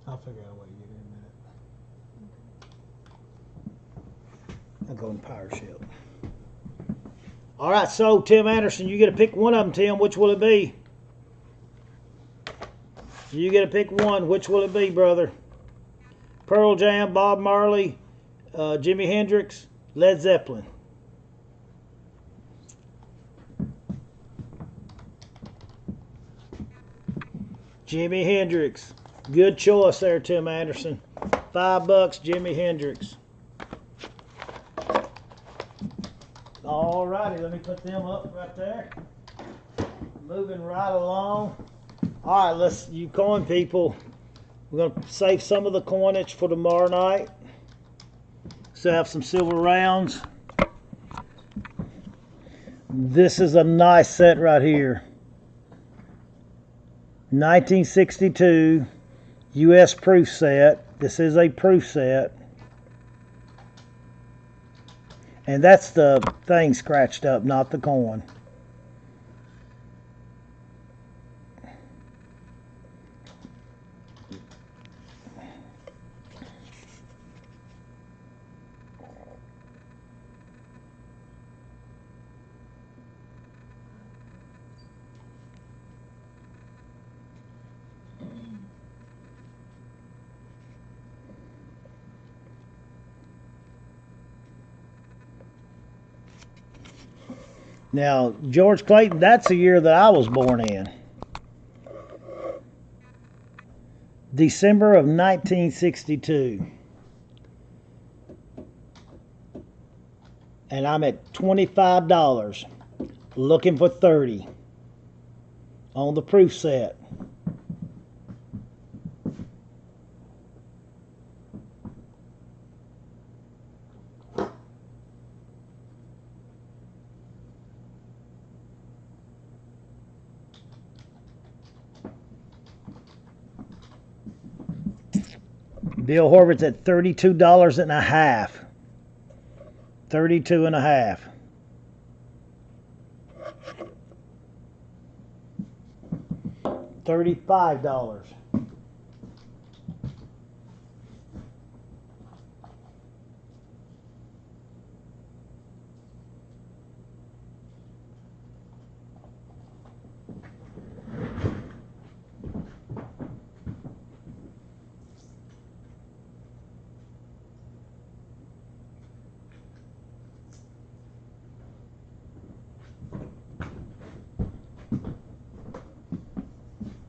I'll figure out a way to get in a minute. I'll go in PowerShell. All right, so Tim Anderson, you get to pick one of them, Tim. Which will it be? You get to pick one. Which will it be, brother? Pearl Jam, Bob Marley, Jimi Hendrix, Led Zeppelin. Jimi Hendrix. Good choice there, Tim Anderson. $5, Jimi Hendrix. All righty, let me put them up right there. Moving right along. All right, you coin people. We're going to save some of the coinage for tomorrow night. Still have some silver rounds. This is a nice set right here. 1962 U.S. proof set. This is a proof set. And that's the thing scratched up, not the coin. Now, George Clayton, that's the year that I was born in. December of 1962. And I'm at $25, looking for 30 on the proof set. Bill Horvitz at $32 and a half. 32 and a half. $35.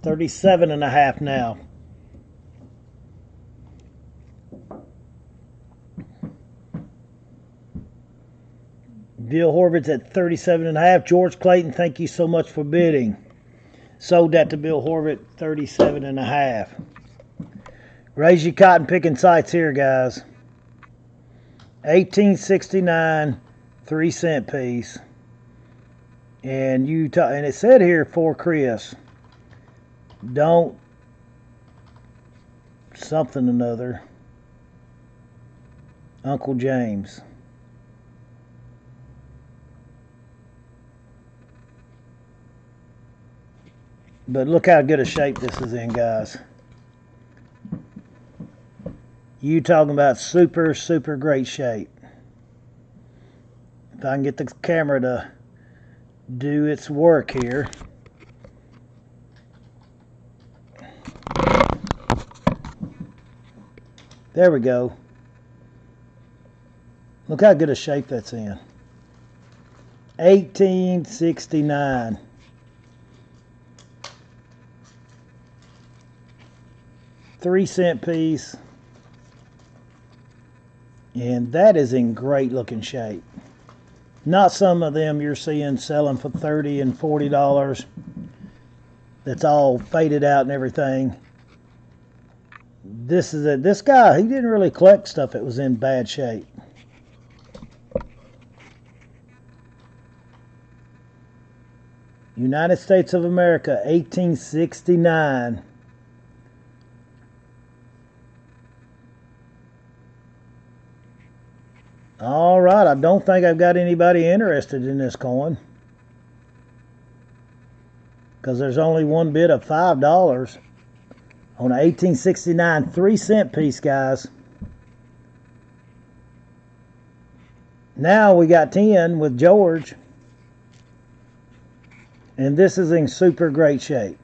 $37 and a half now. Bill Horvitz at 37 and a half. George Clayton, thank you so much for bidding. Sold that to Bill Horvitz, 37 and a half. Raise your cotton picking sights here, guys. 1869, 3-cent piece. And and it said here for Chris. Don't something another. Uncle James. But look how good a shape this is in, guys. You talking about super, super great shape. If I can get the camera to do its work here. There we go. Look how good a shape that's in. 1869. $3-cent piece. And that is in great looking shape. Not some of them you're seeing selling for $30 and $40. That's all faded out and everything. This guy, he didn't really collect stuff that was in bad shape. United States of America, 1869. All right, I don't think I've got anybody interested in this coin, because there's only one bid of $5 on an 1869 3-cent piece, guys. Now we got 10 with George, and this is in super great shape.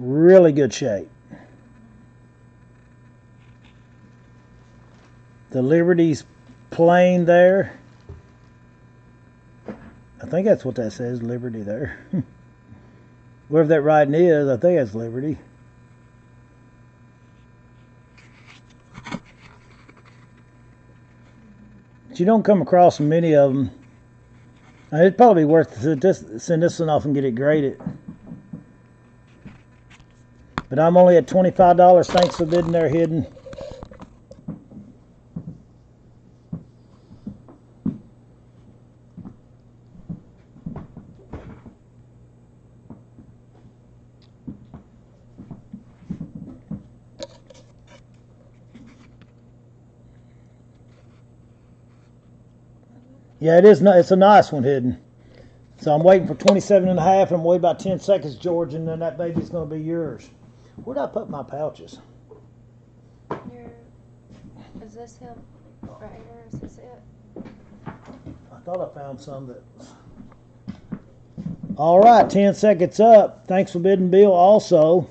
Really good shape. The Liberty's plain there. I think that's what that says, Liberty there. Wherever that writing is, I think that's Liberty. But you don't come across many of them. It'd probably be worth to just send this one off and get it graded. But I'm only at $25. Thanks for bidding there, Hidden. Yeah, it is. It's a nice one, Hidden. So I'm waiting for 27 and a half. I'm waiting about 10 seconds, George, and then that baby's going to be yours. Where'd I put my pouches? Is this him right here? Is this it? I thought I found some that was... All right, 10 seconds up. Thanks for bidding, Bill, also.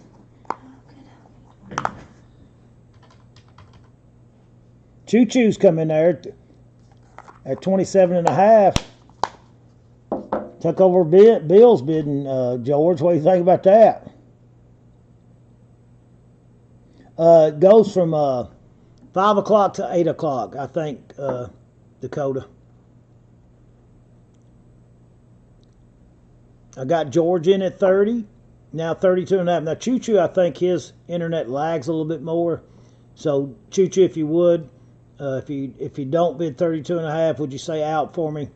Choo Choo's come in there at 27 and a half. Took over Bill's bidding, George. What do you think about that? It goes from 5 o'clock to 8 o'clock, I think, Dakota. I got George in at 30, now 32 and a half. Now, Choo Choo, I think his internet lags a little bit more. So, Choo Choo, if you would, if you don't bid 32 and a half, would you say out for me?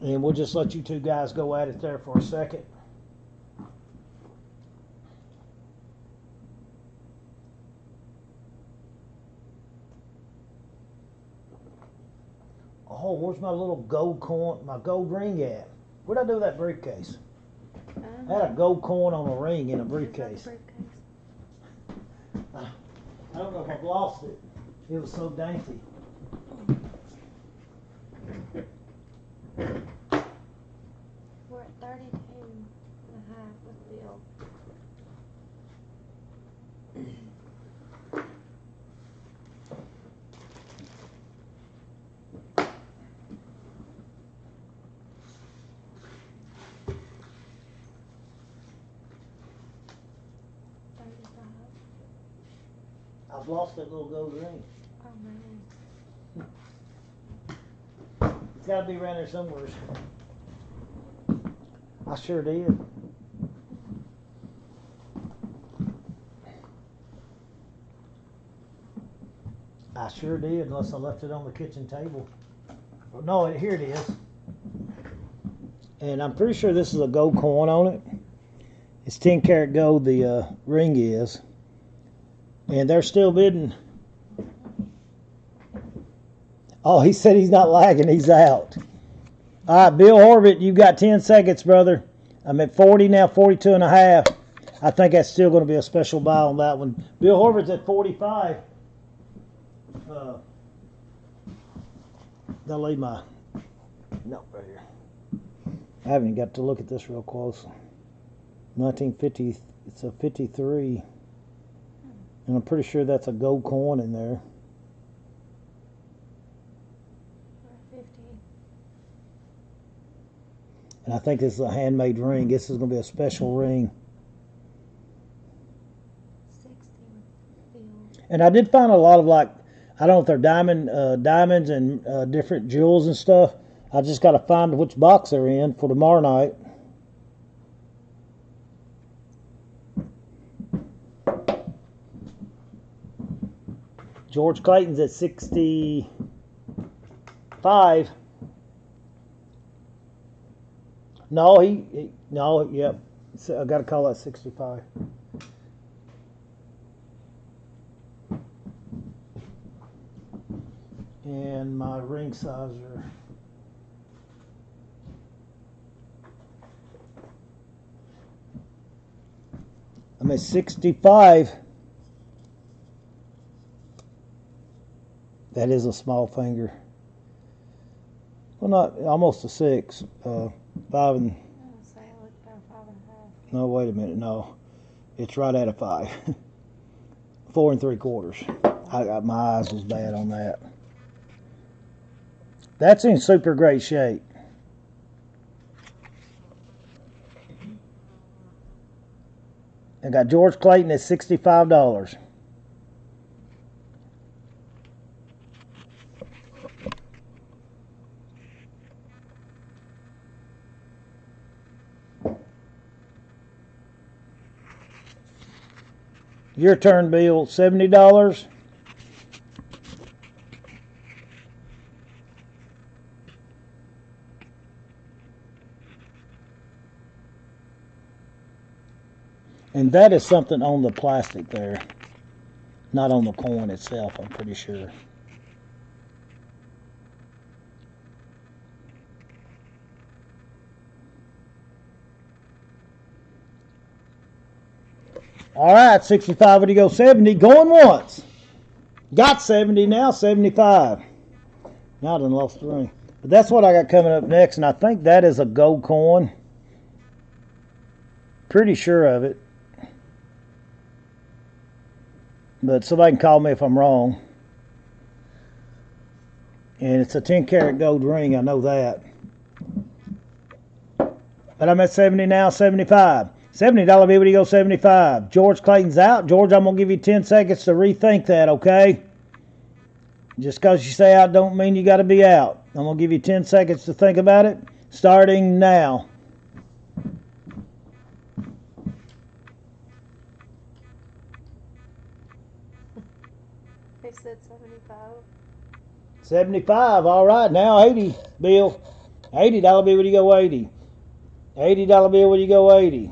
And we'll just let you two guys go at it there for a second. Oh, where's my little gold coin, my gold ring at? Where'd I do that briefcase? I had a gold coin on a ring in a briefcase. I don't know if I've lost it. It was so dainty. We're at 32 and a half with Bill. I've lost that little gold ring. Oh man. It's got to be around there somewhere. I sure did. I sure did, unless I left it on the kitchen table. No, here it is. And I'm pretty sure this is a gold coin on it. It's 10 karat gold, the ring is. And they're still bidding. Oh, he said he's not lagging, he's out. All right, Bill Horvath, you've got 10 seconds, brother. I'm at 40 now, 42 and a half. I think that's still going to be a special buy on that one. Bill Horvath's at 45. I'll leave my note right here. I haven't got to look at this real close. 1950, it's a 53. And I'm pretty sure that's a gold coin in there. 50. And I think this is a handmade ring. This is going to be a special ring. 60. Bill. And I did find a lot of, like, I don't know if they're diamonds and different jewels and stuff. I just got to find which box they're in for tomorrow night. George Clayton's at 65. No, no, yep. So I got to call that 65. And my ring sizer. I'm at 65. That is a small finger. Well, not almost a 6. 5 and. Say I looked about 5.5. No, wait a minute. No, it's right at a 5. 4 3/4. My eyes was bad on that. That's in super great shape. I got George Clayton at $65. Your turn, Bill. $70. And that is something on the plastic there, not on the coin itself, I'm pretty sure. All right, 65, would you go 70? Going once. Got 70 now, 75. Now I done lost the ring. But that's what I got coming up next, and I think that is a gold coin. Pretty sure of it. But somebody can call me if I'm wrong. And it's a 10-karat gold ring, I know that. But I'm at 70 now, 75. $70 bill, would you go 75? George Clayton's out. George, I'm going to give you 10 seconds to rethink that, okay? Just because you say out don't mean you got to be out. I'm going to give you 10 seconds to think about it, starting now. They said 75. 75, all right. Now 80, Bill. $80 bill, would you go 80? $80 bill, would you go 80?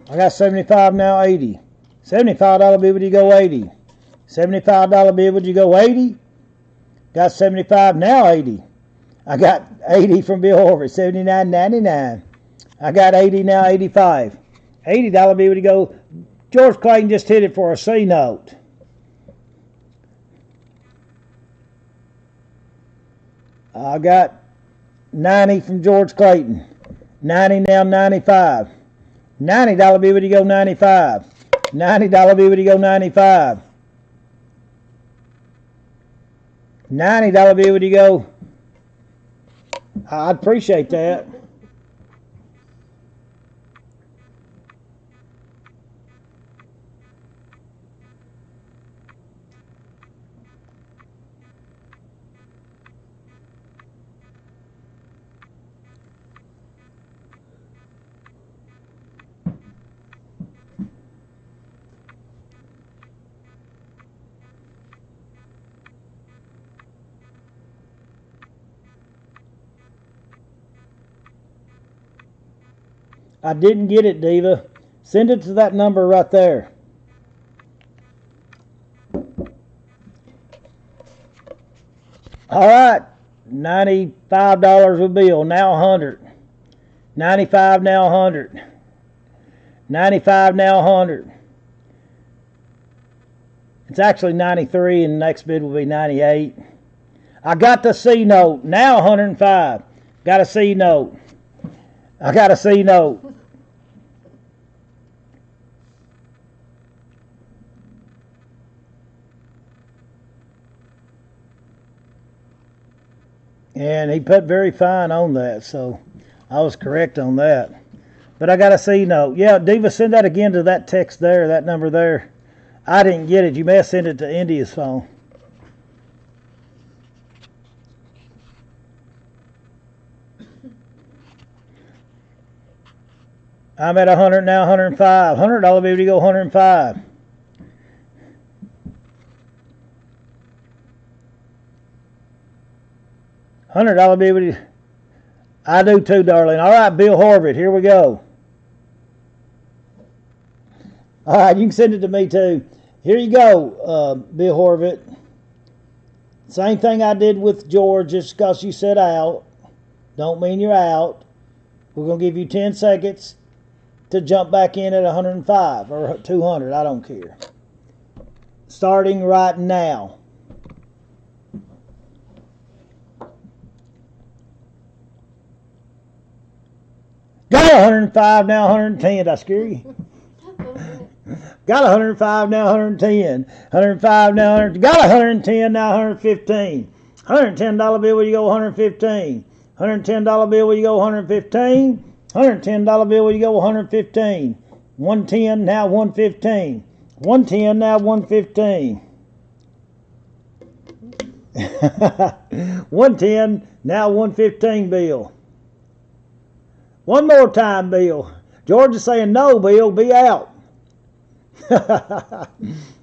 I got 75 now, 80. $75 bill, would you go 80? $75 bill, would you go 80? Got 75 now, 80. I got 80 from Bill Horvath, $79.99. I got 80 now, 85. $80 bill, would you go? George Clayton just hit it for a C note. I got 90 from George Clayton. 90 now, 95. $90 bill, would you go 95? $90 bill, would you go 95? $90 bill, would you go? I'd appreciate that. I didn't get it, Diva. Send it to that number right there. All right, $95 a bill, now 100. 95 now 100. 95 now 100. It's actually 93 and the next bid will be 98. I got the C note, now 105. Got a C note. I got a C note. And he put very fine on that, so I was correct on that. But I got a C note. Yeah, Diva, send that again to that text there, that number there. I didn't get it. You may have sent it to India's phone. I'm at 100 now, 105. $100 bill to go 105. $100 bill. I do too, darling. All right, Bill Horvath, here we go. All right, you can send it to me too. Here you go, Bill Horvath. Same thing I did with George, just because you said out. Don't mean you're out. We're going to give you 10 seconds to jump back in at 105 or 200. I don't care. Starting right now. Got 105, now 110. Did I scare you? Got 105, now 110. 105, now 100. Got 110, now 115. $110 bill, will you go 115? $110 bill, will you go 115? $110 bill, will you go 115? 110, now 115. 110, now 115. 110, now 115, Bill. One more time, Bill. George is saying no, Bill. Be out.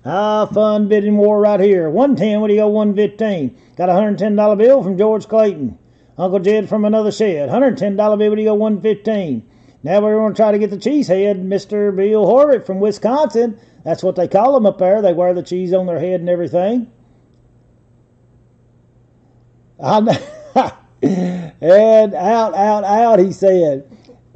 Fun bidding war right here. 110, what do you go 115? Got a $110 bill from George Clayton. Uncle Jed from another shed. $110 bill, what do you go 115? Now we're going to try to get the cheesehead, Mr. Bill Horvath from Wisconsin. That's what they call them up there. They wear the cheese on their head and everything. And out, he said.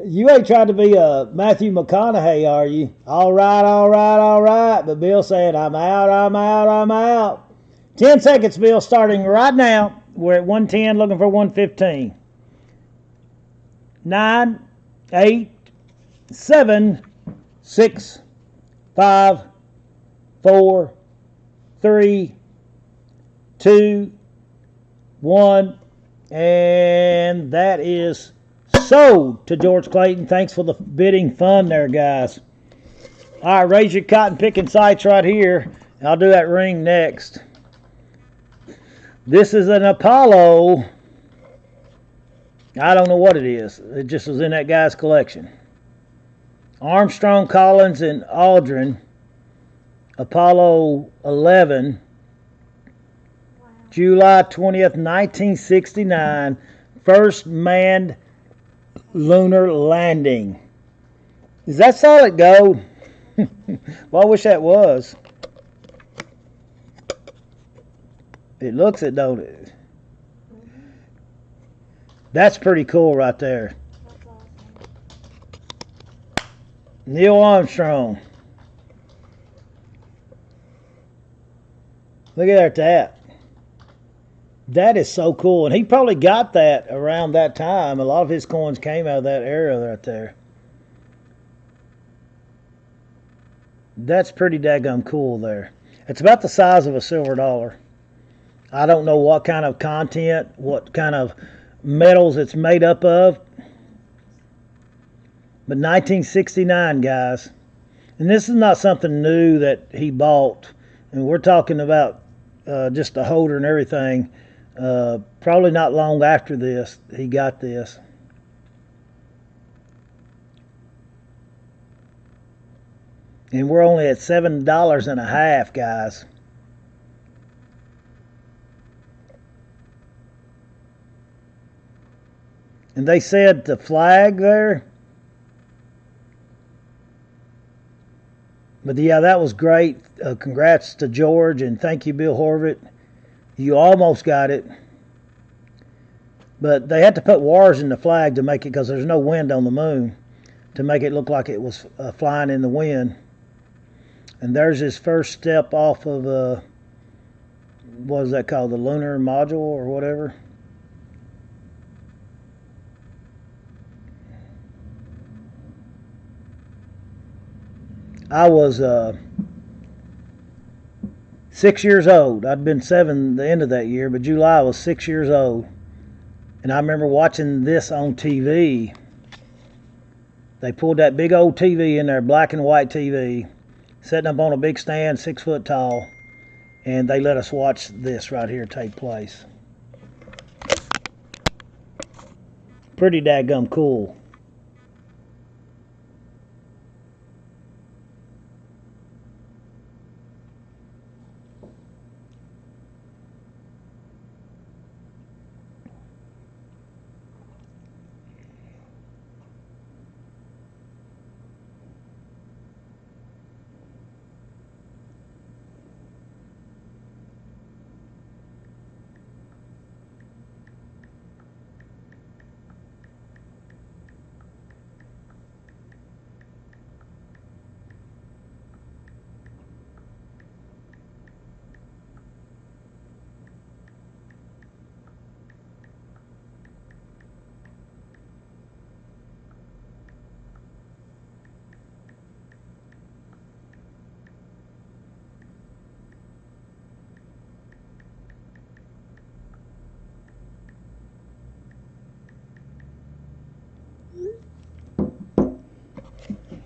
You ain't trying to be a Matthew McConaughey, are you? All right. But Bill said, I'm out. 10 seconds, Bill, starting right now. We're at 110, looking for 115. 9, 8, 7, 6, 5, 4, 3, 2, 1. And that is sold to George Clayton. Thanks for the bidding fun there, guys. All right, raise your cotton picking sights right here. I'll do that ring next. This is an Apollo. I don't know what it is. It just was in that guy's collection. Armstrong, Collins, and Aldrin. Apollo 11. Wow. July 20th, 1969. First manned lunar landing. Is that solid gold? Well, I wish that was. It looks it, don't it? Mm-hmm. That's pretty cool right there. That's awesome. Neil Armstrong. Look at that. That is so cool. And he probably got that around that time. A lot of his coins came out of that era right there. That's pretty daggum cool there. It's about the size of a silver dollar. I don't know what kind of content, what kind of metals it's made up of. But 1969, guys. And this is not something new that he bought. And we're talking about just the holder and everything. Probably not long after this, he got this. And we're only at $7.50, guys. And they said the flag there, But yeah, that was great. Congrats to George, and thank you, Bill Horvath. You almost got it. But they had to put wires in the flag to make it, because there's no wind on the moon, to make it look like it was flying in the wind. And there's his first step off of, what is that called, the lunar module or whatever. I was 6 years old. I'd been 7 the end of that year, but July I was 6 years old. And I remember watching this on TV. They pulled that big old TV in there, black and white TV, setting up on a big stand, 6 foot tall, and they let us watch this right here take place. Pretty dadgum cool.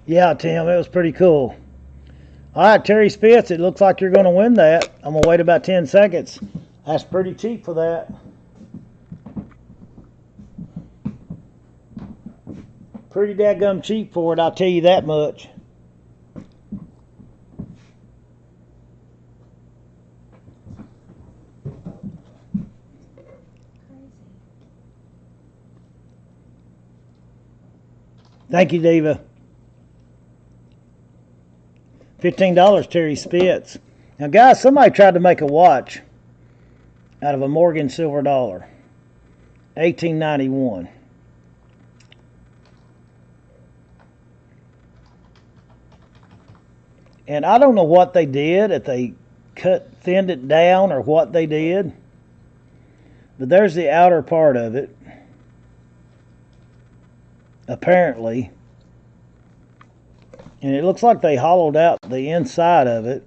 Yeah, Tim, it was pretty cool. All right, Terry Spitz, it looks like you're going to win that. I'm going to wait about 10 seconds. That's pretty cheap for that. Pretty dadgum cheap for it, I'll tell you that much. Thank you, Diva. $15, Terry Spitz. Now, guys, somebody tried to make a watch out of a Morgan silver dollar. 1891. And I don't know what they did, if they thinned it down or what they did. But there's the outer part of it. Apparently. And it looks like they hollowed out the inside of it.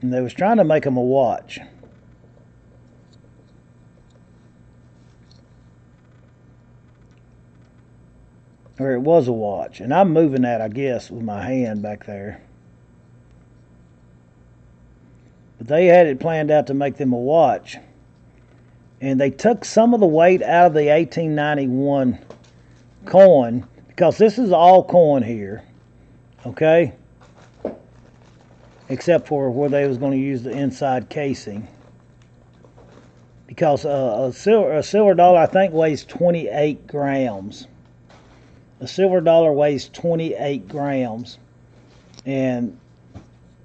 And they was trying to make them a watch. Or it was a watch. And I'm moving that, I guess, with my hand back there. But they had it planned out to make them a watch. And they took some of the weight out of the 1891 coin, because this is all coin here, okay? Except for where they was going to use the inside casing. Because a silver dollar, I think, weighs 28 grams. A silver dollar weighs 28 grams. And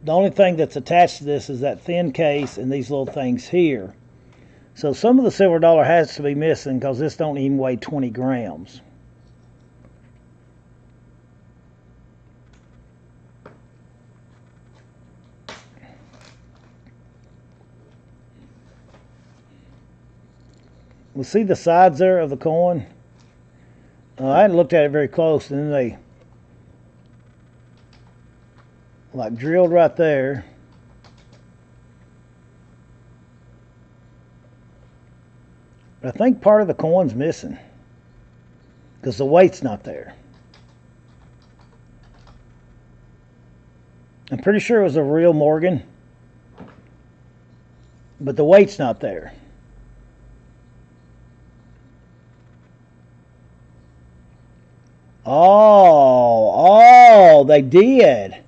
the only thing that's attached to this is that thin case and these little things here. So some of the silver dollar has to be missing, because this don't even weigh 20 grams. We'll see the sides there of the coin. I hadn't looked at it very close, and then they like drilled right there. But I think part of the coin's missing, because the weight's not there. I'm pretty sure it was a real Morgan, but the weight's not there. Oh, they did.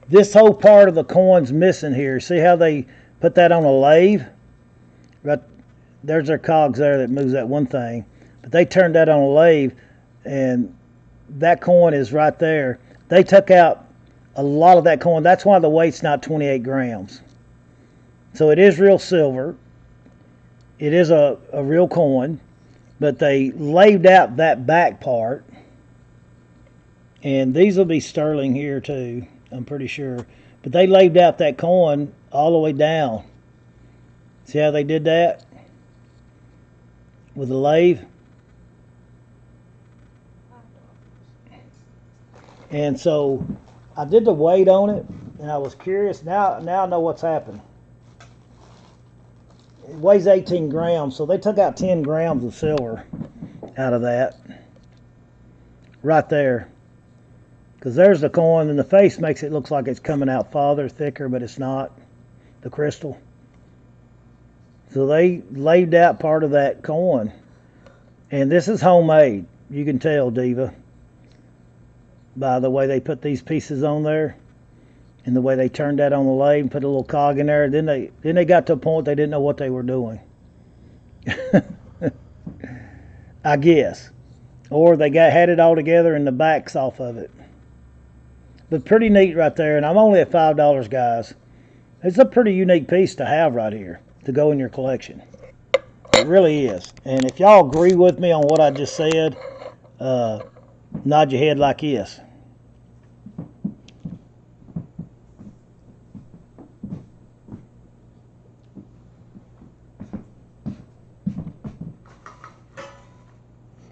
This whole part of the coin's missing here. See how they put that on a lathe? Right there's their cogs there that moves that one thing. but they turned that on a lathe, and that coin is right there. They took out a lot of that coin. That's why the weight's not 28 grams. So it is real silver. It is a real coin, but they lathed out that back part. And these will be sterling here too, I'm pretty sure. But they lathed out that coin all the way down. See how they did that? With the lathe. And so I did the weight on it, and I was curious. Now I know what's happened. It weighs 18 grams, so they took out 10 grams of silver out of that. Right there. Because there's the coin, and the face makes it look like it's coming out farther, thicker, but it's not. The crystal. So they laid out part of that coin. And this is homemade. You can tell, Diva, by the way they put these pieces on there. And the way they turned that on the lathe and put a little cog in there. Then they got to a point they didn't know what they were doing. I guess. Or they had it all together and the back's off of it. But pretty neat right there. And I'm only at $5, guys. It's a pretty unique piece to have right here to go in your collection. It really is. And if y'all agree with me on what I just said, nod your head like yes.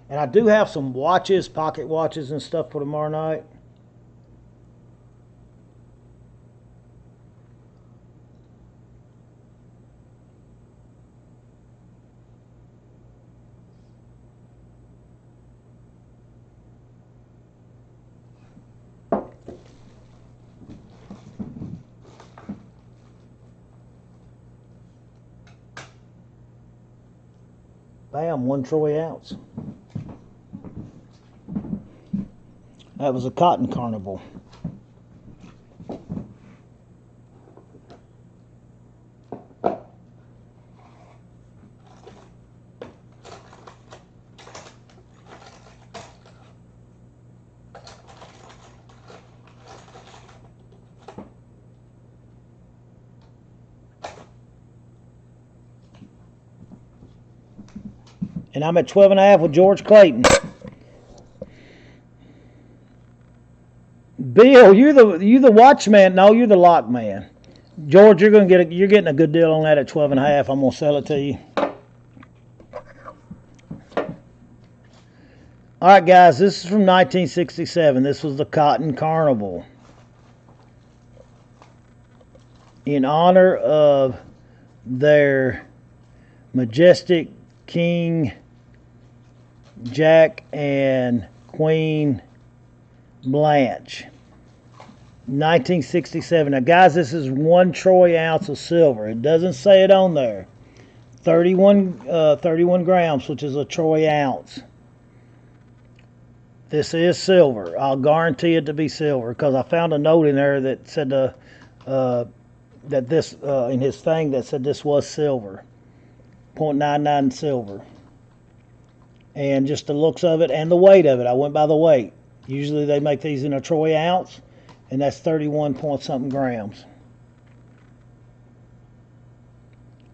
And I do have some watches, pocket watches and stuff for tomorrow night. Bam, 1 troy ounce. That was a cotton carnival. And I'm at 12.5 with George Clayton. Bill, you're the watchman. No, you're the lock man. George, you're getting a good deal on that at 12.5. I'm gonna sell it to you. All right, guys, this is from 1967. This was the Cotton Carnival. In honor of their majestic King Jack and Queen Blanche. 1967. Now, guys, this is 1 troy ounce of silver. It doesn't say it on there. 31 grams, which is a troy ounce. This is silver. I'll guarantee it to be silver because I found a note in there that said that this in his thing that said this was silver, 0.99 silver. And just the looks of it and the weight of it, I went by the weight. Usually they make these in a troy ounce, and that's 31 point something grams.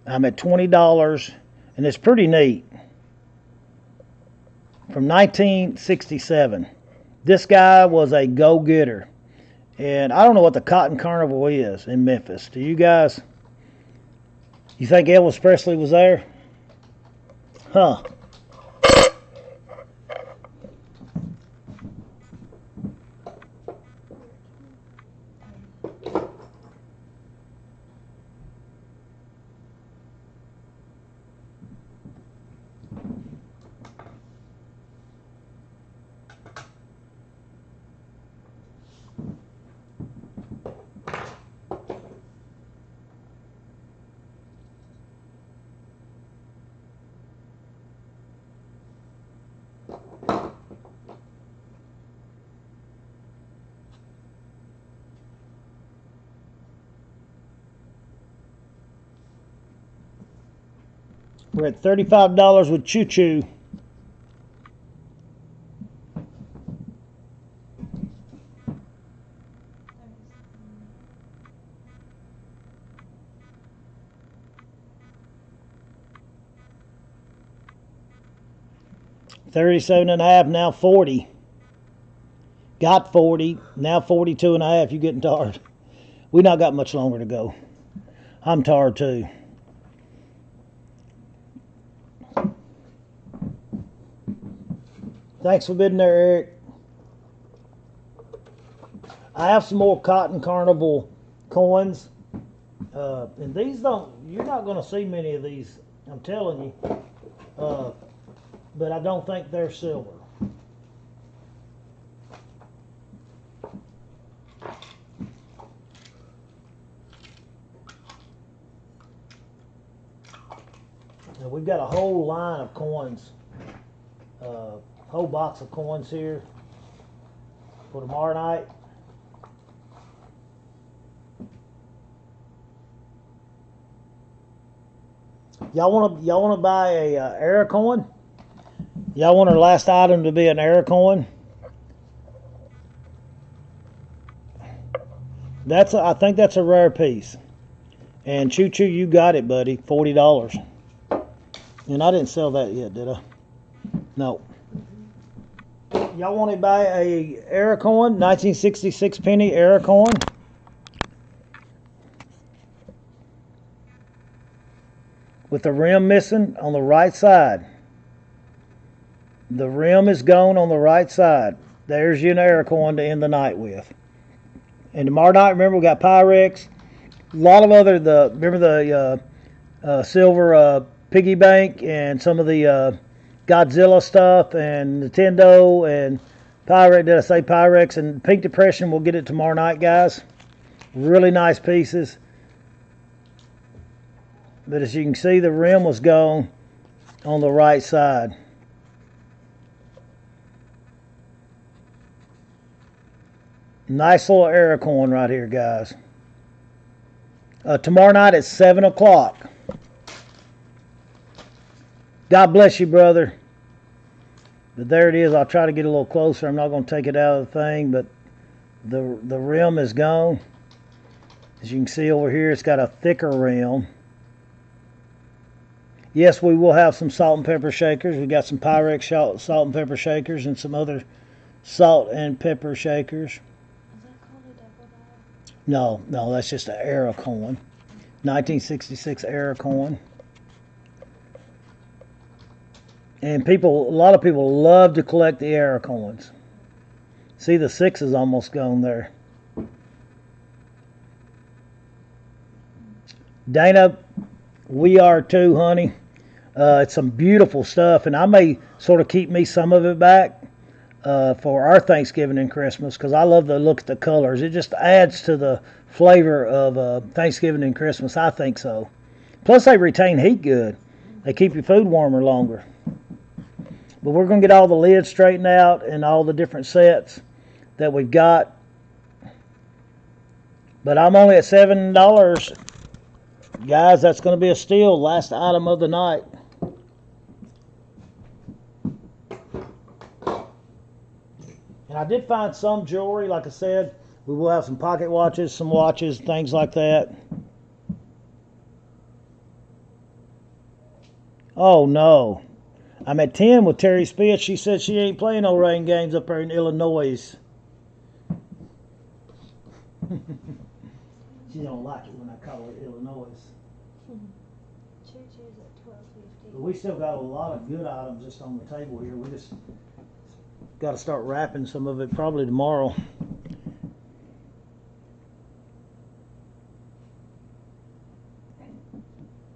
I'm at $20, and it's pretty neat. From 1967. This guy was a go-getter. And I don't know what the Cotton Carnival is in Memphis. Do you guys? You think Elvis Presley was there? Huh. We're at $35 with Choo Choo. 37 and a half, now 40. Got 40, now 42 and a half. You getting tired? We not got much longer to go. I'm tired too. Thanks for being there, Eric. I have some more Cotton Carnival coins. And these you're not going to see many of these, I'm telling you. But I don't think they're silver. Now we've got a whole line of coins, whole box of coins here for tomorrow night. Y'all want to buy a error coin? Y'all want our last item to be an error coin? I think that's a rare piece. And Choo Choo, you got it, buddy. $40. And I didn't sell that yet, did I? No. Y'all want to buy a error coin? 1966 penny error coin? With the rim missing on the right side. The rim is gone on the right side. There's your error coin to end the night with. And tomorrow night, remember, we got Pyrex. A lot of other, remember the silver piggy bank and some of the Godzilla stuff and Nintendo and Pyrex. Did I say Pyrex? And Pink Depression, we'll get it tomorrow night, guys. Really nice pieces. But as you can see, the rim was gone on the right side. Nice little error coin right here, guys. Tomorrow night at 7 o'clock. God bless you, brother. But there it is. I'll try to get a little closer. I'm not going to take it out of the thing, but the rim is gone. As you can see over here, it's got a thicker rim. Yes, we will have some salt and pepper shakers. We got some Pyrex salt and pepper shakers and some other salt and pepper shakers. Is that called a double die? No, that's just an error coin. 1966 error coin. And a lot of people love to collect the error coins. See, the 6 is almost gone there. Dana, we are too, honey. It's some beautiful stuff, and I may sort of keep me some of it back for our Thanksgiving and Christmas, because I love to look at the colors. It just adds to the flavor of Thanksgiving and Christmas. I think so. Plus, they retain heat good. They keep your food warmer longer. But we're going to get all the lids straightened out and all the different sets that we've got. But I'm only at $7. Guys, that's going to be a steal. Last item of the night. And I did find some jewelry. Like I said, we will have some pocket watches, some watches, things like that. Oh, no. I'm at 10 with Terry Spitz. She said she ain't playing no rain games up there in Illinois. She don't like it when I call her Illinois. Choo-choo's at $12.50. But we still got a lot of good items just on the table here. We just got to start wrapping some of it probably tomorrow.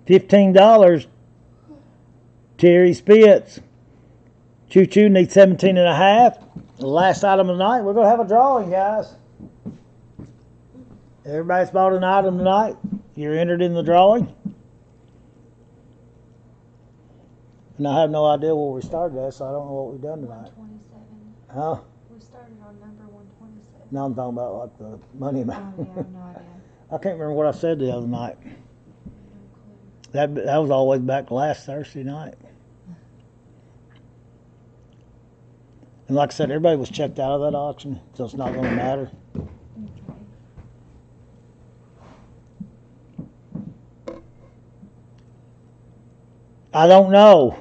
$15. Terry Spitz. Choo Choo needs 17 and a half. The last item of the night. We're going to have a drawing, guys. Everybody's bought an item tonight. You're entered in the drawing. And I have no idea where we started at, so I don't know what we've done tonight. 127. Huh? We started on number 127. Now I'm talking about like the money amount. Oh, yeah, I have no idea. I can't remember what I said the other night. No clue. That was always back last Thursday night. And like I said, everybody was checked out of that auction, so it's not going to matter. Okay. I don't know.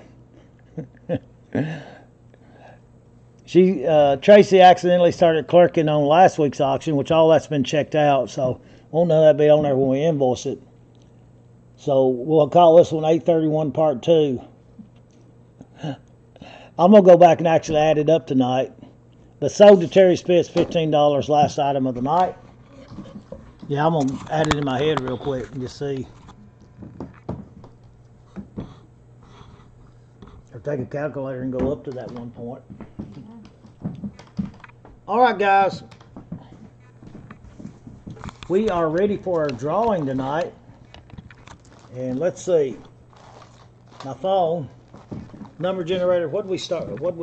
Tracy accidentally started clerking on last week's auction, which all that's been checked out, so won't know that'll be on there when we invoice it. So we'll call this one 831 Part 2. I'm going to go back and actually add it up tonight. But sold to Terry Spitz, $15, last item of the night. Yeah, I'm going to add it in my head real quick and just see. Or take a calculator and go up to that one point. All right, guys. We are ready for our drawing tonight. And let's see. My phone. Number generator, what did we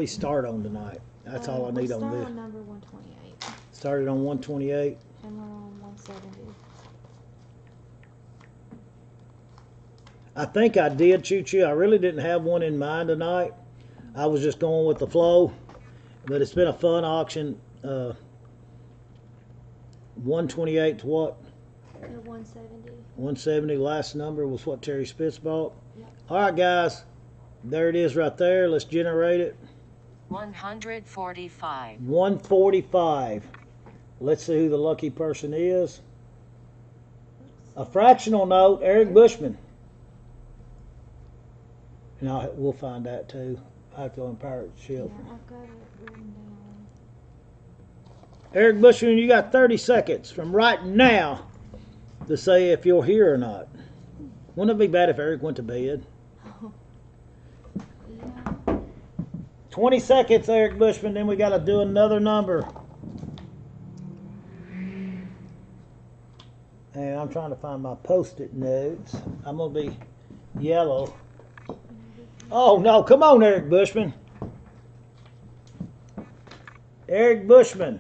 start on tonight? That's all I need on this. On number 128. Started on 128. And we're on 170. I think I did, Choo-Choo. I really didn't have one in mind tonight. I was just going with the flow. But it's been a fun auction. 128 to what? 170. 170. Last number was what Terry Spitz bought. Yep. All right, guys. There it is right there. Let's generate it. 145. 145. Let's see who the lucky person is. A fractional note, Eric Bushman. And we'll find that too. I have to go in Pyrex Shield. Yeah, I've got it written down. Eric Bushman, you got 30 seconds from right now to say if you're here or not. Wouldn't it be bad if Eric went to bed? Yeah. 20 seconds, Eric Bushman, then we got to do another number. And I'm trying to find my post-it notes. I'm going to be yellow. Oh, no, come on, Eric Bushman. Eric Bushman.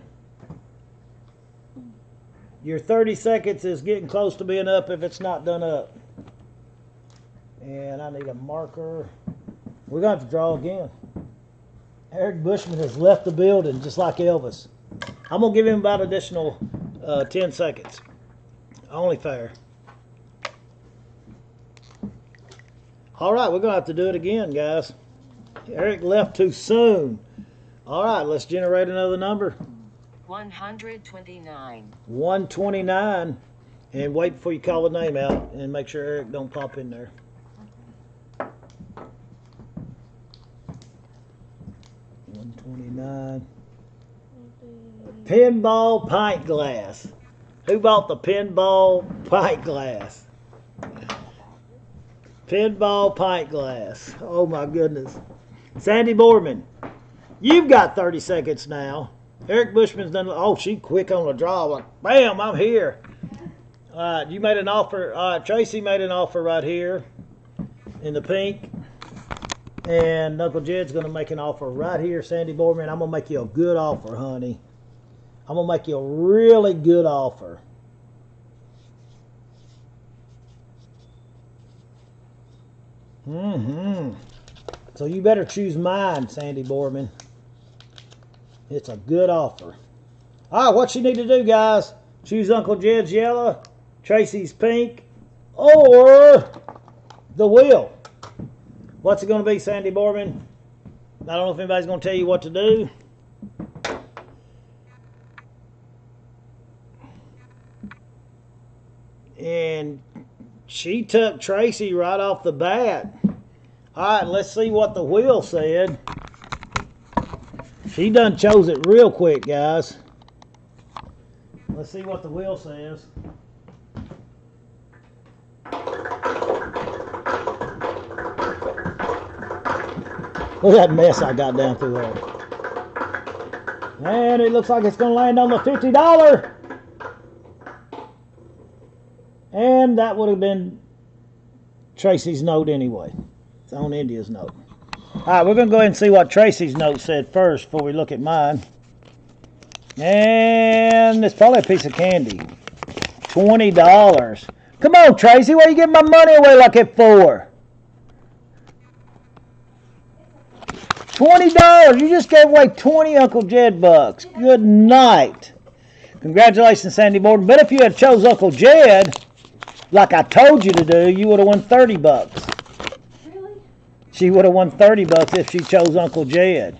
Your 30 seconds is getting close to being up if it's not done up. And I need a marker. We're going to have to draw again. Eric Bushman has left the building just like Elvis. I'm going to give him about additional 10 seconds. Only fair. All right, we're going to have to do it again, guys. Eric left too soon. All right, let's generate another number. 129. 129. And wait before you call the name out and make sure Eric don't pop in there. Okay. 129. Pinball pint glass. Who bought the pinball pint glass? Pinball pint glass. Oh my goodness. Sandy Boardman, you've got 30 seconds now. Eric Bushman's done. Oh, she quick on the draw. Like, bam, I'm here. All right, you made an offer. All right, Tracy made an offer right here in the pink. And Uncle Jed's going to make an offer right here, Sandy Boardman. I'm going to make you a good offer, honey. I'm going to make you a really good offer. So you better choose mine, Sandy Boardman. It's a good offer. All right, what you need to do, guys, choose Uncle Jed's yellow, Tracy's pink, or the wheel. What's it going to be, Sandy Boardman? I don't know if anybody's going to tell you what to do. And she took Tracy right off the bat. All right, let's see what the wheel said. She done chose it real quick, guys. Let's see what the wheel says. Look at that mess I got down through there. And it looks like it's going to land on the $50. And that would have been Tracy's note anyway. It's on India's note. All right, we're going to go ahead and see what Tracy's note said first before we look at mine. And it's probably a piece of candy. $20. Come on, Tracy. What are you giving my money away like it for? $20. You just gave away 20 Uncle Jed bucks. Good night. Congratulations, Sandy Borden. But if you had chose Uncle Jed, like I told you to do, you would have won 30 bucks. Really? She would have won 30 bucks if she chose Uncle Jed.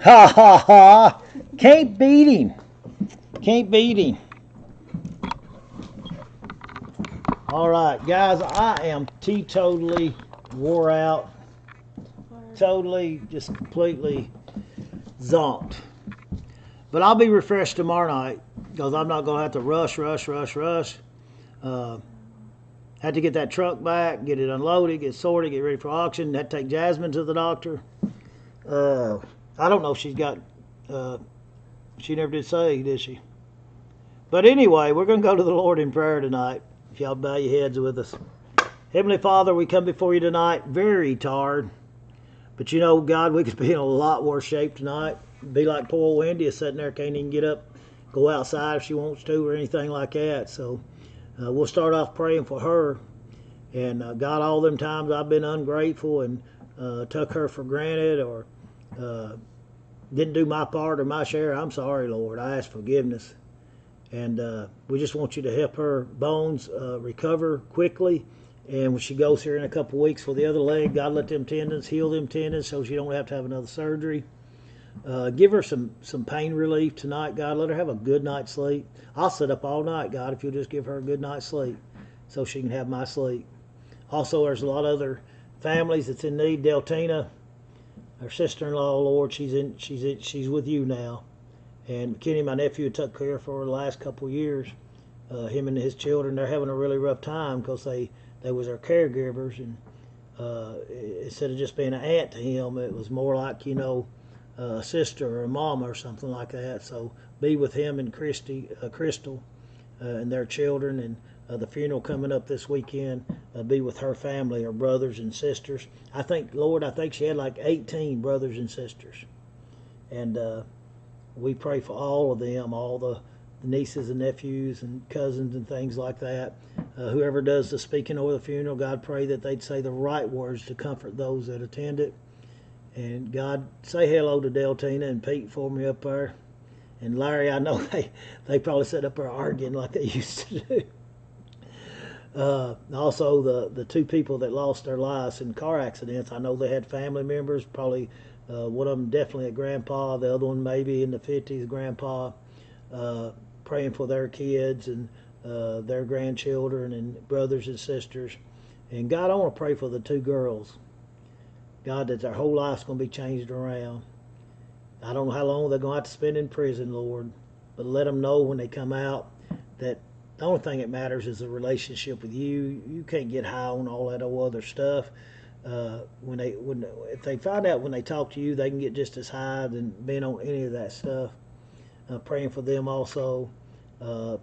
Ha ha ha! Can't beat him. Can't beat him. All right, guys, I am teetotally wore out. Totally, just completely zonked. But I'll be refreshed tomorrow night because I'm not going to have to rush. Had to get that truck back, get it unloaded, get sorted, get ready for auction. Had to take Jasmine to the doctor. I don't know if she's got, she never did say, did she? But anyway, we're going to go to the Lord in prayer tonight. If y'all bow your heads with us. Heavenly Father, we come before you tonight very tired. But you know, God, we could be in a lot worse shape tonight. Be like poor Wendy is sitting there, can't even get up, go outside if she wants to or anything like that. So we'll start off praying for her. And God, all them times I've been ungrateful and took her for granted or didn't do my part or my share, I'm sorry, Lord. I ask forgiveness. And we just want you to help her bones recover quickly. And when she goes here in a couple weeks for the other leg, God, let them tendons, heal them tendons so she don't have to have another surgery. Give her some pain relief tonight, God. Let her have a good night's sleep. I'll sit up all night, God, if you'll just give her a good night's sleep so she can have my sleep. Also, there's a lot of other families that's in need. Deltina, her sister-in-law, Lord, she's with you now. And Kenny, my nephew, took care of her for the last couple of years. Him and his children, they're having a really rough time because they was our caregivers, and instead of just being an aunt to him, it was more like, you know, a sister or a mama or something like that. So be with him and Crystal, and their children, and the funeral coming up this weekend. Be with her family, her brothers and sisters. I think, Lord, she had like 18 brothers and sisters, and we pray for all of them, all the nieces and nephews and cousins and things like that. Whoever does the speaking over the funeral, God, pray that they'd say the right words to comfort those that attend it. And God, say hello to Deltina and Pete for me up there. And Larry, I know they probably sit up there arguing like they used to do. Also, the two people that lost their lives in car accidents, I know they had family members, probably one of them definitely a grandpa, the other one maybe in the 50s, grandpa, praying for their kids and their grandchildren and brothers and sisters. And God, I want to pray for the two girls. God, that their whole life's going to be changed around. I don't know how long they're going to have to spend in prison, Lord, but let them know when they come out that the only thing that matters is a relationship with you. You can't get high on all that old other stuff. If they find out when they talk to you, they can get just as high than being on any of that stuff. Praying for them also.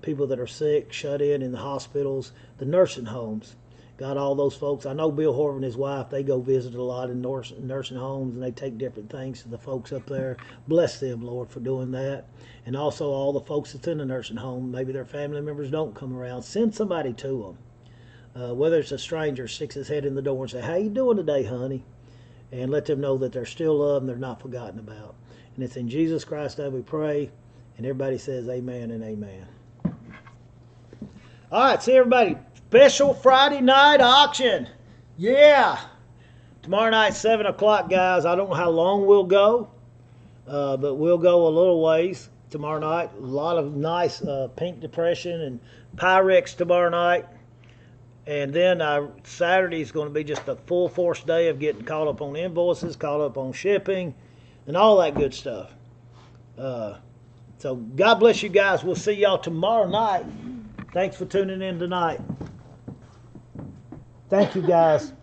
People that are sick, shut in the hospitals, the nursing homes. God, all those folks. I know Bill Horvath and his wife, they go visit a lot in nursing homes, and they take different things to the folks up there. Bless them, Lord, for doing that. And also all the folks that's in the nursing home, maybe their family members don't come around. Send somebody to them. Whether it's a stranger, sticks his head in the door and say, how you doing today, honey? And let them know that they're still loved and they're not forgotten about. And it's in Jesus Christ's name we pray. And everybody says amen and amen. All right, see everybody. Special Friday night auction. Yeah. Tomorrow night, 7 o'clock, guys. I don't know how long we'll go, but we'll go a little ways tomorrow night. A lot of nice pink depression and Pyrex tomorrow night. And then Saturday is going to be just a full force day of getting caught up on invoices, caught up on shipping, and all that good stuff. So God bless you guys. We'll see y'all tomorrow night. Thanks for tuning in tonight. Thank you, guys.